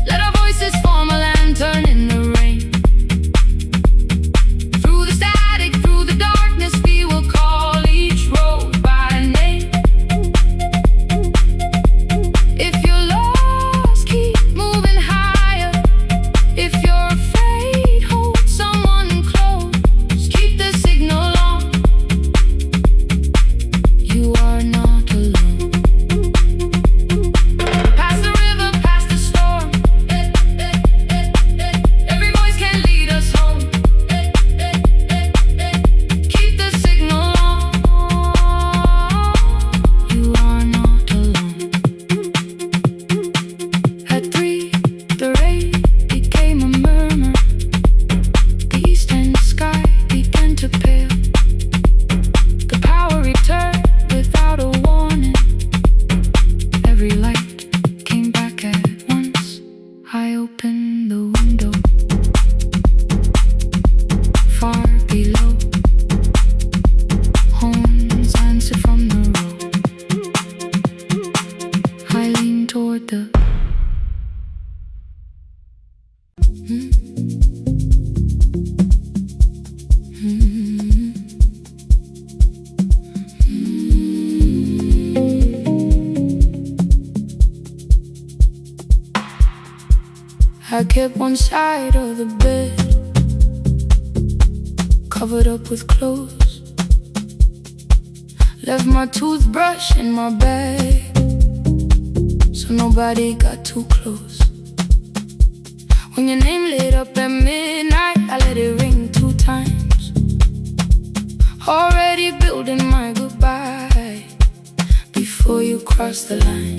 Let our voices form a lantern in the rain. Through the static, through the darkness, we will call each road by name. If you're lost, keep moving higher. If you're afraid, hold someone close. Keep the signal on. You are not alone. Past the river, past the storm. Every voice can lead us home. Keep the signal on. You are not alone. At 3, the rain became a murmur. The eastern sky began to pale. The power returned without a warning. Every light came back at once. I opened the window. Far below, horns answered from the road. I leaned toward the Mm-hmm. 'Cause I kept one side of the bed covered up with clothes. Left my toothbrush in my bag so nobody got too close. When your name lit up at midnight, I let it ring 2 times. Already building my goodbye before you cross the line.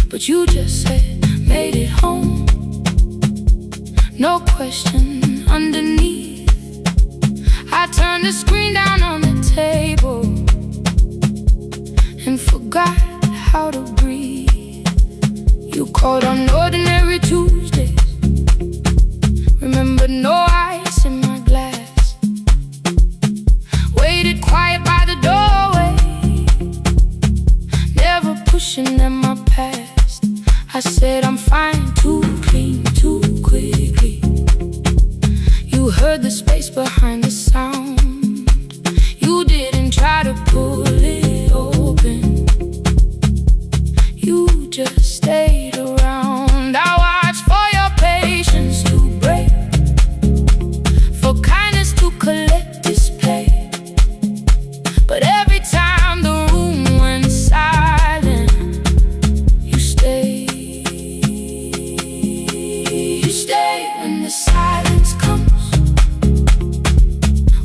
But you just said, made it home. No question underneath. I turned the screen down on the table and forgot how to breathe. You called on ordinary Tuesdays. Remember, no ice in my glass. Waited quiet by the doorway, never pushing at my past. I said I'm fine, too clean, too quickly. You heard the space behind the sound. You didn't try to pull it open. You just stayed around. I watched for your patience to break, for kindness to collect display. But every time the room went silent, you stayed. You stay when the silence comes,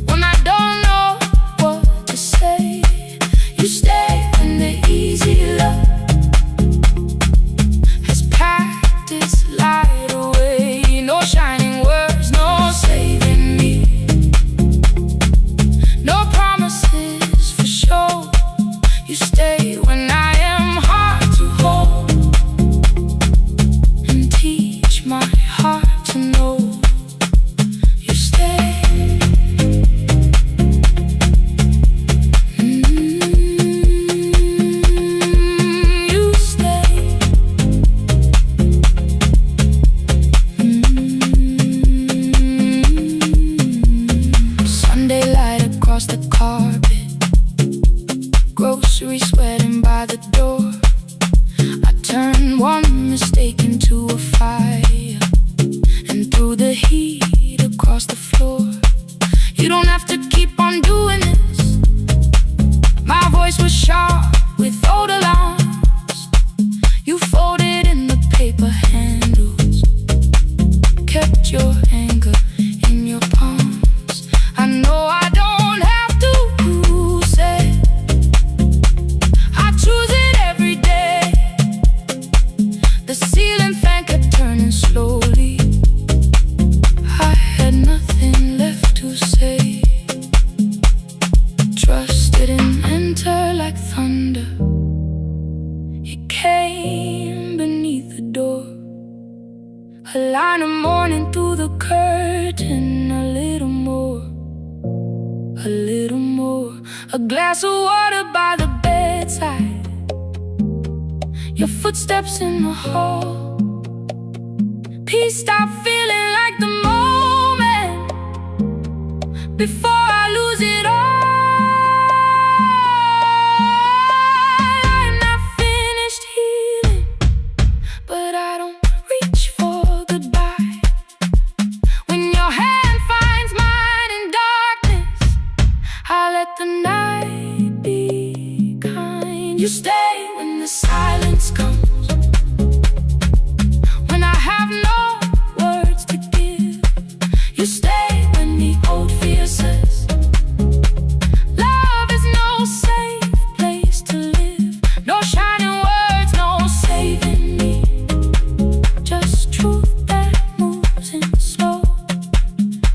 when I don't know what to say. You stay when the easy love has packed its light away. No shining words, no saving me, no promises for sure. You stay when I am hard to hold and teach my heart to know. You stay. You stay. Sunday light across the carpet, grocery sweating by the door. I turned one mistake into a fire and threw the heat across the floor. You don't have to keep on doing this. My voice was sharp with old alarms. You folded in the paper handles, kept your anger in your palms. I know I don't have to say I choose it every day. The ceiling fan kept turning slowly. I had nothing left to say. Trust didn't enter like thunder. It came beneath the door. A line of morning through the curtain. A little more, a little more. A glass of water by the bedside. Your footsteps in the hall. Peace stopped feeling like the moment before I lose it all. I'm not finished healing, but I don't reach for goodbye. When your hand finds mine in darkness, I let the night be kind. You stay when the silence comes, when I have no words to give. You stay when the old fear says love is no safe place to live. No shining words, no saving me, just truth that moves in slow.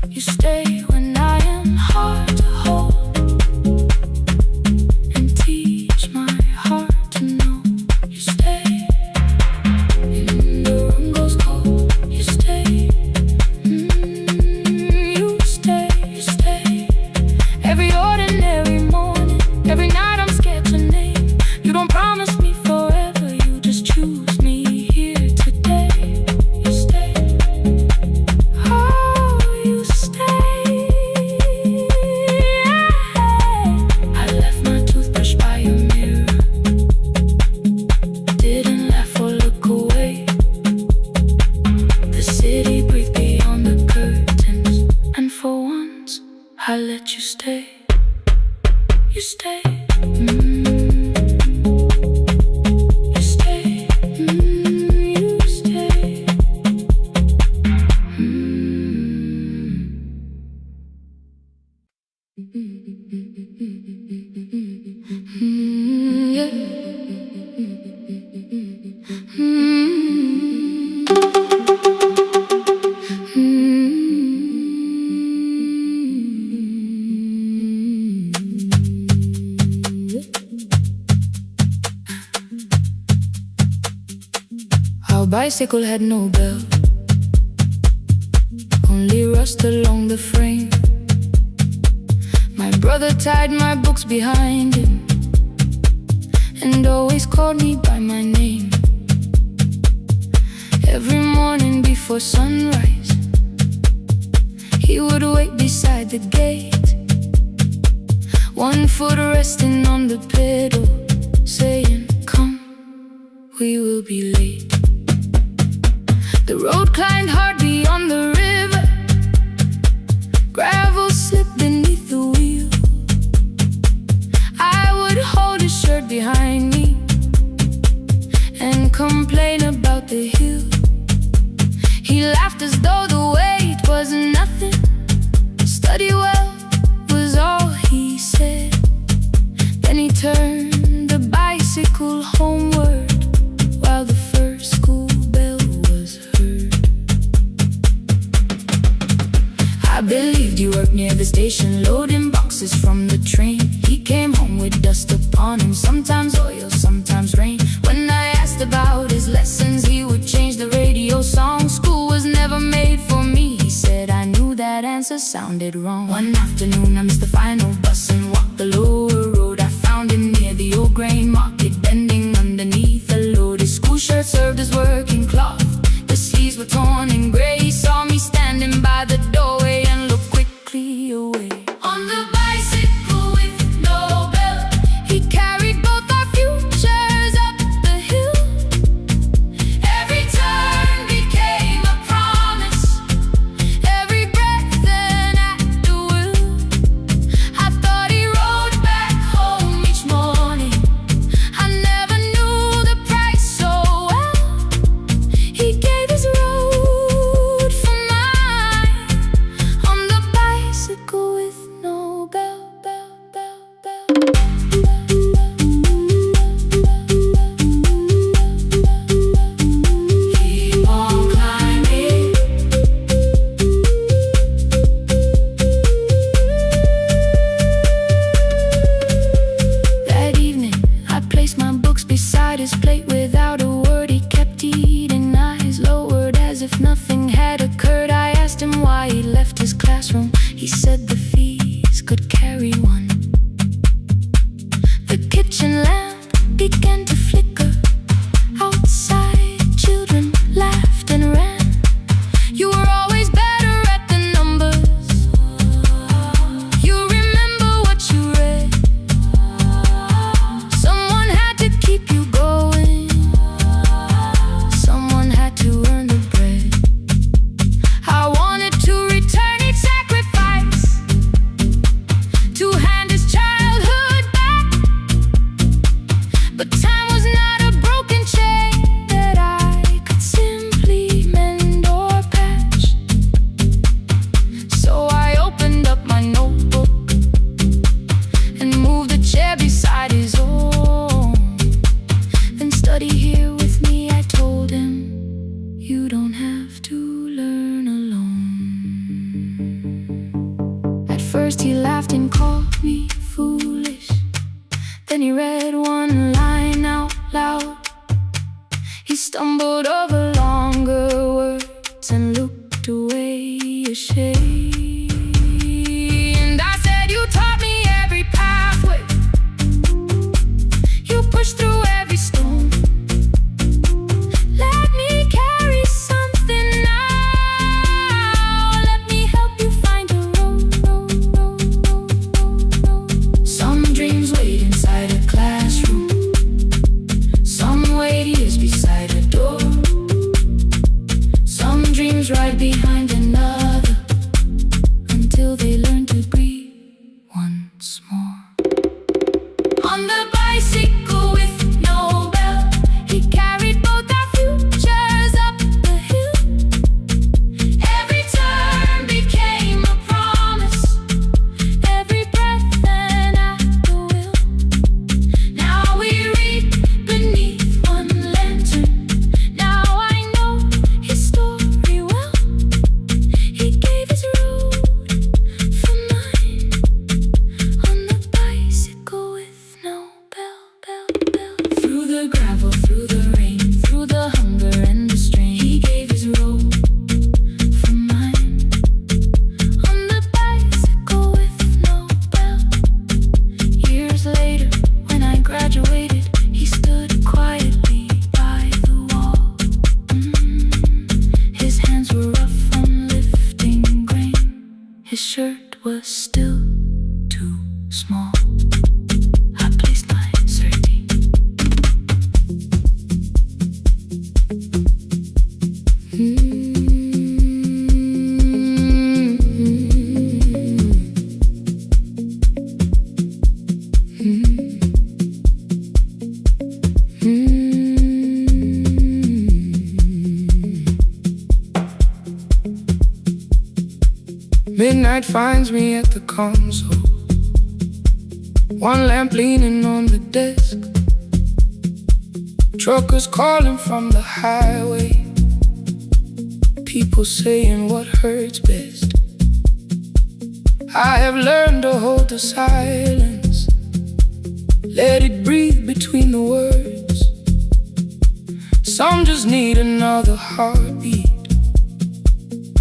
You stay when I am hard to hold and teach my heart to know. You stay. bicycle had no bell, only rust along the frame. My brother tied my books behind him and always called me by my name. Every morning before sunrise, he would wait beside the gate, one foot resting on the pedal, saying, "Come, we will be late." The road climbed hard beyond the river, gravel slipped beneath the wheel. I would hold his shirt behind me and complain about the hill. He laughed as though the weight was nothing. Study well was all he said. Then he turned the bicycle homeward while the first school bell was heard. I believed you worked near the station, loading boxes from the train. He came home with dust upon him, sometimes oil, sometimes rain. When I asked about his lessons, he would change the radio song. School was never made for me, he said. I knew that answer sounded wrong. One afternoon I missed the final bus and walked the lower road. I found him near the old grain market, bending underneath a load. His school shirt served as working cloth, the sleeves were torn and gray. He saw me standing by the doorway and looked quickly away. On the bicycle with no bell, he carried both our futures up the hill. Every turn became a promise, every breath an act of will. I thought he rode back home each morning, I never knew the price so well. He gave his road for mine, on the bicycle with no bell, bell, bell, bell. Keep on climbing. That evening, I placed my books beside his plate without a word. He kept eating, eyes lowered as if nothing had occurred. I asked him why he left his classroom. He said the fees could carry one. The kitchen lamp began to flicker. Outside, children laughed and ran. You were always better at the numbers. You remember what you read. Someone had to keep you going, someone had to earn the bread. I wanted to return each sacrifice, to hand his childhood back. But time was not a broken chain that I could simply mend or patch. So I opened up my notebook and moved the chair beside his own. Then study here with me, I told him. You don't have to learn alone. At first he laughed and called me foolish. Then he read one line out loud. He stumbled over longer words and looked away ashamed. And I said, you taught me every pathway, you pushed through every stone. Let me carry something now, let me help you find a road. Some dreams wait inside a classroom, some wait years beside a door. Some dreams right behind another, until they learn to breathe once more. On the bicycle with no bell, he carried both our futures up the hill. Every turn became a promise, every breath an act of will. Now we read beneath one lantern, now I know his story well. He gave his road for mine, on the bicycle with no bell, bell, bell. Through the gravel, through the rain, through the hunger and the Midnight finds me at the console, one lamp leaning on the desk. Truckers calling from the highway, people saying what hurts best. I have learned to hold the silence, let it breathe between the words. Some just need another heartbeat,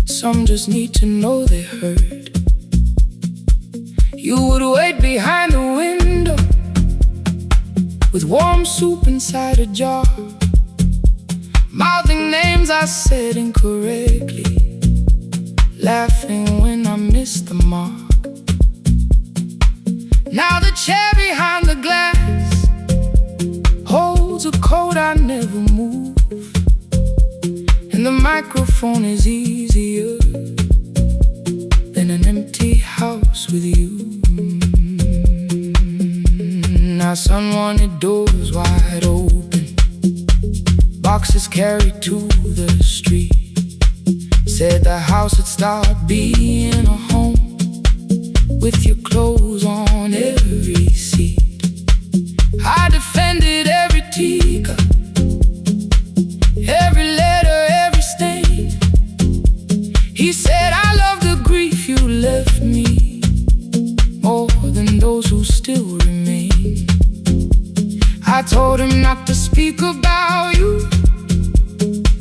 some just need to know they heard. You would wait behind the window with warm soup inside a jar, mouthing names I said incorrectly, laughing when I missed the mark. Now the chair behind the glass holds a coat I never move, and the microphone is easier than an empty house with you. Now sun wanted doors wide open, boxes carried to the street. Said the house would start being a home with your clothes on every seat. I defended every teacup, every letter, every stain. He said I love the grief you left me more than those who still remain. I told him not to speak about you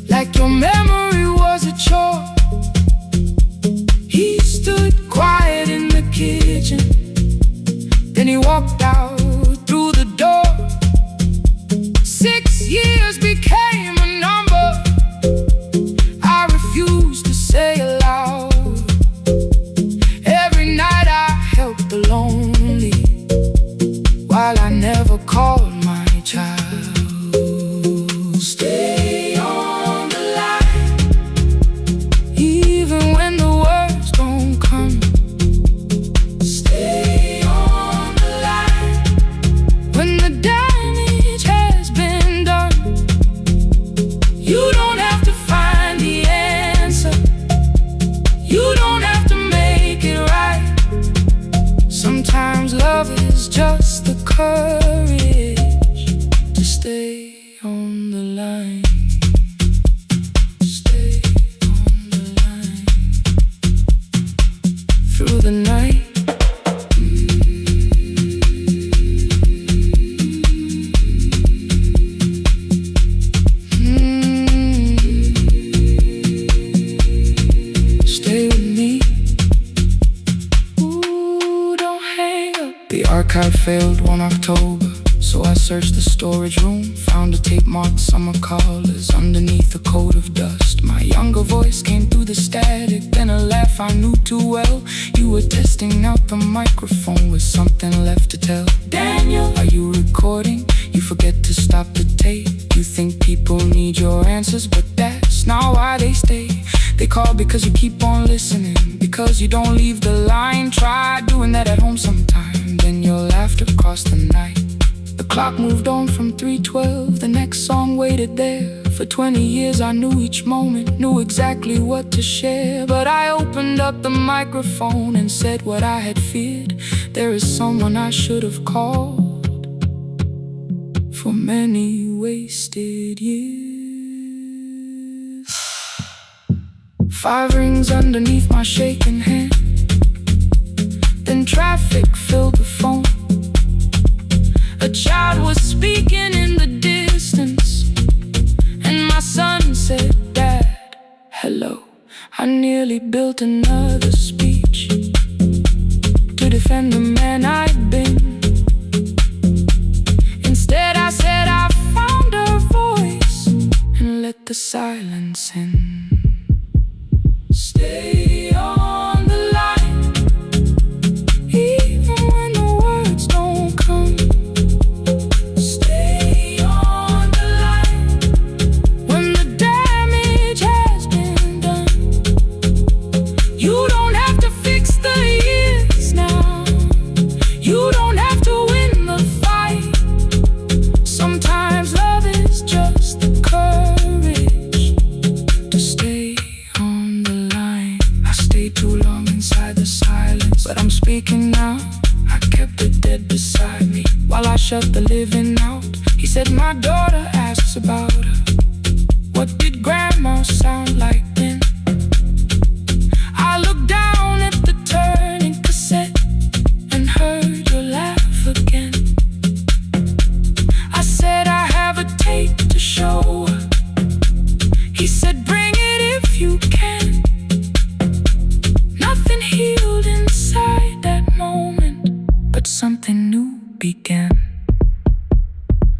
like your memory was a chore. He stood quiet in the kitchen, then he walked out through the door. 6 years became a number I refused to say aloud. Every night I helped the lonely while I never called my child. Stay on the line, even when the words don't come. Stay on the line, when the damage has been done. You don't have to find the answer, you don't have to make it right. Sometimes love is just the courage to stay on the line. Stay on the line through the night. Stay with me. Ooh, don't hang up. The archive failed one October, so I searched the storage room, found a tape marked summer callers underneath a coat of dust. My younger voice came through the static, then a laugh I knew too well. You were testing out the microphone with something left to tell. Daniel, are you recording? You forget to stop the tape. You think people need your answers, but that's not why they stay. They call because you keep on listening, because you don't leave the line. Try doing that at home sometime, then you'll laugh across the night. The clock moved on from 3:12, the next song waited there. For 20 years I knew each moment, knew exactly what to share. But I opened up the microphone and said what I had feared. There is someone I should have called for many wasted years. 5 rings underneath my shaking hand, then traffic filled the phone. A child was speaking in the distance, and my son said, "Dad, hello." I nearly built another speech to defend the man I'd been. Instead I said I found a voice and let the silence in. Stay on the line, even when the words don't come. Stay on the line, when the damage has been done. You don't have to fix the years now, you don't have to win the fight. Sometimes love is just the courage to stay said my daughter asks about her. What did grandma sound like then? I looked down at the turning cassette and heard your laugh again. I said I have a tape to show her. He said bring it if you can. Nothing healed inside that moment, but something new began.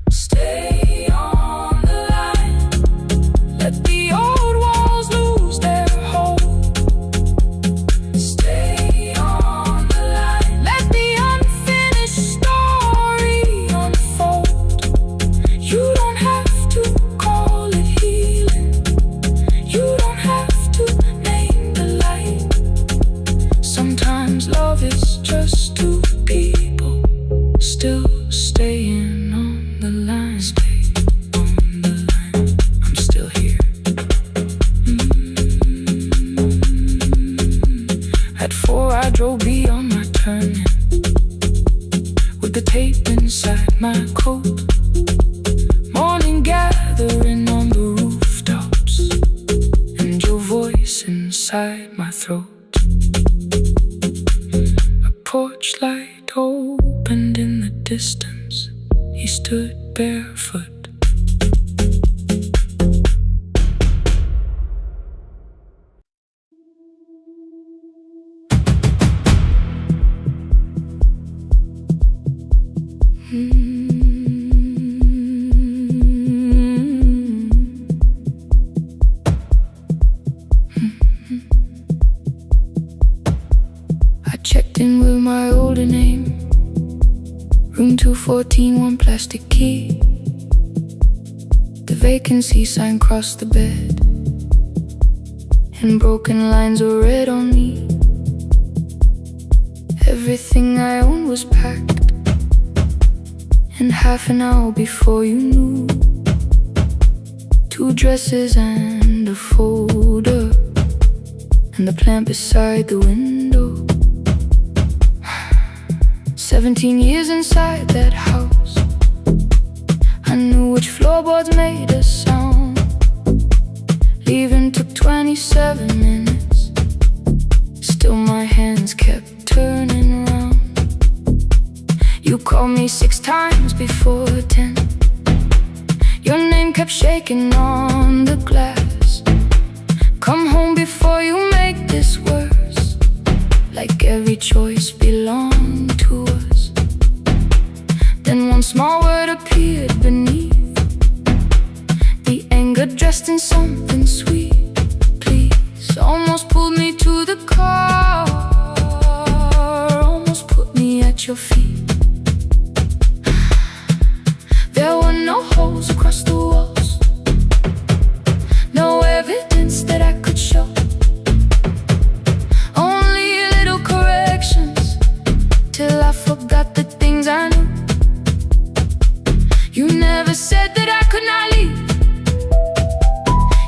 Stay on the line. Let the old walls lose their hold. Stay on the line. Let the unfinished story unfold. You don't have to call it healing. You don't have to name the light. Sometimes love is just two people still staying on the line. Stay on the line. I'm still here. At 4 I drove beyond my turning with the tape inside my coat. Morning gathering on the rooftops and your voice inside my throat. A porch light opened in the distance. He stood barefoot. I checked in with my older name. Room 214, one plastic key. The vacancy sign crossed the bed, and broken lines were read on me. Everything I owned was packed, and half an hour before you knew, 2 dresses and a folder, and the plant beside the window. 17 years inside that house, I knew which floorboards made a sound. Leaving took 27 minutes. Still my hands kept turning round. You called me 6 times before 10. Your name kept shaking on the glass. Come home before you make this worse. Like every choice belonged to us. Then one small word appeared beneath the anger dressed in something sweet. Please, almost pulled me to the car, almost put me at your feet. There were no holes across the walls, no evidence that I could show. Only little corrections till I forgot the things I knew. You never said that I could not leave.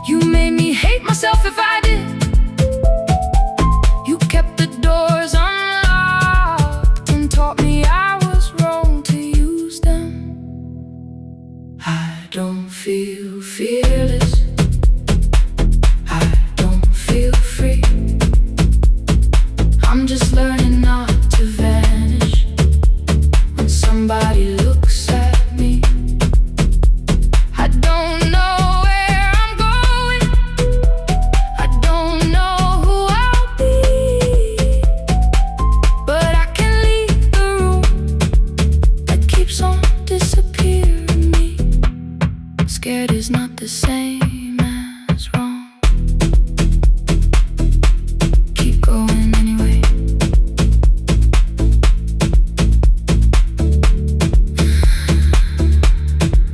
You made me hate myself if I did. You kept the doors unlocked and taught me I was wrong to use them. I don't feel fearless. I don't feel free. I'm just learning not to vanish when somebody looks at me. I don't know where I'm going. I don't know who I'll be. But I can leave the room that keeps on disappearing me. Scared is not the same as wrong. Keep going anyway.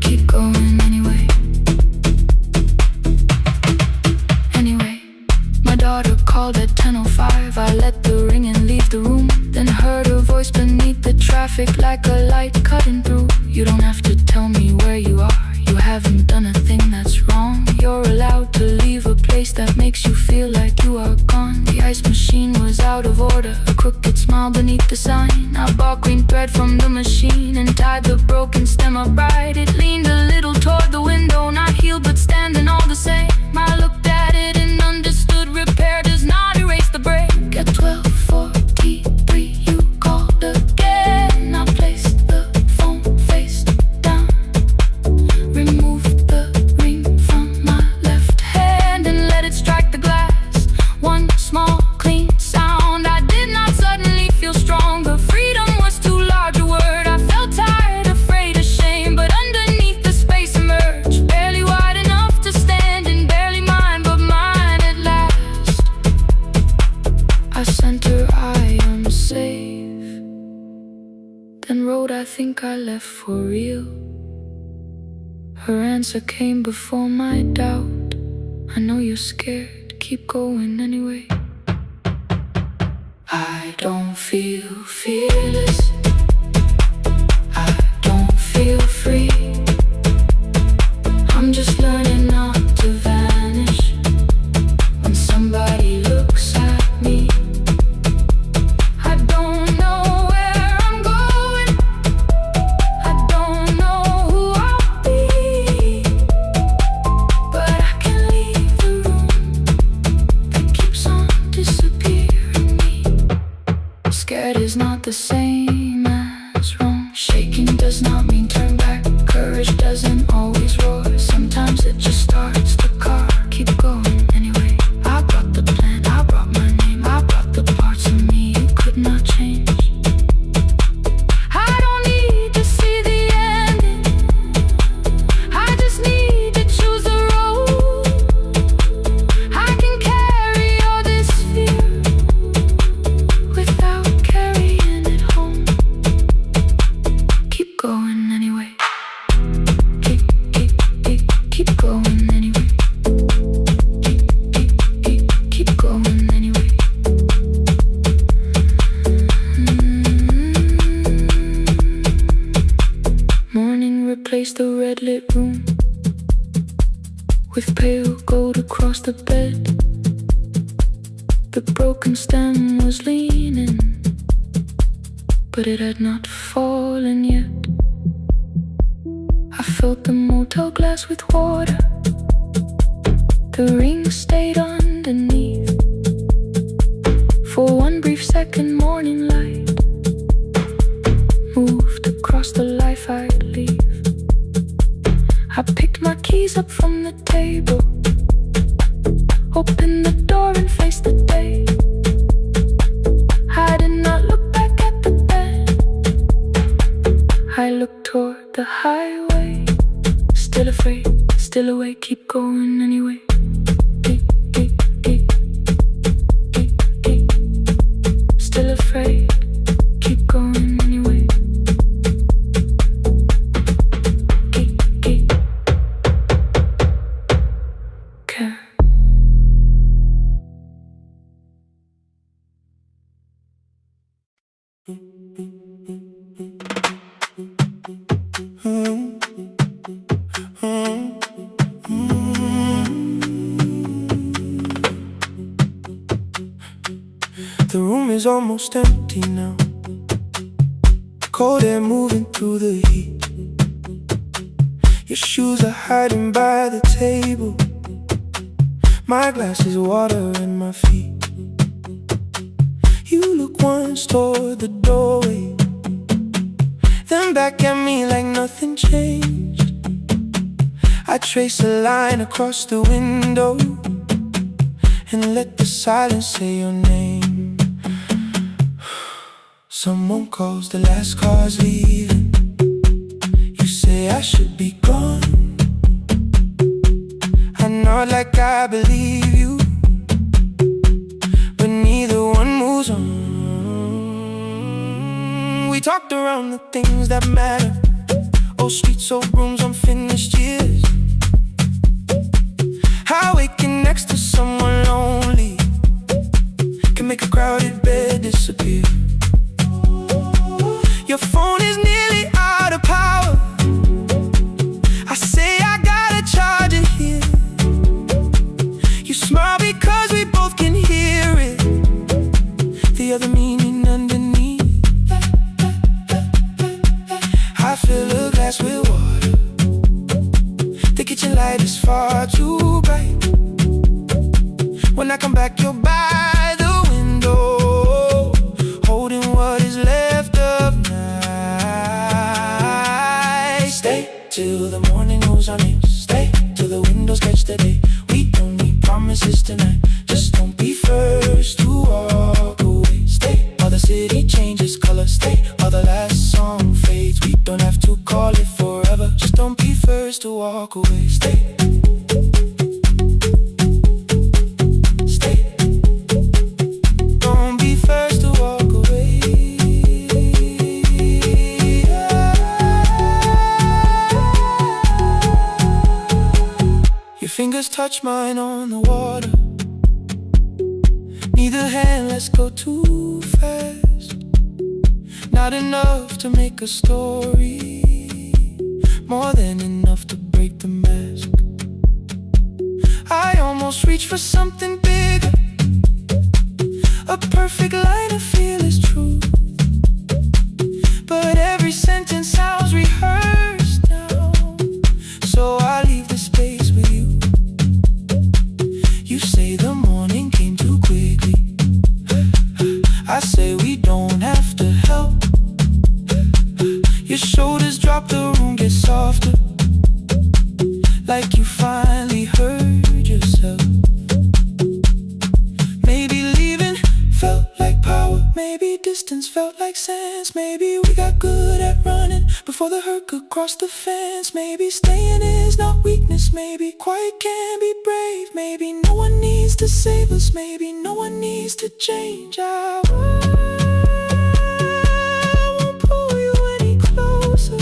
Keep going anyway. Anyway, my daughter called at 10:05. I let the ring and leave the room. Then heard her voice beneath the traffic like a light cutting through. You don't have to tell me where you are. You haven't done a thing that's wrong. You're allowed to leave a place that makes you feel like you are gone. The ice machine was out of order, a crooked smile beneath the sign. I bought green thread from the machine and tied the broken stem upright. It leaned left for real. Her answer came before my doubt. I know you're scared, keep going anyway. I don't feel fearless, I don't feel free. I'm just learning not to vanish when somebody looks at me. I don't know where I'm going, I don't know who I'll be, but I can leave the room that keeps on disappearing me. Scared is not the same as wrong. Shaking does not mean turn back. Courage doesn't always roar. Sometimes it just starts the car. Keep going anyway. I brought the plan, I brought my name, I brought the parts of me you could not change. I don't need to see the ending, I just need to choose the road. I can carry all this fear without carrying it home. Keep going anyway. Keep going anyway. Keep going anyway. Morning replaced the red lit room with pale gold across the bed. The broken stem was leaning, but it had not fallen yet. I filled the motel glass with water. The ring stayed underneath. For one brief second, morning light moved across the life I'd leave. I picked my keys up from the table, opened the door and faced the day. I did not look back at the bed, I looked toward the highway. Still afraid, still awake, keep going anyway. Still afraid, keep going anyway. Care. The room is almost empty now. Cold air moving through the heat. Your shoes are hiding by the table. My glass is water in my feet. You look once toward the doorway, then back at me like nothing changed. I trace a line across the window and let the silence say your name. Someone calls, the last car's leaving. You say I should be gone. I nod like I believe you, but neither one moves on. We talked around the things that matter. Old streets, old rooms, unfinished years. How waking next to someone lonely can make a crowded bed disappear. Your phone is nearly out of power. I say I gotta charge it here. You smile because we both can hear it, the other meaning underneath. I fill a glass with water. The kitchen light is far too bright. When I come back, you're by the window, holding what is left of night. Stay till the morning knows our names. Stay till the windows catch the day. We don't need promises tonight, just don't be first to walk away. Stay while the city changes color. Stay while the last song fades. We don't have to call it forever, just don't be first to walk away. Stay. Don't be first to walk away. Your fingers touch mine on the water. Neither hand, let's go too fast. Not enough to make a story, more than enough to break the mask. I almost reach for something bigger, a perfect line of fearless truth. But every sentence sounds rehearsed now, so I leave the space with you. You say the morning came too quickly. I say we don't have to help. Your shoulders drop, the room gets softer, like you finally heard yourself. Maybe leaving felt like power, maybe distance felt like sense. Maybe we got good at running before the hurt could cross the fence. Maybe staying is not weakness, maybe quiet can be brave. Maybe no one needs to save us, maybe no one needs to change. I won't pull you any closer,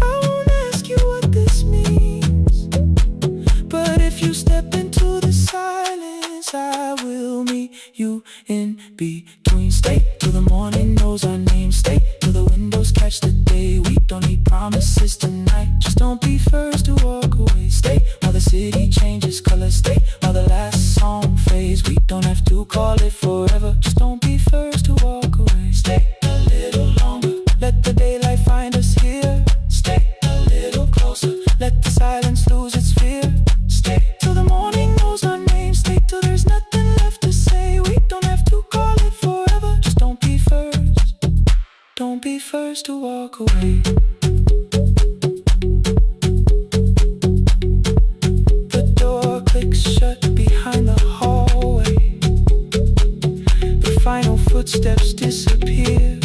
I won't ask you what this means. But if you step into the silence, I will meet you in between. Stay till the morning knows our name. Stay till the windows catch the day. We don't need promises tonight, just don't be first to walk away. Stay while the city changes colors. Stay while the last song fades. We don't have to call it forever, just don't be first to walk away. Stay a little longer, let the daylight find us here. Stay a little closer, let the silence lose its fear. Stay till the morning knows our name. Stay till there's nothing left to say. We don't have to call it forever, just don't be first. Don't be first to walk away. The door clicks shut behind the hallway. The final footsteps disappear.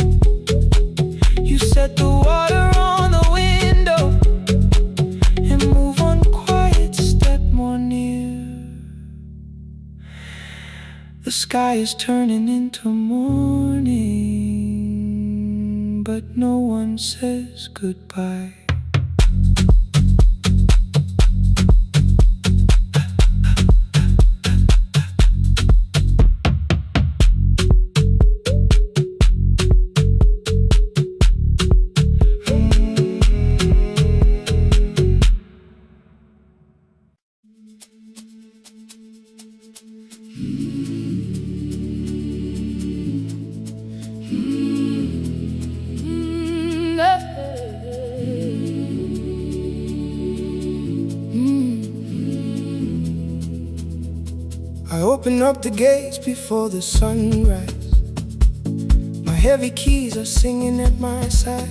You set the water on the window and move on quiet, step more near. The sky is turning into morning, but no one says goodbye. I open up the gates before the sunrise. My heavy keys are singing at my side.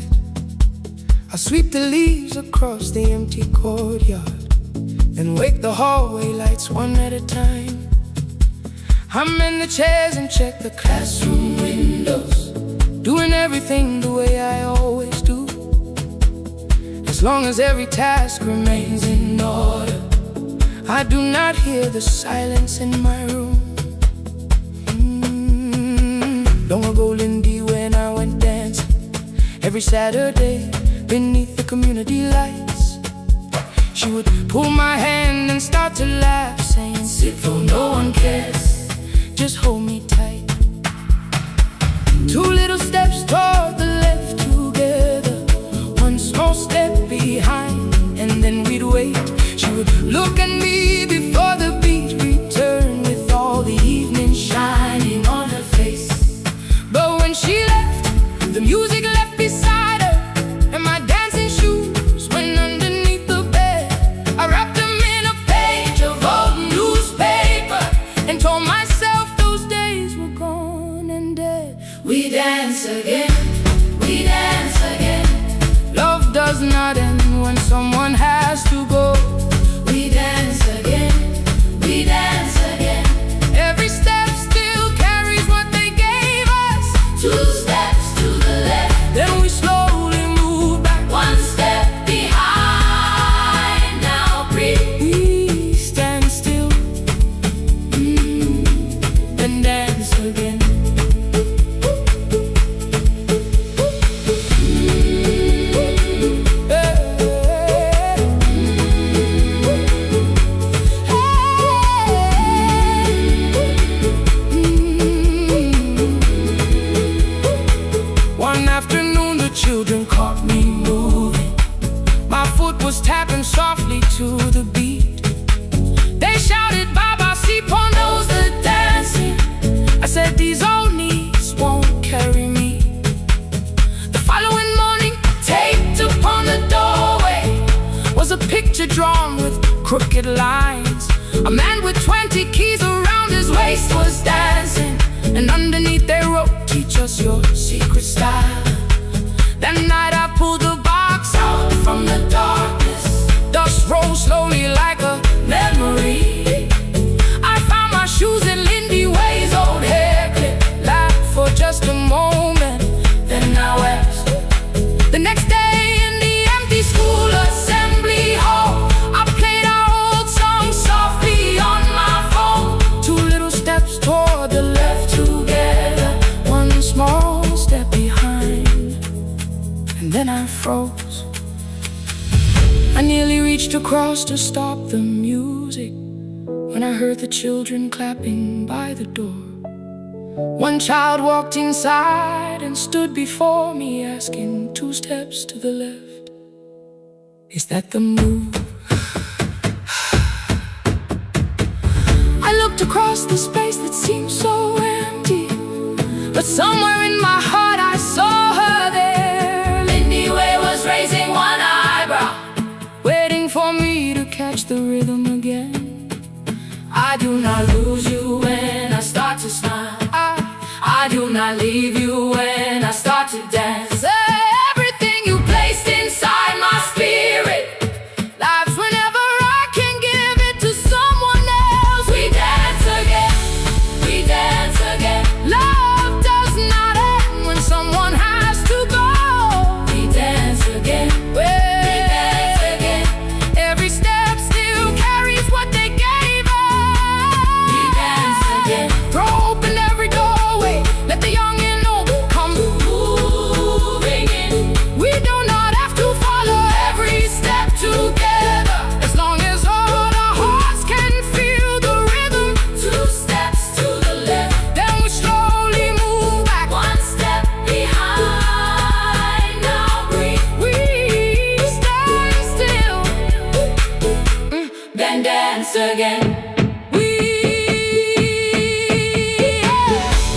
I sweep the leaves across the empty courtyard and wake the hallway lights one at a time. I'm in the chairs and check the classroom windows, doing everything the way I always do. As long as every task remains in order, I do not hear the silence in my room. Long ago, Lindy, when I went dancing every Saturday beneath the community lights, she would pull my hand and start to laugh, saying, "Sit for no one cares, just hold me tight." Two little steps toward the left together, one small step behind, and then we'd wait. She would look at me before the beat returned, with all the evening shining on her face. But when she left, the music left beside her, and my dancing shoes went underneath the bed. I wrapped them in a page of old newspaper and told myself those days were gone and dead. We dance again, we dance again. Love does not end when someone has to go. We dance again, was tapping softly to the beat. They shouted, Baba, Sipo knows the dancing. I said, these old knees won't carry me. The following morning, taped upon the doorway was a picture drawn with crooked lines. A man with 20 keys around his waist was dancing, and underneath they wrote, teach us your secret style. That night I pulled the box out from the darkness. Dust rose slowly like a memory. I found my shoes in Lindy Way's old hair clip. Laughed for just a moment, then I wept. The next day in the empty school assembly hall, I played our old song softly on my phone. 2 little steps toward the left together, 1 small step behind. And then I froze. I nearly reached across to stop the music when I heard the children clapping by the door. One child walked inside and stood before me, asking 2 steps to the left, is that the move? I looked across the space that seemed so empty, but somewhere in my heart I saw her there. Lindy Way was raising 1 eyebrow, waiting for me to catch the rhythm again. I do not lose you when I start to smile. I do not leave you when I start to dance. Everything you placed inside my spirit lives whenever I can give it to someone else. We dance again, we dance again. Love does not end when someone has to go. We dance again, we dance again. Every step still carries what they gave us. We dance again. Throw open every doorway, let the youngin' know, come moving in. We do not have to follow every step together, as long as all our hearts can feel the rhythm. 2 steps to the left, then we slowly move back, 1 step behind. Now breathe, we stand still, then dance again.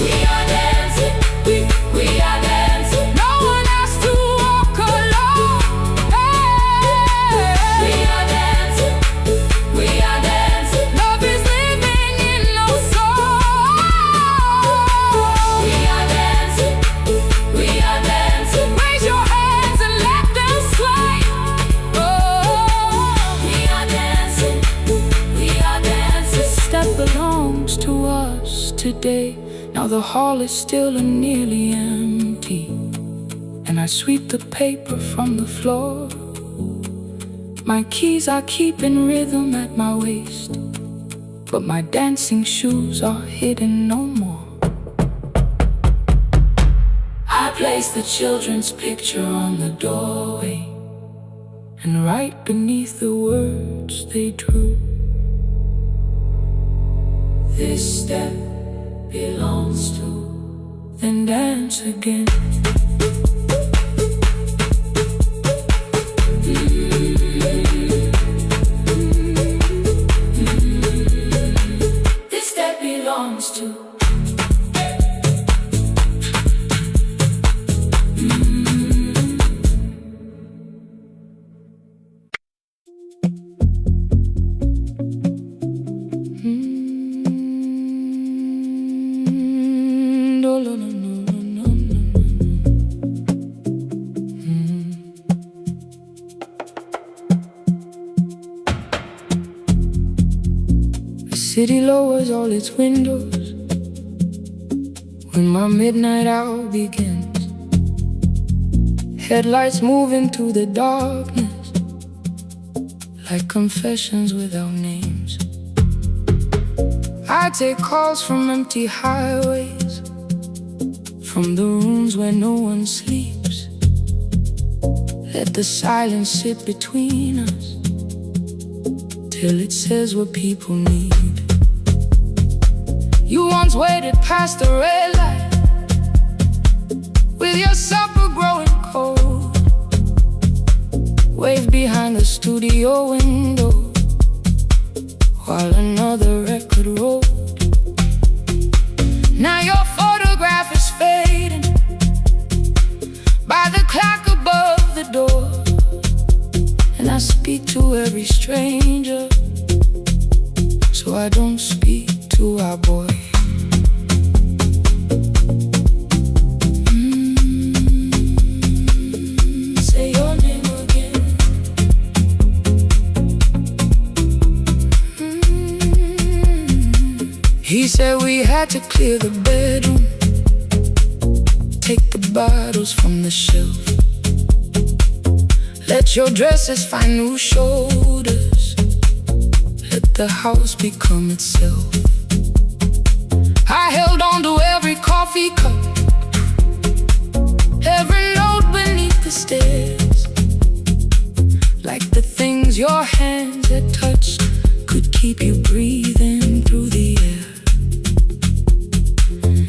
We are dancing, we are dancing. No one has to walk alone. We are dancing, we are dancing. Love is living in our soul. We are dancing, we are dancing. Raise your hands and let them sway. Oh, we are dancing, we are dancing. This step belongs to us today. Now the hall is still and nearly empty, and I sweep the paper from the floor. My keys I keep in rhythm at my waist, but my dancing shoes are hidden no more. I place the children's picture on the doorway, and right beneath the words they drew, this step belongs to, then dance again. This step belongs to. The city lowers all its windows when my midnight hour begins. Headlights moving through the darkness like confessions without names. I take calls from empty highways, from the rooms where no one sleeps. Let the silence sit between us till it says what people need. You once waited past the red light with your supper growing cold, waved behind the store studio window while another record rolled. Now your photograph is fading by the clock above the door, and I speak to every stranger, so I don't speak to our boy. Say your name again. He said we had to clear the bedroom, take the bottles from the shelf, let your dresses find new shoulders, let the house become itself. I held on to every coffee cup, every note beneath the stairs, like the things your hands had touched could keep you breathing through the air.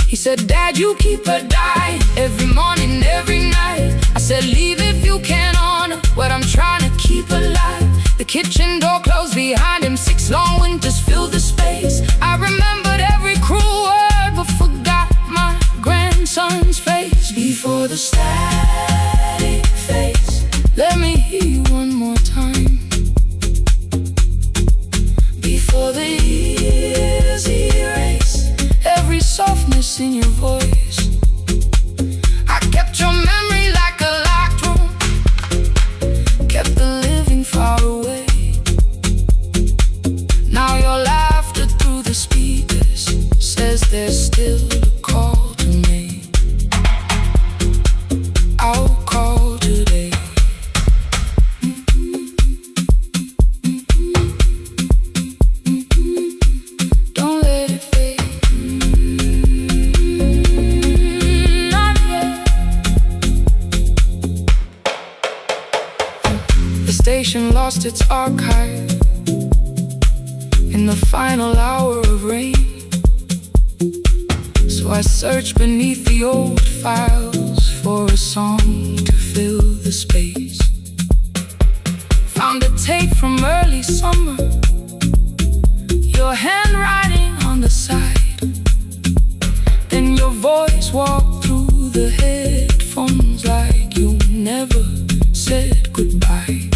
He said, Dad, you keep her dying every morning, every night. I said, leave if you can honor what I'm trying to keep alive. The kitchen door closed behind him, 6 long winters filled the space. I remembered every cruel word but forgot my grandson's face. Before the static fades, let me hear you one more time. Before the years erase every softness in your voice, I kept your memory like a locked room, kept the living far away. Now your laughter through the speakers says there's still a call to me. I'll call today. Don't let it fade. Not yet. The station lost its archive in the final hour of rain, so I searched beneath the old files for a song to fill the space. Found a tape from early summer, your handwriting on the side, then your voice walked through the headphones like you never said goodbye.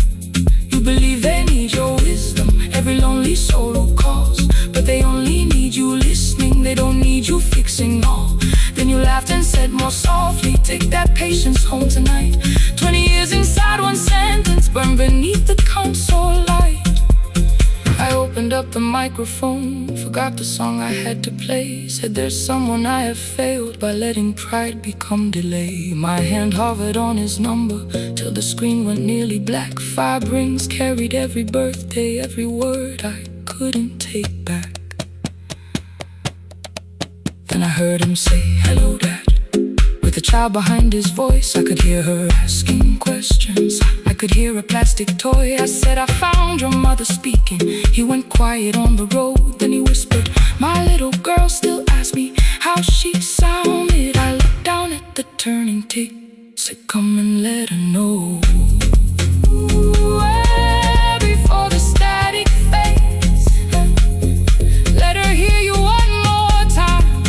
You believe they need your wisdom, every lonely soul who calls, but they only need you listening, they don't need you fixing all. Then you laughed and said more softly, take that patience home tonight. 20 years inside one sentence, burned beneath the console light. I opened up the microphone, forgot the song I had to play. Said there's someone I have failed by letting pride become delay. My hand hovered on his number till the screen went nearly black. 5 rings carried every birthday, every word I couldn't take back. Then I heard him say, hello, Dad. With a child behind his voice, I could hear her asking questions. I could hear a plastic toy. I said, I found your mother speaking. He went quiet on the road, then he whispered, my little girl still asks me how she sounded. I looked down at the turning tape, said, come and let her know. Before the static fades, let her hear you one more time.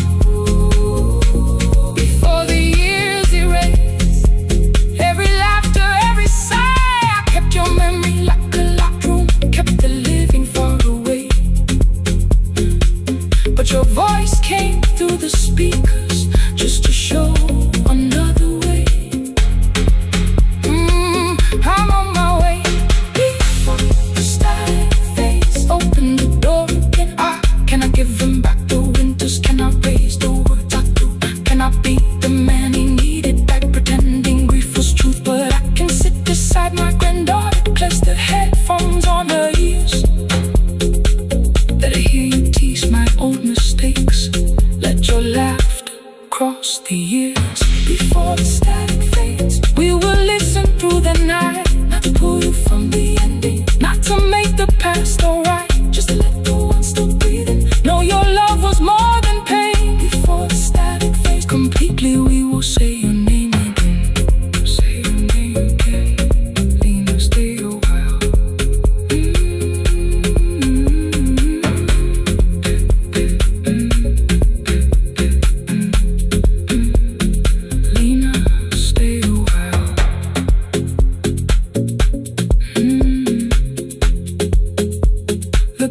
Before the years erase every laughter, every sigh, I kept your memory like a locked room, kept the living far away. But your voice came through the speakers just to show another way.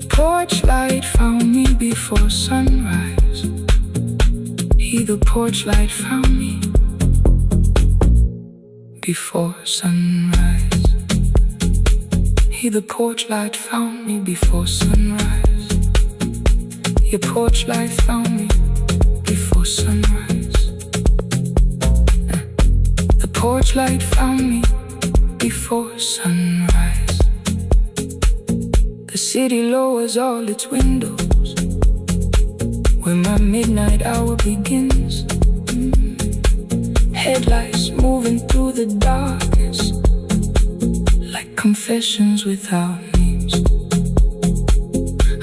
porch light found me before sunrise. The porch light found me before sunrise. The porch light found me before sunrise. Your porch light found me before sunrise. The porch light found me before sunrise. The city lowers all its windows when my midnight hour begins. Headlights moving through the darkness like confessions without names.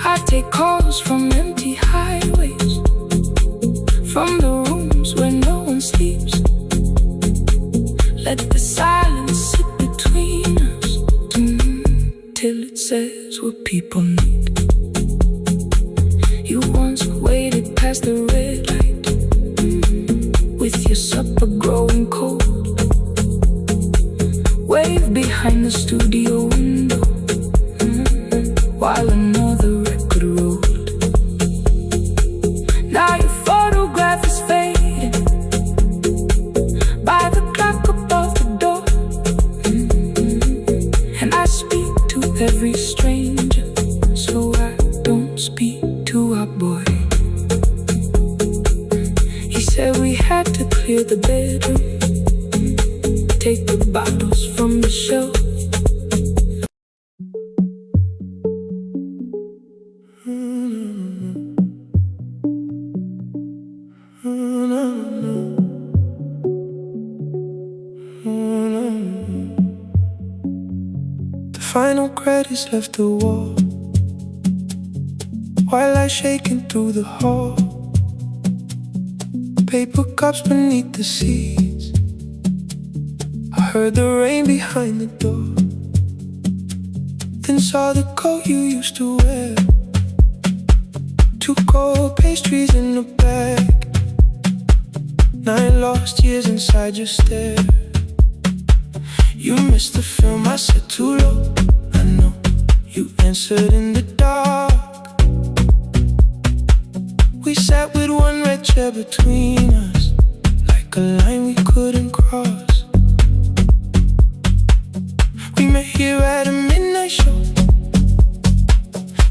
I take calls from empty highways, from the rooms where no one sleeps. Let the silence sit between us till it says what people need. You once waited past the red light with your supper growing cold. Wave behind the studio window while another record rolled. Now your photograph is fading by the clock above the door. And I speak to every stranger, so I don't speak to our boy. He said we had to clear the bedroom, take the bottles from the shelf. The final credits left the wall while I shaking through the hall. Paper cups beneath the seats. I heard the rain behind the door, then saw the coat you used to wear. 2 cold pastries in a bag, 9 lost years inside your stare. You missed the film, I said too low. I know you answered in the dark. We sat with one red chair between us, like a line we couldn't cross. We met here at a midnight show.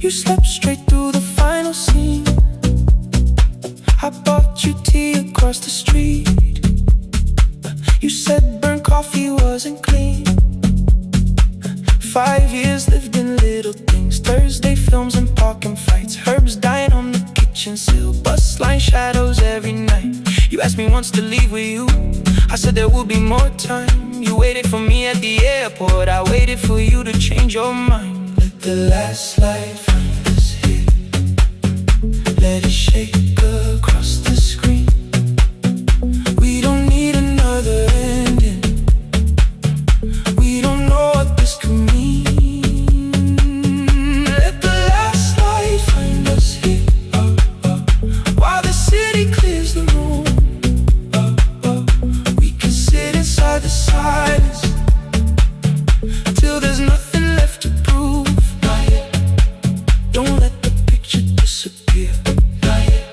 You slept straight through the final scene. I bought you tea across the street. You said burnt coffee wasn't clean. 5 years lived in little things, Thursday films and parking fights, herbs dying on the kitchen sill, bus line shadows every night. You asked me once to leave with you, I said there would be more time. You waited for me at the airport, I waited for you to change your mind. Let the last light find us here, let it shake across the screen. We don't need another ending, we don't know what this could mean. Let the last light find us here, while the city clears the room. We can sit inside the silence till there's nothing left to prove. Not yet. Don't let the picture disappear. Not yet.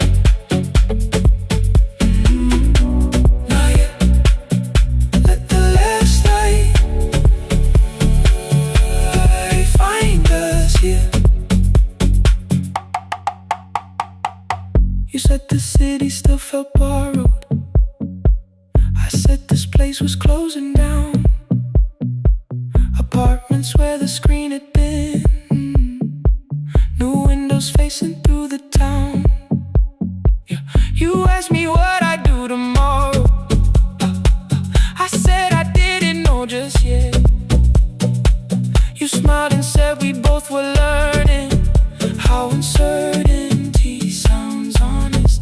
Not yet. Let the last light find us here. You said the city still felt borrowed. I said this place was closing down. Apartments where the screen had been, new windows facing through the town. Yeah. You asked me what I'd do tomorrow. I said I didn't know just yet. You smiled and said we both were learning how uncertainty sounds honest.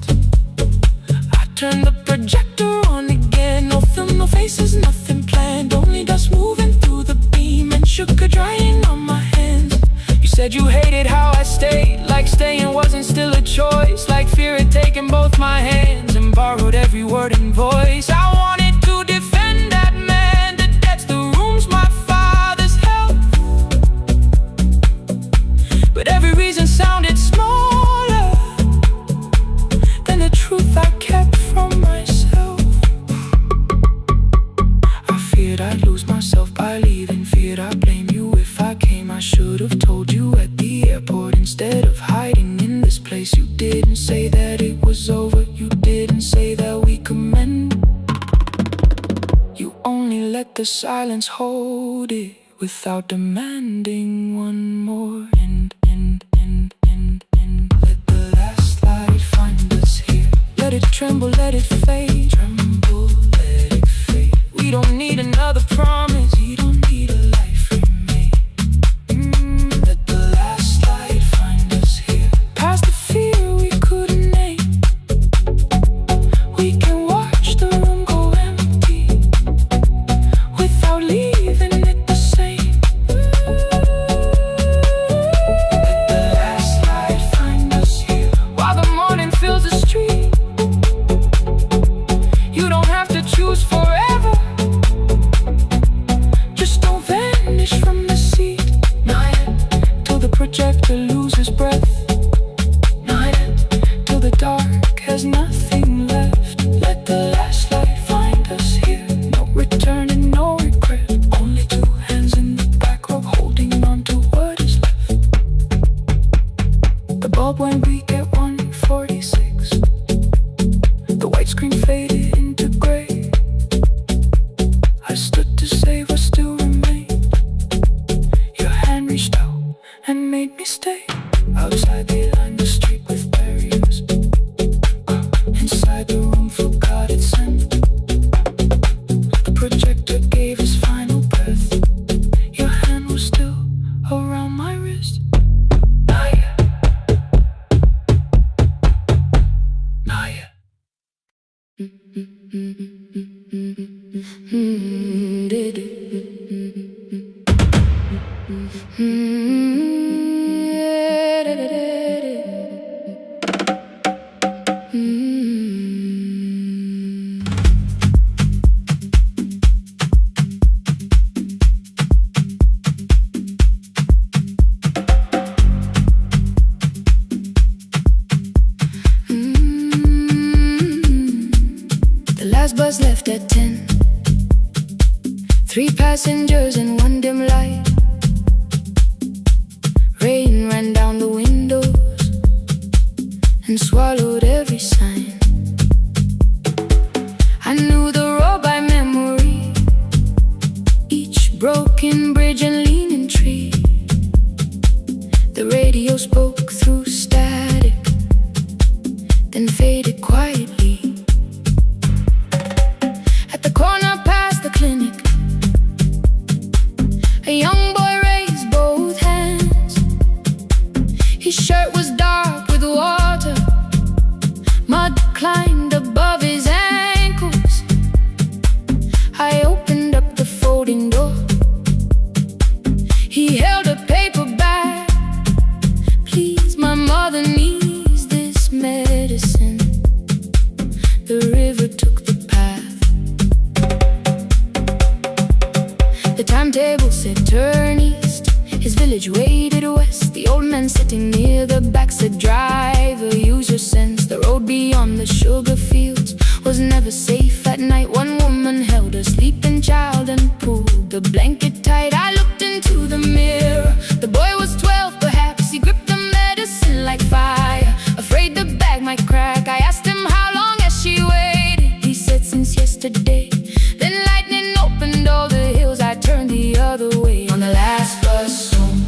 I turned the projector on again, no film, no faces, nothing planned, only dust moving through the beam and sugar drying on my hands. You said you hated how I stayed, like staying wasn't still a choice, like fear had taken both my hands and borrowed every word and voice. I wanted to defend that man, the debts, the rooms my fathers held, but every reason sounded smaller than the truth I kept from myself. I feared I'd lose myself by leaving, feared I'd blame you if I came. I should have told you at the airport instead of hiding in this place. You didn't say that it was over, you didn't say that we could mend. You only let the silence hold it without demanding one more. Let the last light find us here. Let it tremble, let it fade. Tremble, let it fade. We don't need another promise, we don't need a life remade. Let the last light find us here. Past the fear we couldn't name. We can watch the room go empty without leaving it the same. Let the last light find us here while the morning fills the street. You don't have to choose forever, just don't vanish from the seat. Not yet, till the projector loses breath. Not yet, till the dark has nothing left. Let the last light find us here. No return and no regret. Only two hands in the back row holding on to what is left. The bulb went weak at 1:46. The white screen faded into gray. I stood to save what still remained. Your hand reached out and made me stay. Outside they lined the street with barriers. Inside the room forgot its scent. The projector gave his final breath. Your hand was still around my wrist. Not yet. Not yet. The last bus left at 10. 3 passengers and 1 dim light. Rain ran down the windows and swallowed every sign. I knew the road by memory, each broken bridge and leaning tree. The radio spoke through static, then faded quietly. At the corner past the clinic, a young boy raised both hands. His shirt was dark with water, mud climbed above his ankles. I opened up the folding door. He held a paper bag. Please, my mother needs this medicine. The river took the path. The timetable said turn east. His village waded west. The old man sitting near the back said driver, use your sense. The road beyond the sugar fields was never safe at night. One woman held a sleeping child and pulled the blanket tight. I looked into the mirror. The boy was 12 perhaps. He gripped the medicine like fire, afraid the bag might crack. I asked him how long has she waited. He said since yesterday. Then lightning opened all the hills. I turned the other way on the last bus home.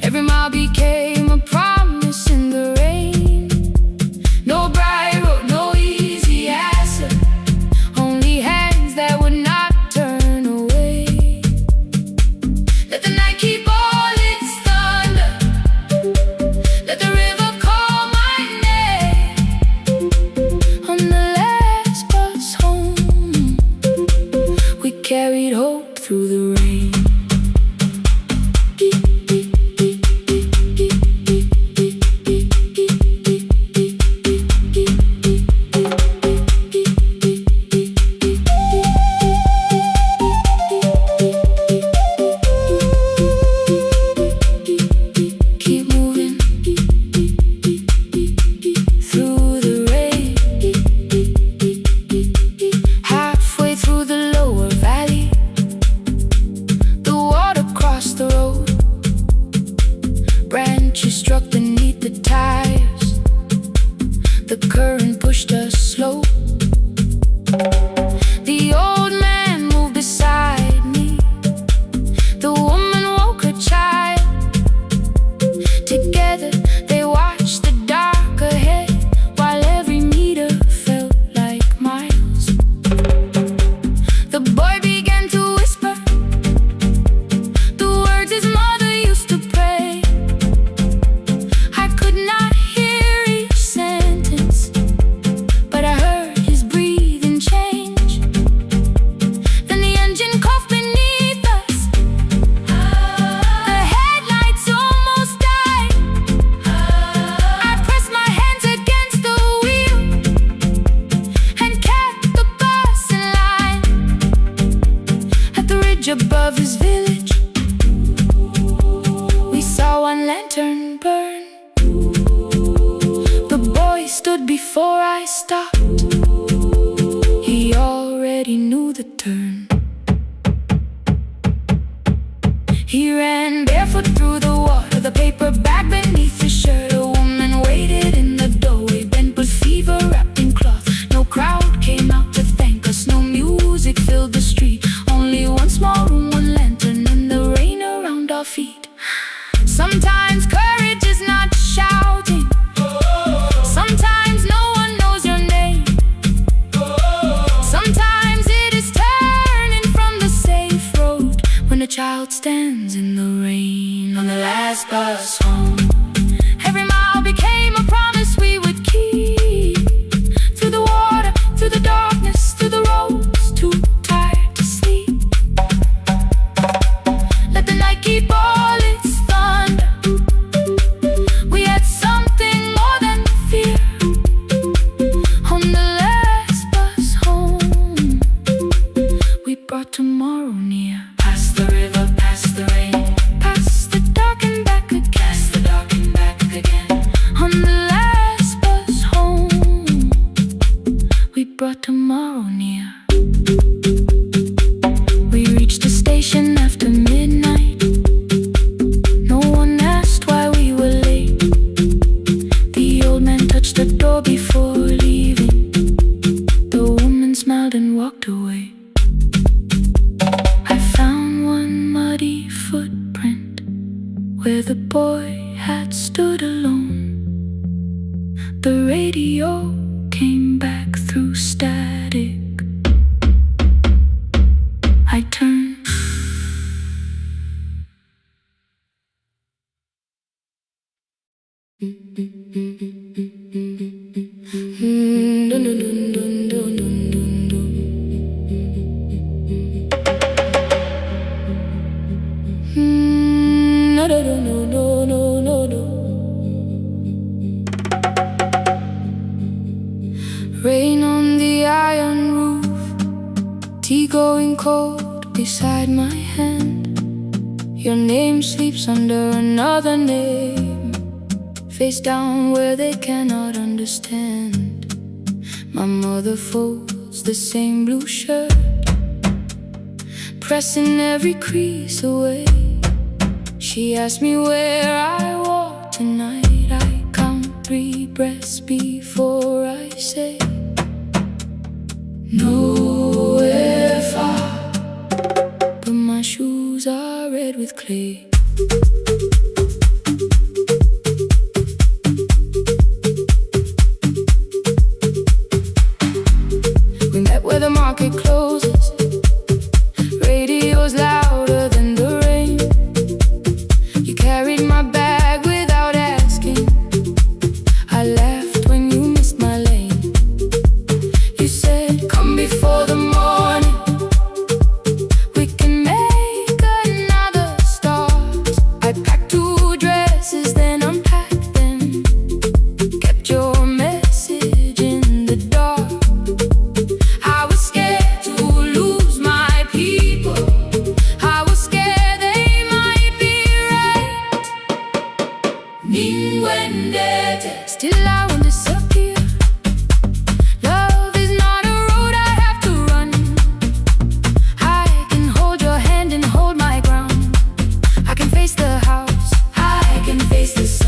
Every mile became a promise in the rain. No bright road, no easy answer, only hands that would not turn away. Let the night keep all its thunder. Let the river call my name. On the last bus home, we carried hope through the rain. she struck beneath the tires. The current pushed us slow. The old man moved beside me. The woman woke her child. Together they watched the dark ahead, while every meter felt like miles. The boy began to whisper the words his mother used to pray. I could not hear each sentence, but I heard his breathing change. Then the engine coughed beneath us. The headlights almost died. I pressed my hands against the wheel and kept the bus in line. At the ridge above his village, we saw one lantern burn. The boy stood before I stopped. He already knew the turn. He ran barefoot through the water, the paper bag beneath his shirt. A woman waited in the doorway, bent with fever, wrapped in cloth. No crowd came out to thank us, no music filled the street. Only one small room, one lantern, and the rain around our feet. Sometimes courage is not shouting. Sometimes no one knows your name. Sometimes it is turning from the safe road when a child stands in the rain on the last bus home. Every mile became a promise we would keep. Through the water, through the darkness, through the roads, too tired to sleep. Let the night keep all its thunder. We had something more than fear. On the last bus home, we brought tomorrow near. Past the river, past the rain, past the dark and back again. Past the dark and back again. On the last bus home, we brought tomorrow near. We reached the station after midnight. No one asked why we were late. The old man touched the door before leaving. The woman smiled and walked away. I found one muddy footprint where the boy had stood alone. The radio came back through static. I turned. Rain on the iron roof, tea going cold beside my hand. Your name sleeps under another name, face down where they cannot understand. My mother folds the same blue shirt, pressing every crease away. She asked me where I walk tonight. I count 3 breaths before I say nowhere far, but my shoes are red with clay. We met where the market closes. Radio's louder than the rain. You carried my bag without asking. I laughed when you missed my lane. You said, come before the morning, we can make another start. I packed 2 dresses, then unpacked them. Kept your message in the dark. I was scared to lose my people. I was scared they might be right. Ninguendete, still I won't disappear. Love is not a road I have to run. I can hold your hand and hold my ground. I can face the house, I can face the sun.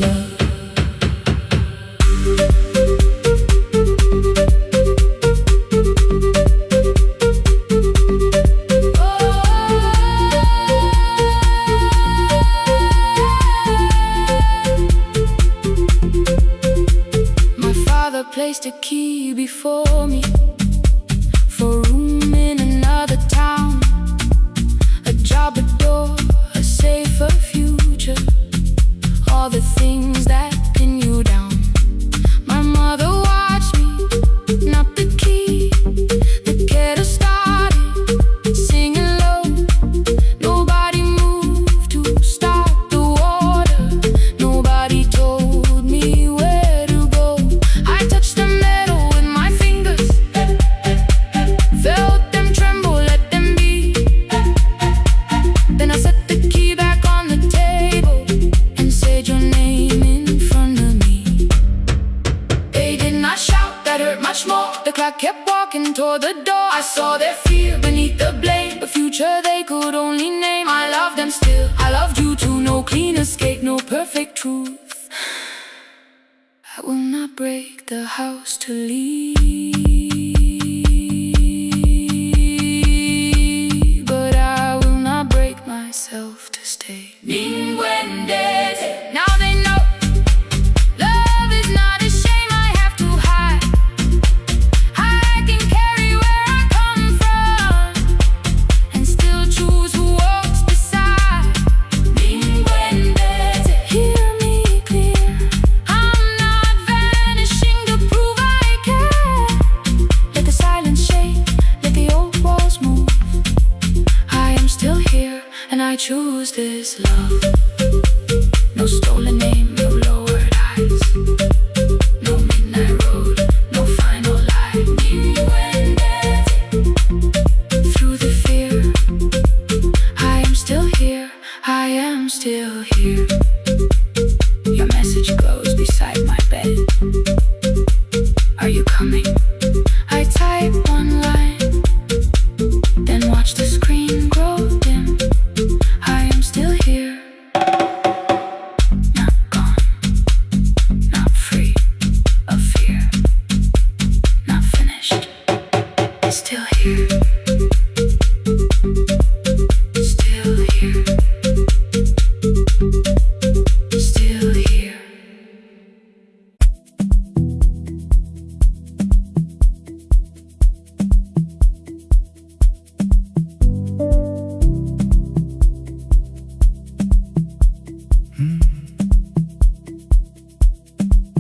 love. Placed a key before me for a room in another town, a job, a door, a safer future, all the things that pin you down. My mother watched me, not the key, the kettle started singing low. Nobody moved to stop the water, nobody told me where to go. I touched the metal with my fingers, felt them tremble, let them be. Then I set the key back on the table and said your name in front of me. They did not shout, that hurt much more. The clock kept walking toward the door. I saw their fear beneath the blame, a future they could only name. I loved them still, I loved you too. No clean escape, no perfect truth. I will not break the house to leave, but I will not break myself to stay. Now they know love is not a shame I have to hide. I can carry where I come from and still choose who walks beside. Hear me clear, I'm not vanishing to prove I care. Let the silence shake, let the old walls move. I am still here and I choose this love. No stolen name, no lowered eyes, no midnight road, no final lie. Through the fear, I am still here, I am still here. Your message glows beside my bed. Are you coming? I type one line, then watch the screen grow dim. I am still here, not gone, not free of fear, not finished, still here, still here, still here.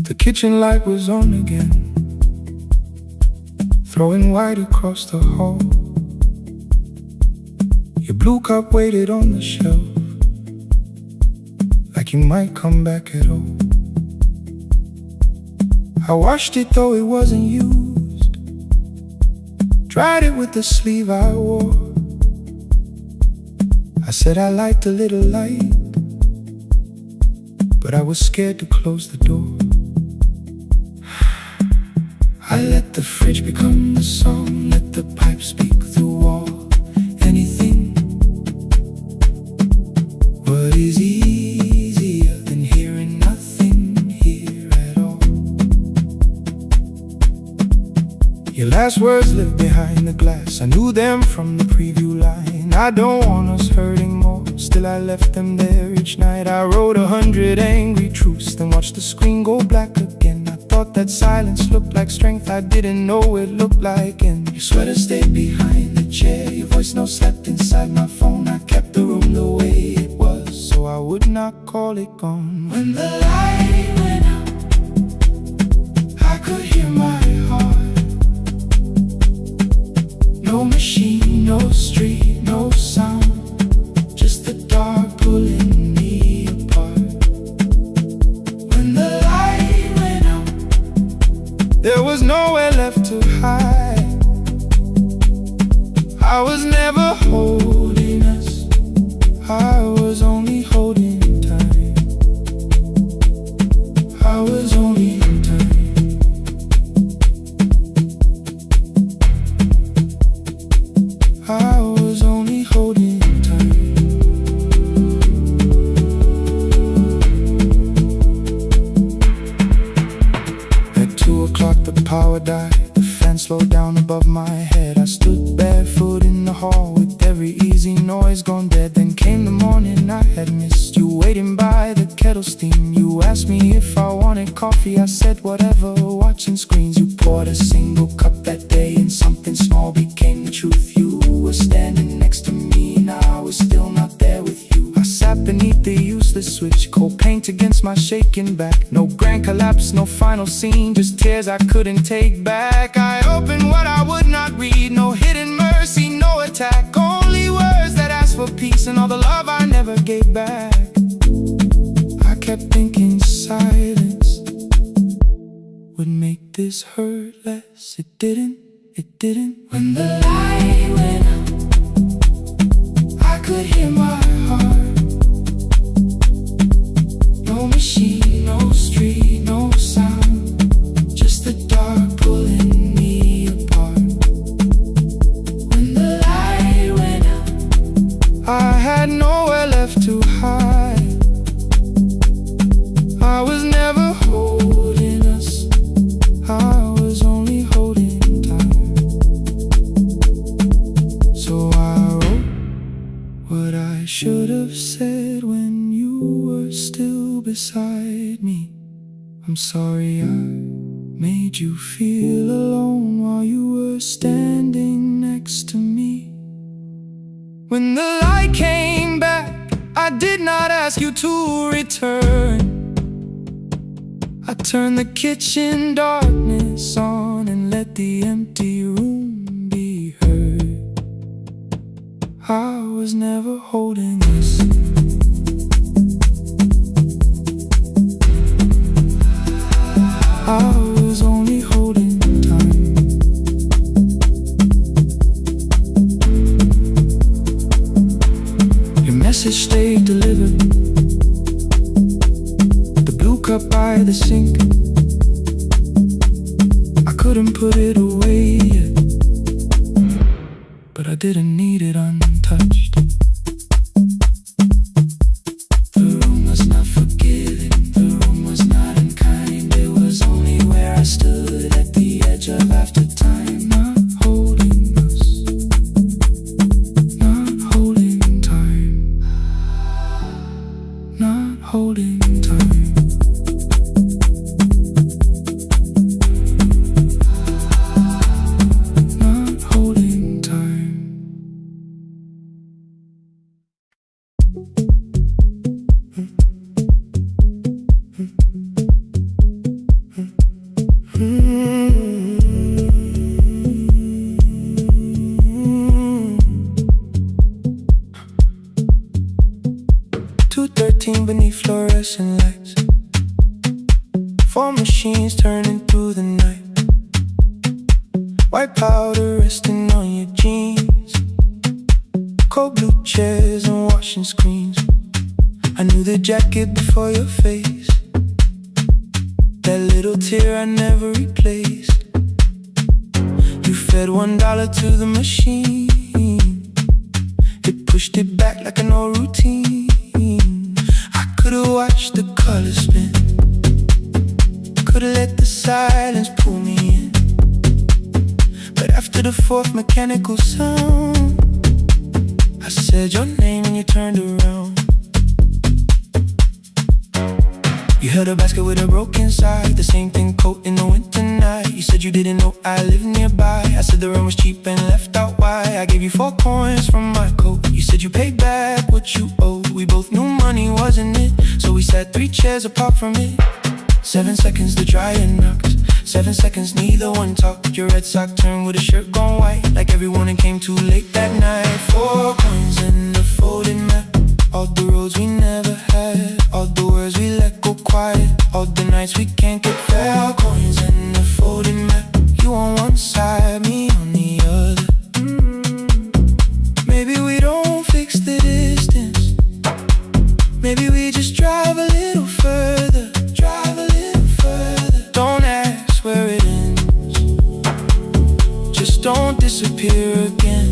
The kitchen light was on again, throwing white across the hall. Your blue cup waited on the shelf, like you might come back at all. I washed it though it wasn't used, dried it with the sleeve I wore. I said I liked a little light, but I was scared to close the door. I let the fridge become the song, let the pipe speak the wall. Anything, what is easier than hearing nothing here at all? Your last words lived behind the glass, I knew them from the preview line. I don't want us hurting more, still I left them there each night. I wrote 100 angry truths, then watched the screen go black again. I thought that silence looked like strength, I didn't know it looked like end. Your sweater stayed behind the chair, your voice note slept inside my phone. I kept the room the way it was, so I would not call it gone. When the light went out, I could hear my heart. No machine, no street, no sound, just the dark pulling me apart. When the light went out, there was nowhere left to hide. I was never holding us, I was only holding time. I was only in time. I was only holding time. power died, the fan slowed down above my head. I stood barefoot in the hall with every easy noise gone dead. Then came the morning I had missed you, waiting by the kettle steam. You asked me if I wanted coffee, I said whatever, watching screens. You poured a single cup that day and something small became the truth. You were standing next to me and I was still not there with you. I sat beneath the useless switch, cold paint against my shaking back. No grand collapse, no final scene, just tears I couldn't take back. I opened what I would not read, no hidden mercy, no attack. Only words that asked for peace and all the love I never gave back. I kept thinking silence would make this hurt less. It didn't. When the light went out, I could hear my heart. No machine, no street, no sound, just the dark pulling me apart. When the light went out, I had nowhere left to hide. I was never holding us, I was only holding time. So I wrote what I should have said when you were still beside me. I'm sorry I made you feel alone while you were standing next to me. When the light came back, I did not ask you to return. I turned the kitchen darkness on and let the empty room be heard. I was never holding us, I was only holding time. Your message stayed delivered, the blue cup by the sink. I couldn't put it away yet, but I didn't need it untouched. The room was not forgiving, the room was not unkind. It was only where I stood at the edge of after time. Not holding us, not holding time, not holding time. Not holding time. 2:13 beneath fluorescent lights, 4 machines turning through the night. White powder resting on your jeans, cold blue chairs and washing screens. I knew the jacket before your face, that little tear I never replaced. You fed $1 to the machine, it pushed it back like an old routine. I could've watched the colors spin, could've let the silence pull me in. But after the 4th mechanical sound, I said your name and you turned around. You held a basket with a broken side, the same thing coat in the winter night. You said you didn't know I lived nearby. I said the rent was cheap and left out why. I gave you 4 coins from my coat. You said you paid back what you owed. We both knew money wasn't it, so we sat 3 chairs apart from it. 7 seconds the dryer knocked, 7 seconds neither one talked. Your red sock turned with a shirt gone white, like everyone and came too late that night. 4 coins and a folded map, all the roads we never had, all the words we let go quiet, all the nights we can't get fair. Coins and a folded map, you on one side, me on the other. Maybe we don't fix the distance, maybe we just drive a little further, drive a little further. Don't ask where it ends, just don't disappear again.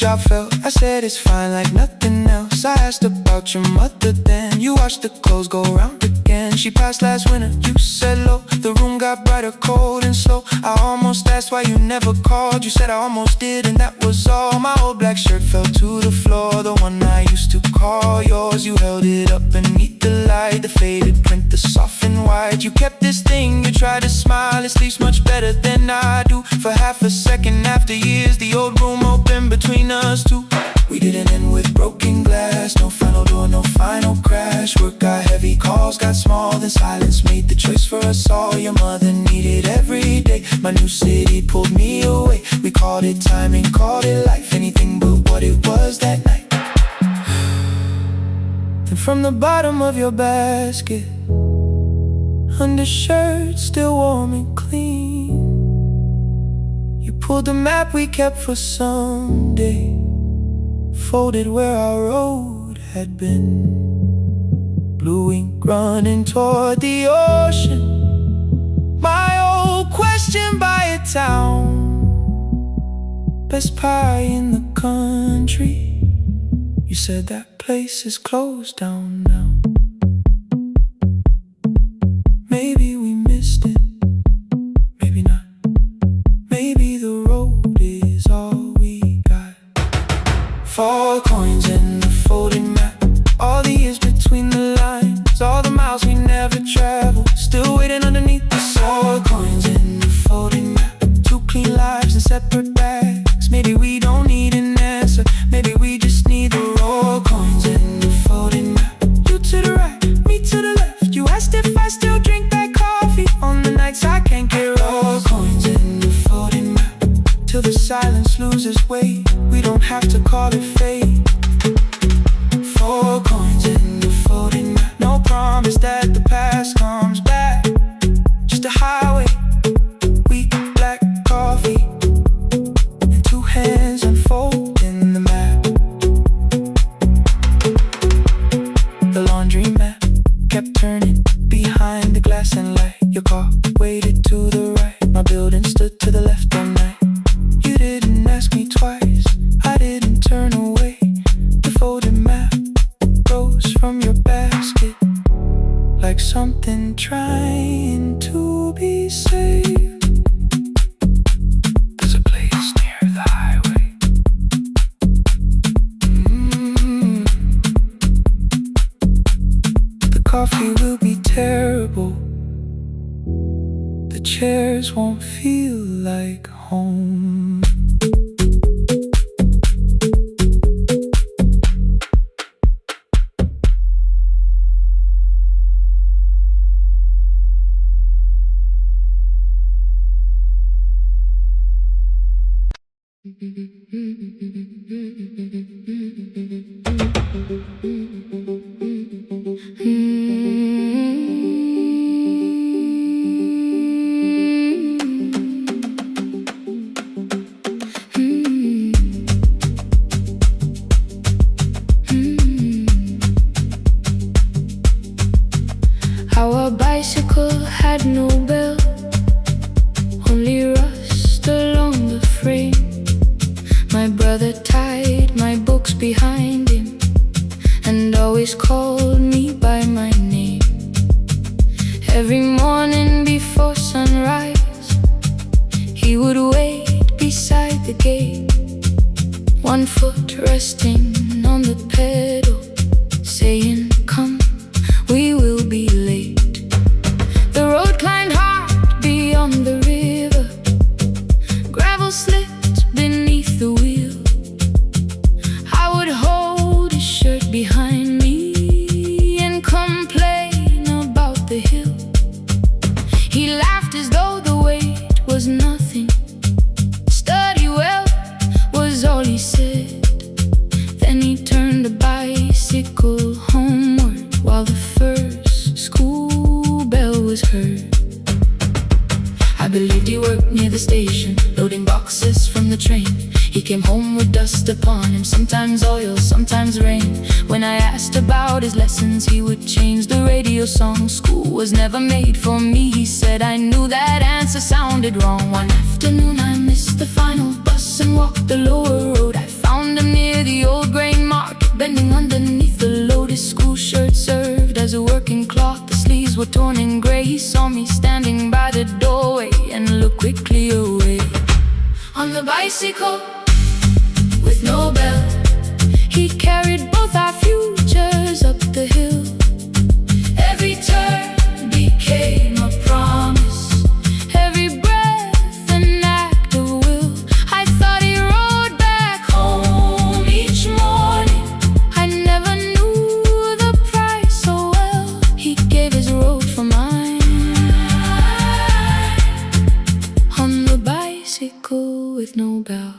job felt. I said it's fine like nothing else. I asked about your mother then. You watched the clothes go round again. She passed last winter, you said low. The room got brighter, cold and slow. I almost asked why you never called. You said I almost did and that was all. My old black shirt fell to the floor, the one I used to call yours. You held it up beneath the light, the faded print, the soft and white. You kept this thing, you tried to smile. It sleeps much better than I do. For half a second after years, the old room opened between us two. We didn't end with broken glass, no final door, no final crash. Work got heavy, calls got small, then silence made the choice for us all. Your mother needed every day, my new city pulled me away. We called it timing, called it life, anything but what it was that night. Then from the bottom of your basket, undershirt still warm and clean, you pulled the map we kept for someday, folded where our road had been. Blue ink running toward the ocean, my old question by a town. Best pie in the country, you said that place is closed down now. Maybe we missed it, maybe not. Maybe the road is all we got. 4 coins in the folded map, all the years between the lines, all the miles we never traveled, still waiting underneath the 4 coins in the folded map. 2 clean lives in separate bags. Maybe we don't need an answer, maybe we just need the raw coins in the folded map. You to the right, me to the left. You asked if I still drink that coffee on the nights I can't get raw coins in the folded map. Till the silence loses weight, we don't have to call it fate. 4 coins in the folded map. No promise that the past comes back, just a highway, weak black coffee, and 2 hands unfolding the map. The laundry mat kept turning behind the glass and light. Your car waited to the right, my building stood to the left all night. You didn't ask me twice, I didn't turn away. The folded map rose from your basket, like something trying to be saved. There's a place near the highway. The coffee will be terrible, the chairs won't feel like home. Our bicycle had no bell, only rust along the frame. My brother tied my books behind him and always called me by my name. Every morning before sunrise, he would wait beside the gate, 1 foot resting on the pedal, saying, "Come, we will be late." The road climbed hard beyond the river, gravel slipped beneath the wheel. I would hold his shirt behind me and complain about the hill. He laughed as though the weight was nothing. Study well was all he said. Then he turned the bicycle homeward while the first school bell was heard. I believed he worked near the station, loading boxes from the train. He came home with dust upon him, sometimes oil, sometimes rain. When I asked about his lessons, he would change the radio song. School was never made for me, he said. I knew that answer sounded wrong. One afternoon I missed the final bus cross and walk the lower road. I found him near the old grain market, bending underneath the loaded school shirt served as a working cloth. The sleeves were torn and gray. He saw me standing by the doorway and looked quickly away. On the bicycle with no bell, he carried both our futures up the hill. Every turn became a promise, every breath an act of will. I thought he rode back home each morning. I never knew the price so well. He gave his road for mine. On the bicycle with no bell.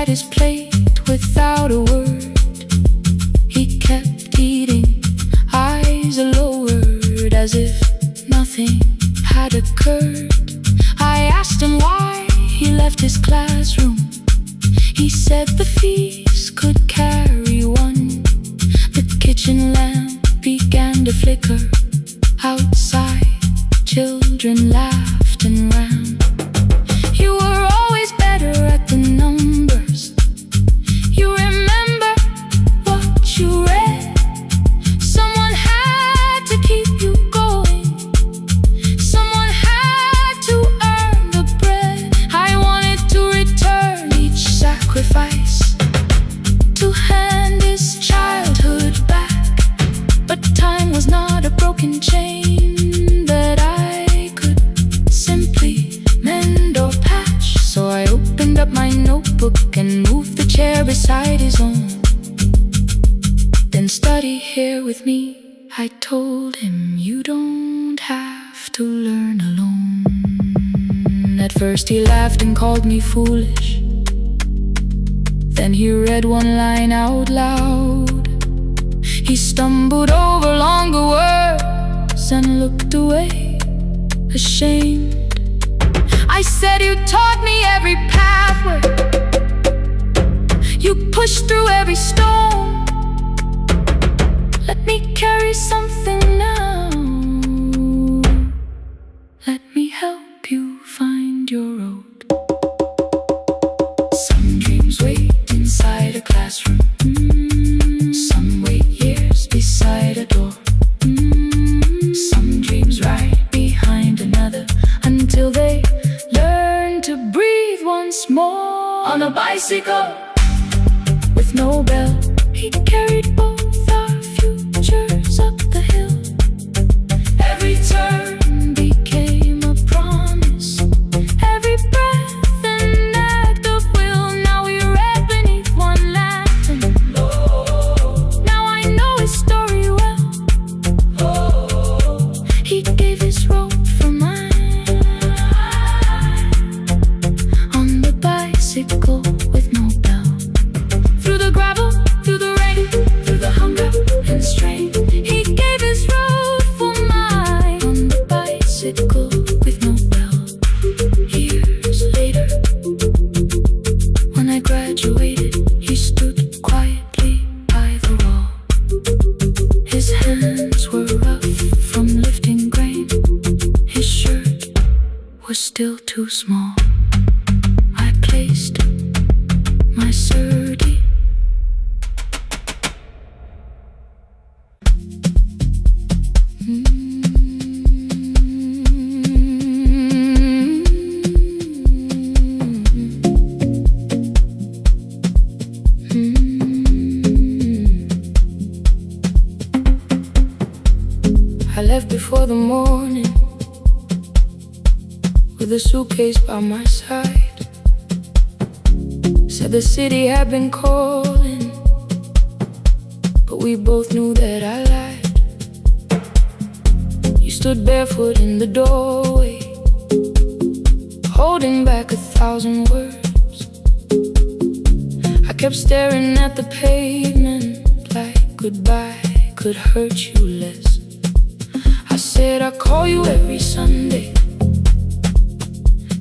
His plate without a word. He kept eating, eyes lowered, as if nothing had occurred. I asked him why he left his classroom. He said the feast could carry one. The kitchen lamp began to flicker. Outside, children laughed and ran. You were always better at the numbers. You remember what you read. Someone had to keep you going. Someone had to earn the bread. I wanted to return each sacrifice, to hand his childhood back. But time was not a broken chain that I could simply mend or patch. So I opened up my notebook and moved the chair beside his own. Then study here with me, I told him. You don't have to learn alone. At first he laughed and called me foolish. Then he read one line out loud. He stumbled over longer words and looked away, ashamed. I said, you taught me every pathway. You pushed through every stone. Let me carry something now. Let me help you find your road. Some dreams wait inside a classroom. Some wait years beside a door. Some dreams right behind another until they learn to breathe once more. On a bicycle with no bell, he carried both our futures up the hill. Every turn became a promise, every breath an act of will. Now we read beneath one lantern. Now I know his story well. He gave his road for mine. On the bicycle with no bell, through the gravel, through the rain, through the hunger and strain. He gave his road for mine. On the bicycle with no bell. Years later, when I graduated, he stood quietly by the wall. His hands were rough from lifting grain. His shirt was still too small. I placed my sturdy I left before the morning with a suitcase by my side. Said the city had been calling, but we both knew that I lied. You stood barefoot in the doorway, holding back 1,000 words. I kept staring at the pavement like goodbye could hurt you less. I Said I'd call you every Sunday.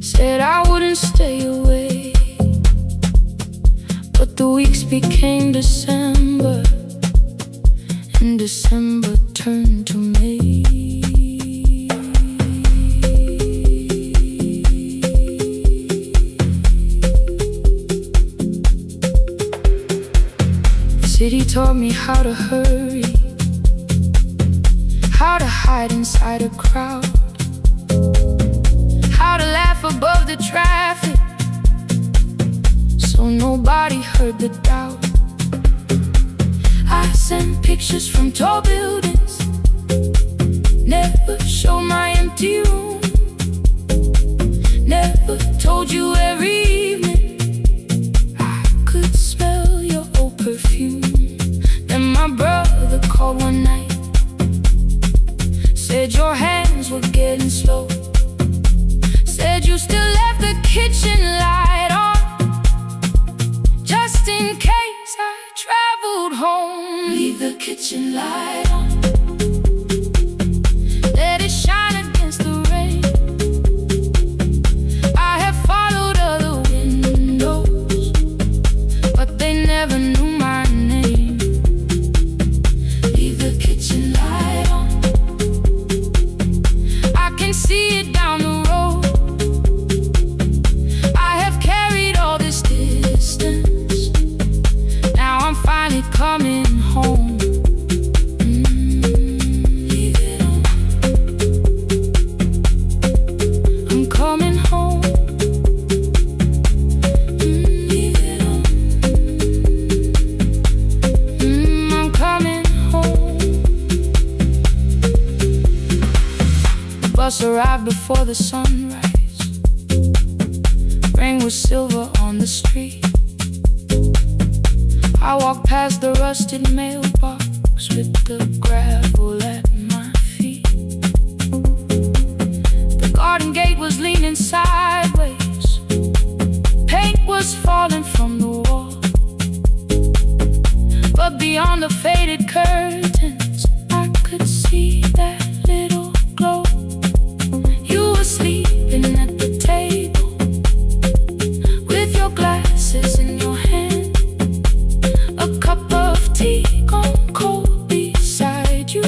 Said I wouldn't stay away. But the weeks became December, and December turned to May. The city taught me how to hurry, how to hide inside a crowd, how to laugh above the traffic so nobody heard the doubt. I sent pictures from tall buildings, never showed my empty room, never told you every evening I could smell your old perfume. Then my brother called one night, said your hands were getting slow, said you still left the kitchen light on, just in case I traveled home. Leave the kitchen light on, let it shine against the rain. I have followed other windows, but they never knew my name. Leave the kitchen light on, I can see it down the road. I have carried all this distance, now I'm finally coming home. Leave it on, I'm coming home. Leave it on, I'm coming home. The bus arrived before the sunrise, rain was silver on the street. I walked past the rusted mailbox with the gravel at my feet. The garden gate was leaning sideways, paint was falling from the wall, but beyond the faded curtains I could see that little glow. You were sleeping at the table with your glasses in your hand, a cup of tea gone cold beside you,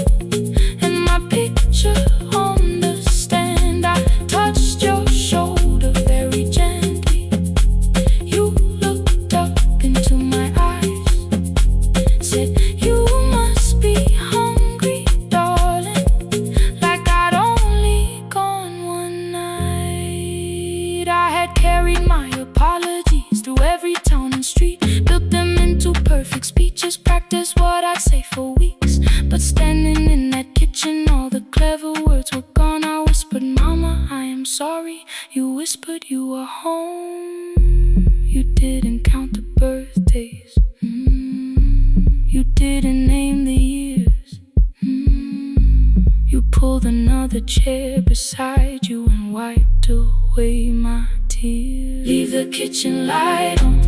and my picture on the stand. I touched your shoulder very gently. You looked up into my eyes, said you must be hungry, darling, like I'd only gone one night. I had carried my apologies through every town and street, built them into perfect speeches, practiced what I'd say for weeks. But standing in that kitchen, all the clever words were gone. I whispered, Mama, I am sorry. You whispered you were home. You didn't count the birthdays, you didn't name the years. You pulled another chair beside you and wiped away my tears. Leave the kitchen light on,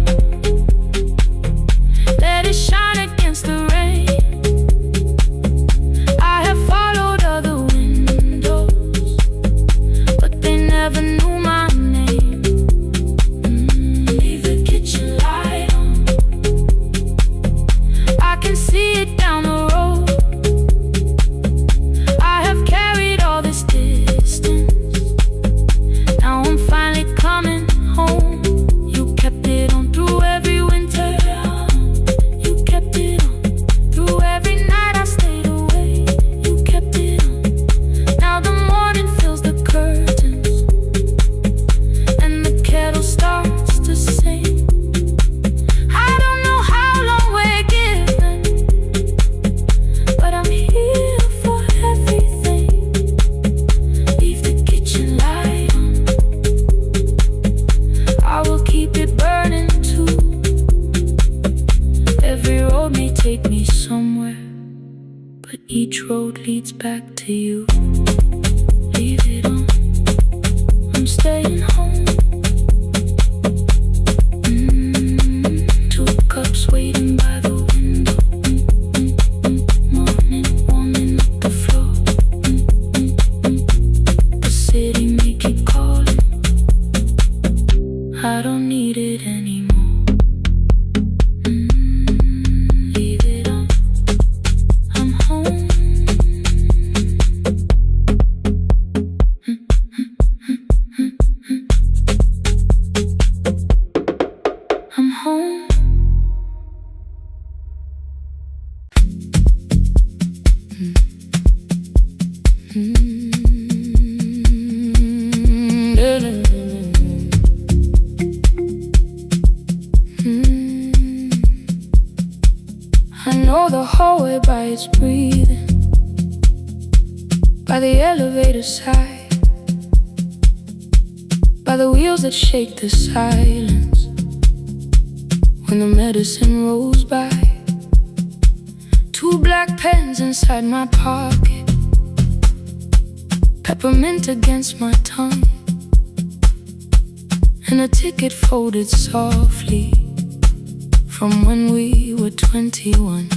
let it shine against the rain. I have followed other windows, but they never knew my name. Leave the kitchen light on, I can see it down the road. I have carried all this distance, now I'm finally coming home. You kept it on through every winter, you kept it on through every night I stayed away. You kept it on, now the morning fills the curtains and the kettle starts to sing. I don't know how long we're given, but I'm here for everything. Leave the kitchen light on, I will keep it burning too. Every road may take me somewhere, but each road leads back to you. Leave it on, I'm staying home. Two cups waiting by the window, morning warming up the floor. I don't need it anymore. Leave it on. I'm home. I'm home. I know the hallway by its breathing, by the elevator side, by the wheels that shake the silence when the medicine rolls by. 2 black pens inside my pocket, peppermint against my tongue, and a ticket folded softly from when we were 21.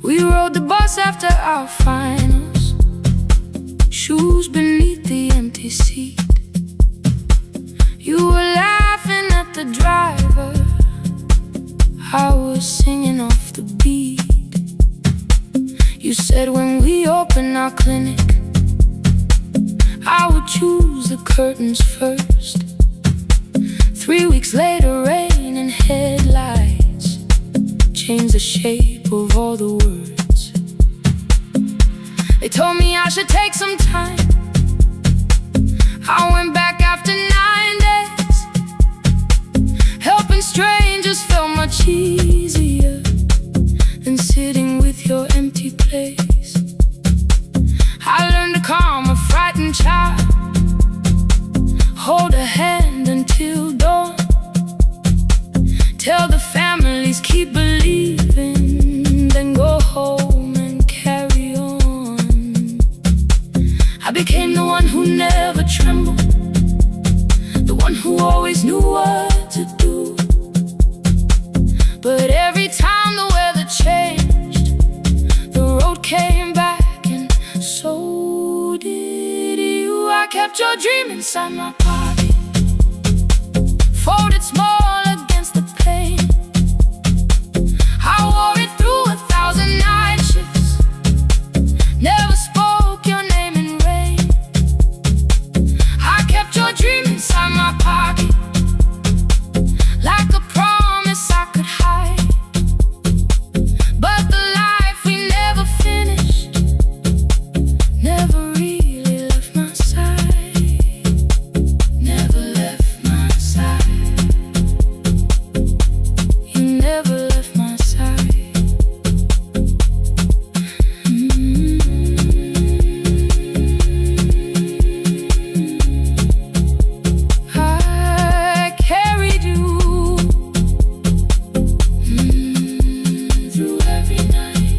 We rode the bus after our finals, shoes beneath the empty seat. You were laughing at the driver, I was singing off the beat. You said when we open our clinic, I would choose the curtains first. 3 weeks later, rain and headlights changed the shape of all the words. They told me I should take some time. I went back after 9 days. Helping strangers felt much easier than sitting with your empty place. I learned to calm a frightened child, hold a hand until dawn, tell the families keep believing, then go home and carry on. I became the one who never trembled, the one who always knew what to do. But every time the weather changed, the road came back, and so did you. I kept your dream inside my pocket, folded small against the pain. I wore it through 1,000 night shifts, never spoke your name in rain. I kept your dream inside my pocket, like a promise I could hide. But the life we never finished never really left my side, never left my side. You never left my side. I carried you through every night.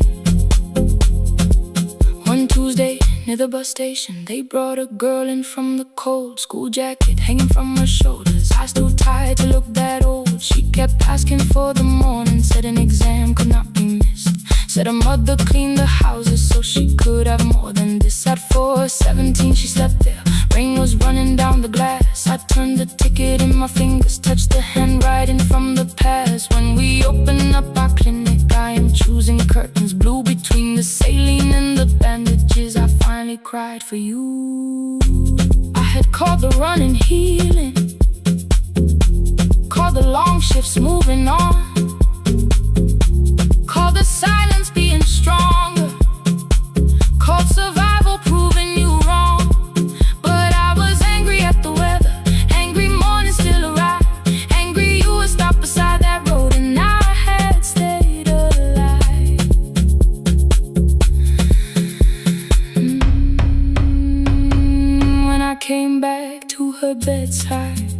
One Tuesday near the bus station, they brought a girl in from the cold, school jacket hanging from her shoulders, eyes too tired to look that old. She kept asking for the morning, said an exam could not be missed, said her mother cleaned the houses so she could have more than this. At 4:17 she slept there, rain was running down the glass. I turned the ticket in my fingers, touched the handwriting from the past. When we open up our clinic, I am choosing curtains blue between the saline and the bandages. I finally cried for you. I had called the running healing, called the long shifts moving on, called the silence being stronger, called survival proving you wrong. But I was angry at the weather, angry morning still arrived, angry you were stopped beside that road and I had stayed alive. When I came back to her bedside,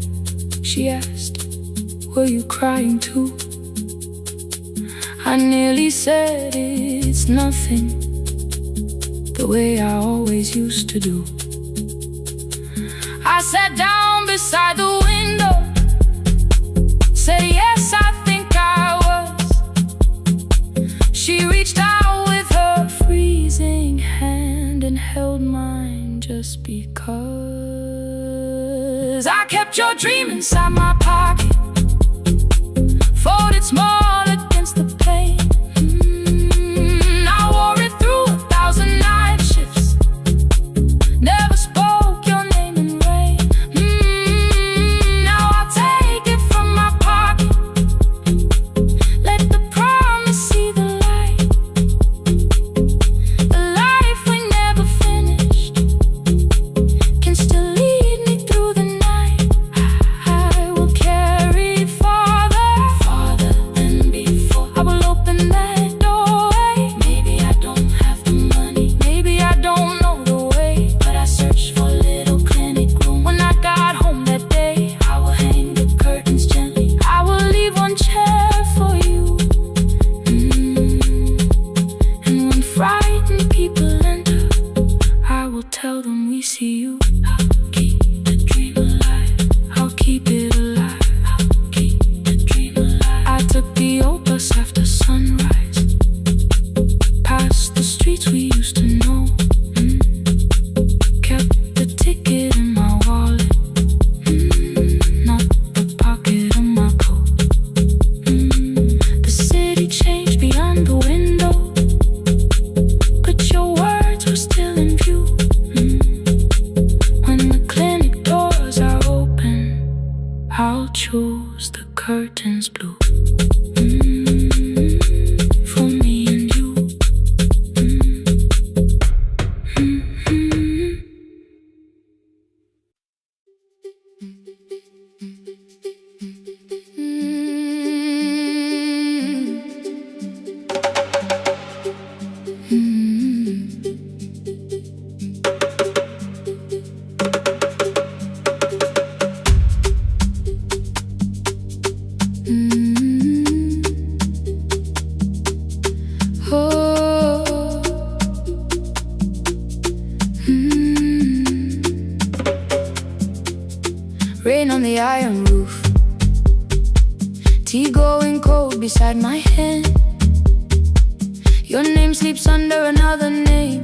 she asked, were you crying too? I nearly said it's nothing, the way I always used to do. I sat down beside the window, said yes, I think I was. She reached out with her freezing hand and held mine just because. I kept kept your dream inside my pocket, folded small against the pain. I wore it through 1,000 night shifts, never spoke your name in rain. Now I'll take it from my pocket, let the promise see the light. The life we never finished can still lead me through the night. I will carry farther, farther than before. I will open that doorway. Maybe I don't have the money, maybe I don't know the way, but I searched for a little clinic room. When I got home that day, I will hang the curtains gently. I will leave one chair for you. And when frightened people enter, I will tell them we see you. I'll keep the dream alive, I'll keep it alive, I'll keep the dream alive. I took the old bus after sunrise, past the streets we used to know. Kept the ticket in my wallet, not the pocket of my coat. The city changed beyond the window, but your words were still in view. When the clinic doors are open, I'll choose the curtains blue. For me and you. Oh. Rain on the iron roof, tea going cold beside my hand. Your name sleeps under another name,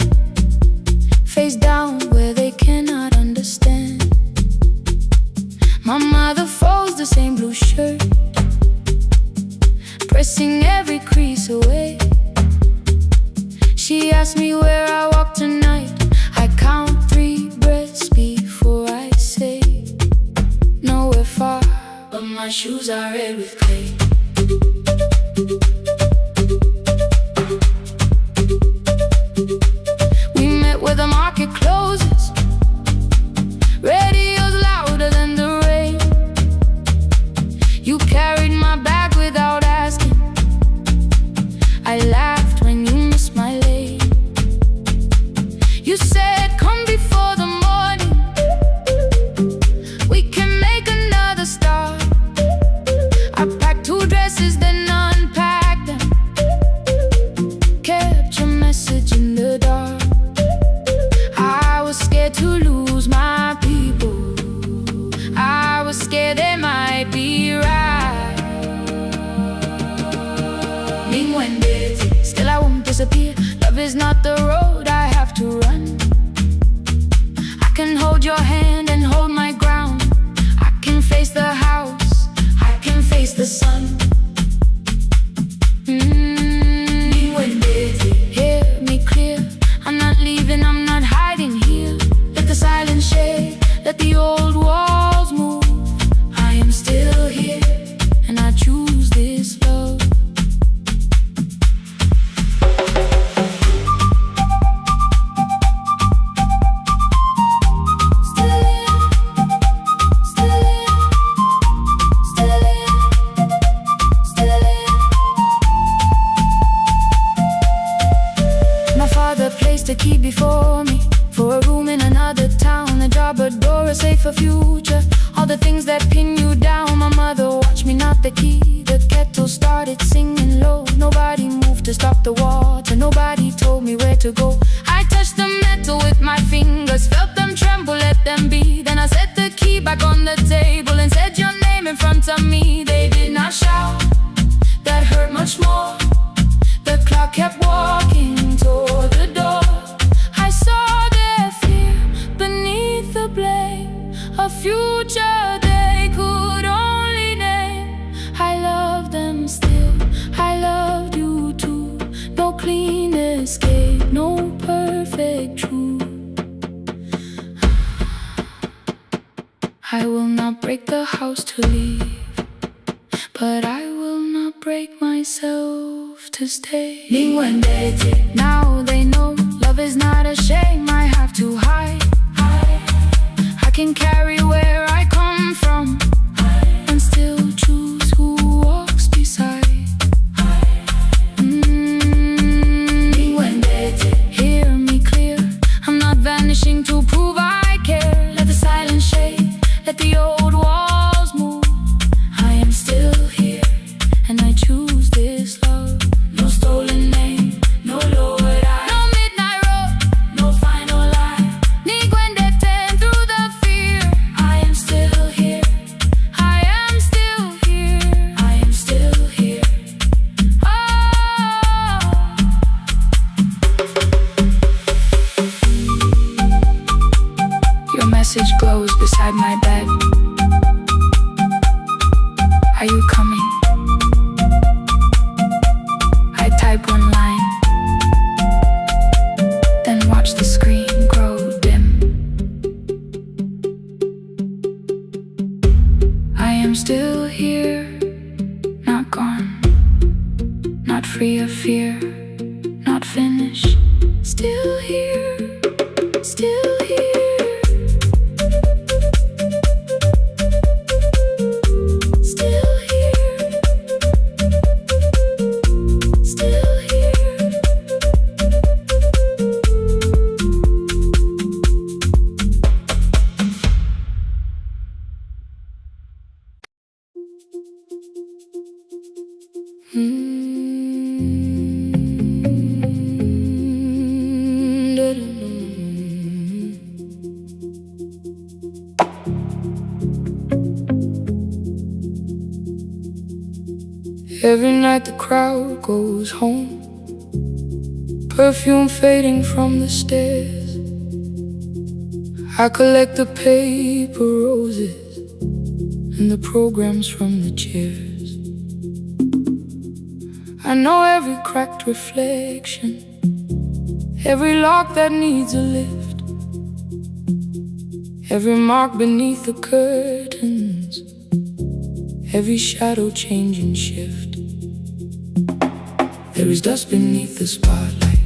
face down where they cannot understand. My mother folds the same blue shirt, pressing every crease away. She asked me where I walk tonight. I count 3 breaths before I say nowhere far, but my shoes are red with clay. We met where the market closes, radio's louder than the rain. You carried my bag without asking, I laughed when you missed my lane. You said come before the morning, we can make another start. I packed 2 dresses then unpacked them, kept your message in the dark. I was scared to lose my people, I was scared they might be right. Being when busy, still I won't disappear. Love is not the road I have to run. I can hold your hand and hold my ground. I can face the house, I can face the sun. Being when busy, hear me clear. I'm not leaving, I'm not hiding here. Let the silence shake, let the old walls move. I am still here, and I choose this love. The key before me, for a room in another town, a job, a door, a safer future. All the things that pin you down. My mother watched me knot the key. The kettle started singing low. Nobody moved to stop the water, nobody told me where to go. I touched the metal with my fingers, felt them tremble, let them be. Then I set the key back on the table and said your name in front of me. They did not shout, that hurt much more. The clock kept walking toward the door. I saw their fear beneath the blame, a future there. house to leave, but I will not break myself to stay. Now they know love is not a shame I have to hide. I can carry where I come from and still choose who walks beside. Hear me clear, I'm not vanishing to prove I care. Let the silence shade, let the old walls move. I am still here, and I choose this love. No stolen name, no lowered eye, no midnight road, no final lie. Ni Gwendeten through the fear. I am still here, I am still here, I am still here. Oh, your message glows beside my bed. Are you coming? I type one line, then watch the screen grow dim. I am still here, not gone, not free of fear, not finished. Still here, still here. Still here, still here. Every night the crowd goes home, perfume fading from the stairs. I collect the paper roses and the programs from the chairs. I know every cracked reflection, every lock that needs a lift, every mark beneath the curtains, every shadow change and shift. There is dust beneath the spotlight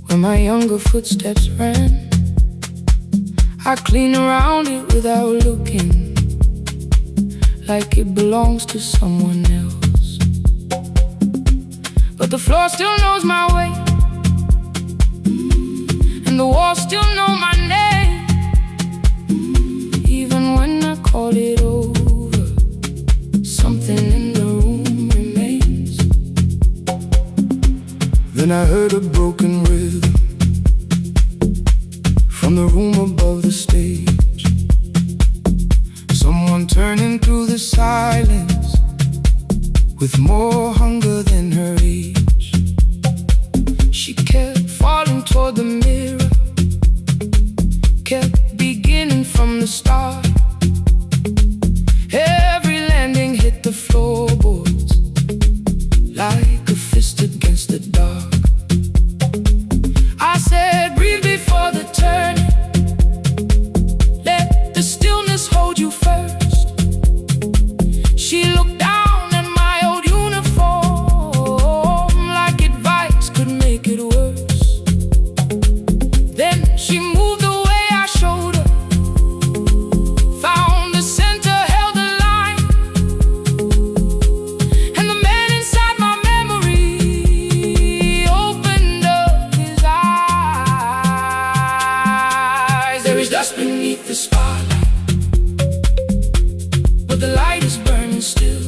where my younger footsteps ran. I clean around it without looking, like it belongs to someone else. But the floor still knows my way, and the walls still know my name. Even when I call it over, something in the room remains. Then I heard a broken rhythm from the room above the stage. Someone turning through the silence with more hunger than her age. She kept falling toward the mirror, kept beginning from the start. Every landing hit the floorboards like a fist against the dark. I said, breathe before the turning, let the stillness hold you first. She looked down at my old uniform like advice could make it worse. Then she moved the way I showed her, found the center, held the line, and the man inside my memory opened up his eyes. There is dust beneath the spotlight, but the light is burning still.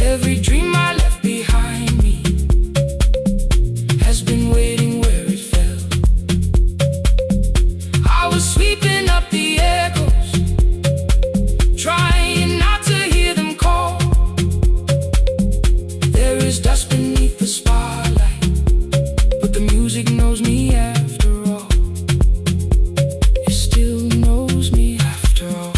Every dream I left behind me has been waiting where it fell. I was sweeping up the echoes, trying not to hear them call. There is dust beneath the spotlight, but the music knows me after all. It still knows me after all.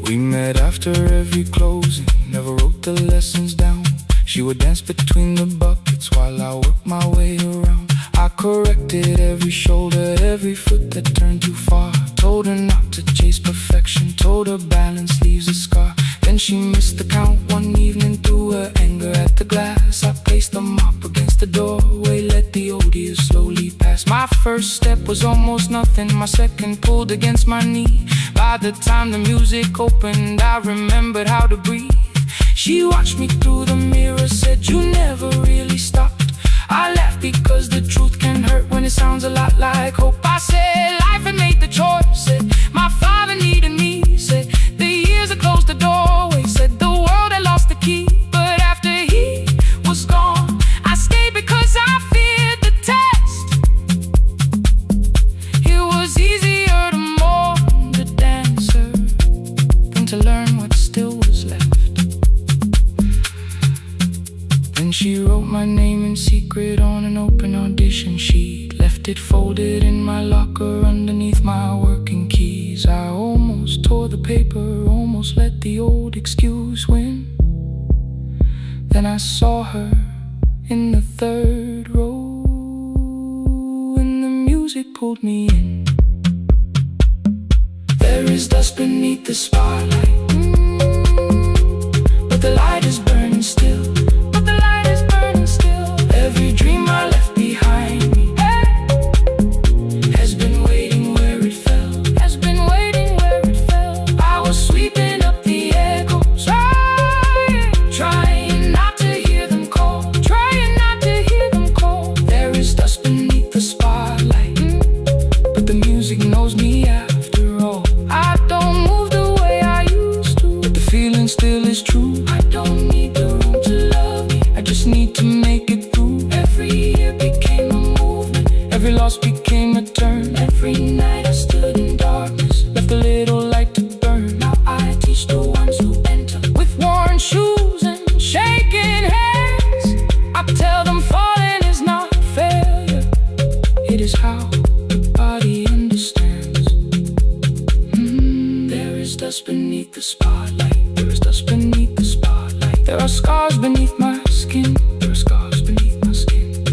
We met after every closing, never wrote the lessons down. She would dance between the buckets while I worked my way around. I corrected every shoulder, every foot that turned too far. Told her not to chase perfection, told her balance leaves a scar. Then she missed the count one evening, threw her anger at the glass. I placed the mop against the doorway, let the odious slowly pass. My first step was almost nothing, my second pulled against my knee. By the time the music opened, I remembered how to breathe. She watched me through the mirror, said, "You never really stopped." I laughed because the truth can hurt when it sounds a lot like hope. I said life had made the choice, said my father needed me, said the years had closed the doorway, said the world had lost the key. But after he was gone, I stayed because I feared the test. It was easier to mourn the dancer than to learn what still was left. Then she wrote my name in secret on an open audition sheet, left it folded in my locker underneath my working keys. I almost tore the paper, almost let the old excuse win. Then I saw her in the third row, and the music pulled me in. There is dust beneath the spotlight, but the light is burning still. Every dream I left behind me has been waiting where it fell, has been waiting where it fell. I was sweeping up the echoes, trying not to hear them call, trying not to hear them call. There is dust beneath the spotlight, but the music knows me after all. I don't move the way I used to, but the feeling still is true. I don't need the room to love me, I just need to make it through. Every year became a movement, every loss became a turn. Every night I stood in darkness, left a little light to burn. Now I teach the ones who enter with worn shoes and shaking hands. I tell them falling is not failure, it is how the body understands. There is dust beneath the spotlight, there is dust beneath the spotlight. There are scars beneath my skin, there are scars beneath my skin.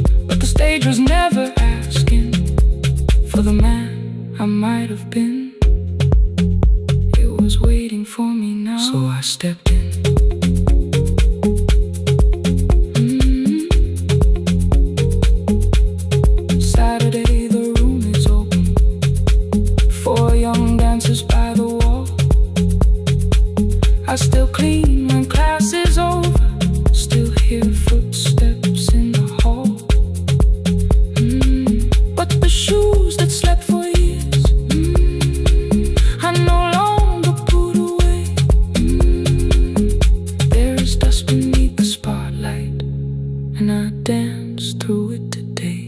The stage was never asking for the man I might have been. It was waiting for me now, so I stepped in. Saturday, the room is open, 4 young dancers by the wall. I still clean when class is over, still hear footsteps in the hall. The shoes that slept for years, I no longer put away. There is dust beneath the spotlight, and I dance through it today.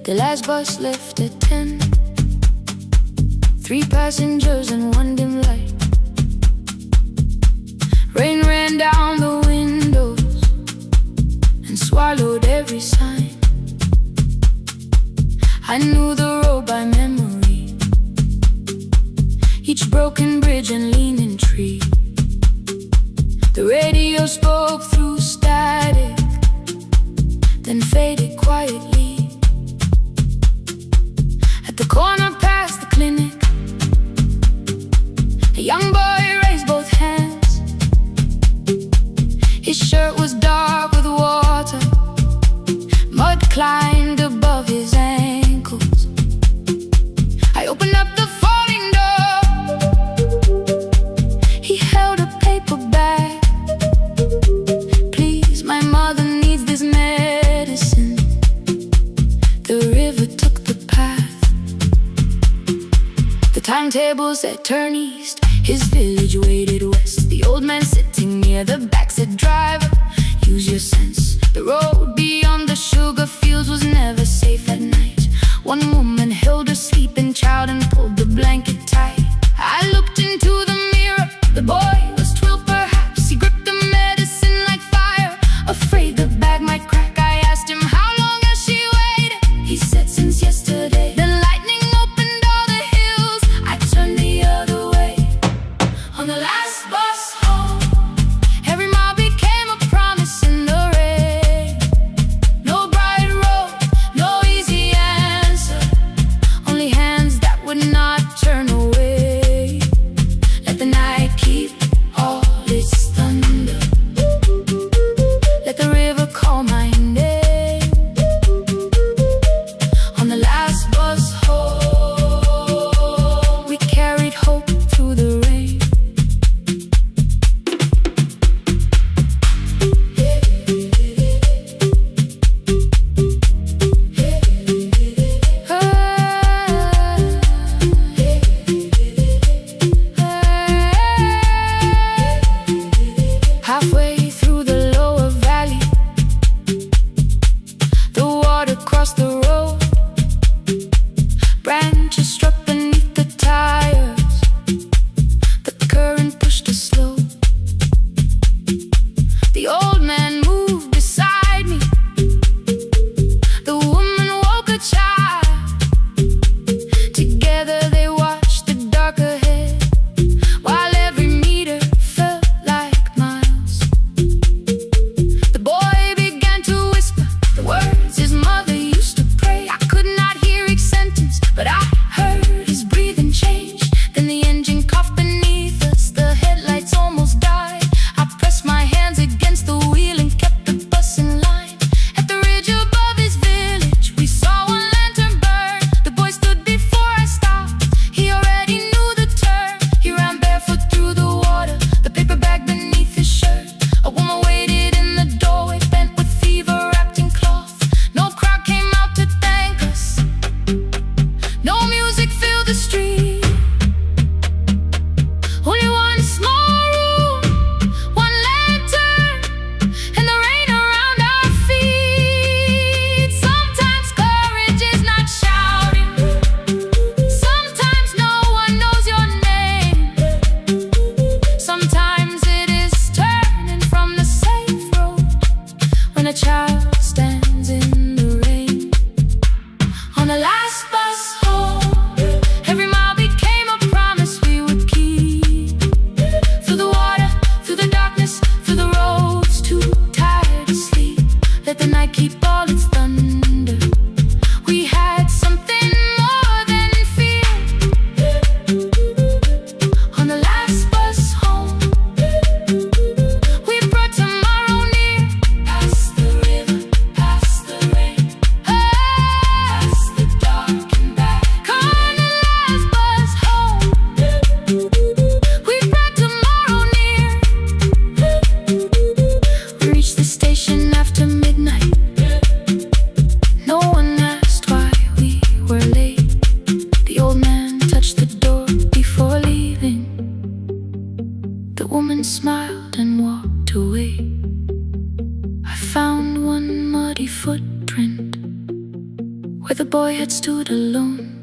The last bus left at 10, 3 passengers and 1 dim light. Rain ran down the windows and swallowed every sign. I knew the road by memory, each broken bridge and leaning tree. The radio spoke through static, then faded quietly. At the corner past the clinic, a young boy raised both hands. His shirt was dark with water, mud climbed above his ankles. I opened up the folding door, he held a paper bag. "Please, my mother needs this medicine." The river took the path, the timetable said turn east, his village waited west. The old man sitting near the back said driver, use your sense. The road beyond the sugar fields was never safe at night. One woman held her sleeping child and pulled the blanket tight. I looked into the mirror, the boy was 12 perhaps. He gripped the medicine like fire, afraid the bag might crack. I asked him, how long has she waited? He said, since yesterday. Then lightning opened all the hills. I turned the other way. On the last bus home, every mile became a promise in the rain. No bright road, no easy answer, only hands that would not turn away. Let the night keep all its thunder, let the river call my name. On the last bus home, we carried hope through the rain. Halfway through the lower valley, the water crossed the road. Branches struck beneath the tires, the current pushed us slow. The old man moved beside me, the woman woke a child. Together they watched the dark ahead, while every meter felt like miles. The boy began to whisper the words his mother used to pray. I could not hear each sentence, but I heard his breathing change. Then the engine coughed beneath us, the headlights almost died. I pressed my hands against the wheel and kept the bus in line. At the ridge above his village, we saw one lantern burn. The boy stood before I stopped, he already knew the turn. He ran barefoot through the water, the paper bag beneath his shirt. A woman waited in the doorway, bent with fever, wrapped in cloth. No crowd came out to thank us, no music filled the street. Only one small room, one lantern, and the rain around our feet. Sometimes courage is not shouting, sometimes no one knows your name. Sometimes it is turning from the safe road when a child stands in the rain. On the last bus home, every mile became a promise we would keep. Through the water, through the darkness, through the roads too tired to sleep. Let the night keep all its thunder. We had something more than fear. On the last bus home, we brought tomorrow near. Past the river, past the rain, past the dark and back. On the last bus home, we brought tomorrow near. We reached the station after midnight. No one asked why we were late. The old man touched the door before leaving. The woman smiled and walked away. I found one muddy footprint where the boy had stood alone.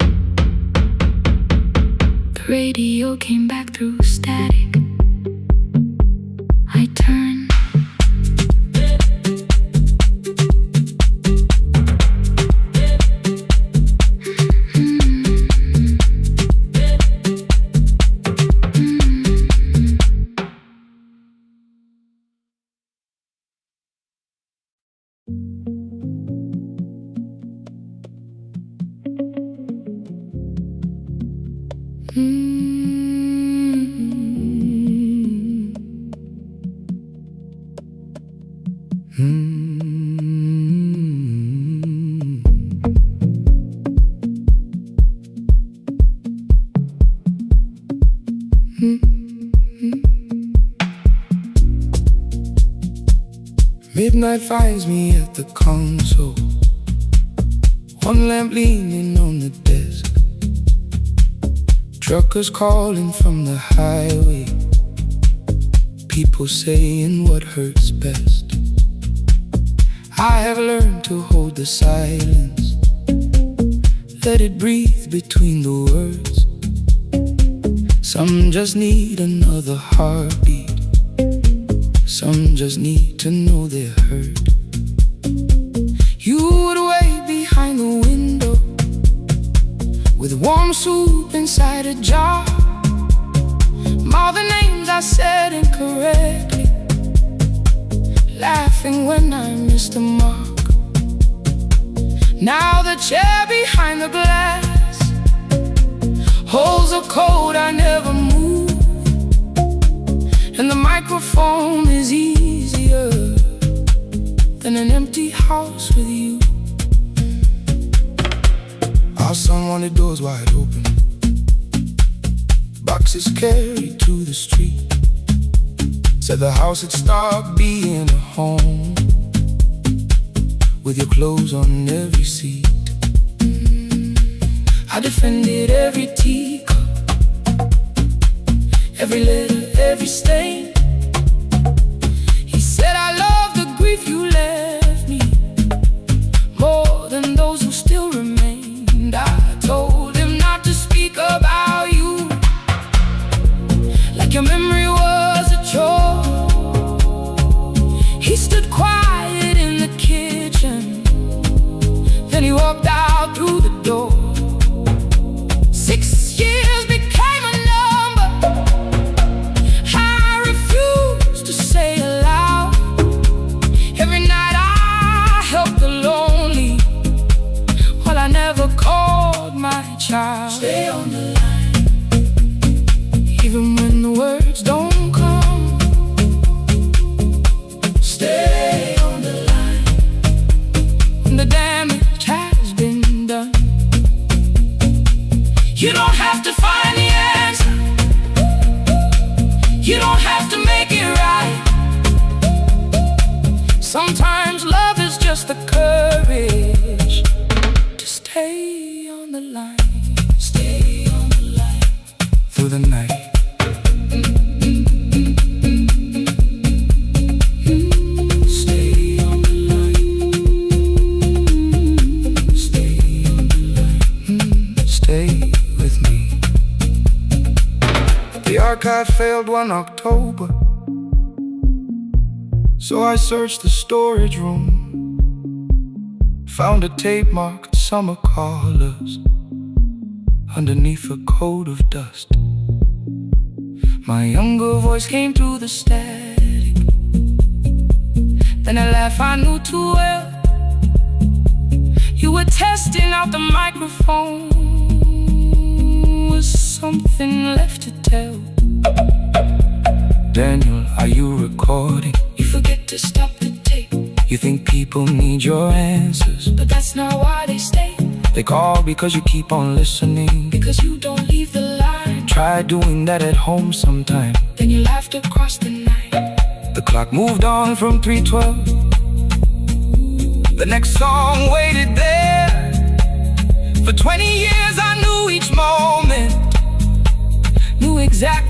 The radio came back through static. I turned. Midnight finds me at the console, one lamp leaning on the desk. Truckers calling from the highway, people saying what hurts best. I have learned to hold the silence, let it breathe between the words. Some just need another heartbeat, some just need to know they're heard. You would wait behind the window with warm soup inside a jar. All the names I said incorrectly, laughing when I missed the mark. Now the chair behind the glass holds a code I never moved, and the microphone is easier than an empty house with you. Our son wanted doors wide open, boxes carried to the street. Said the house had stopped being a home, with your clothes on every seat. I defended every teacup, every letter, every stain. He said I love the grief you left me more than those who still remained. I told him not to speak about you like your memory was a chore. He stood quiet in the kitchen, then he walked out through the door. 6 years became a number I refused to say aloud. Every night I helped the lonely, while I never called my child. Stay on the line, even when the words don't come. Stay on the line, when the damage has been done. You don't have to find the answer, you don't have to make it right. Sometimes love is just the courage to stay on the line. Stay on the line through the night. Stay on the line. Stay on the line. Stay with me. The archive failed one October, so I searched the storage room, found a tape marked summer callers underneath a coat of dust. My younger voice came through the static, then a laugh I knew too well. You were testing out the microphone, was something left to tell? Daniel, are you recording? You forget to stop the tape. You think people need your answers, but that's not why they stay. They call because you keep on listening, because you don't leave the line. Try doing that at home sometime, then you laughed across the night. The clock moved on from 3:12. The next song waited there. For 20 years I knew each moment, knew exactly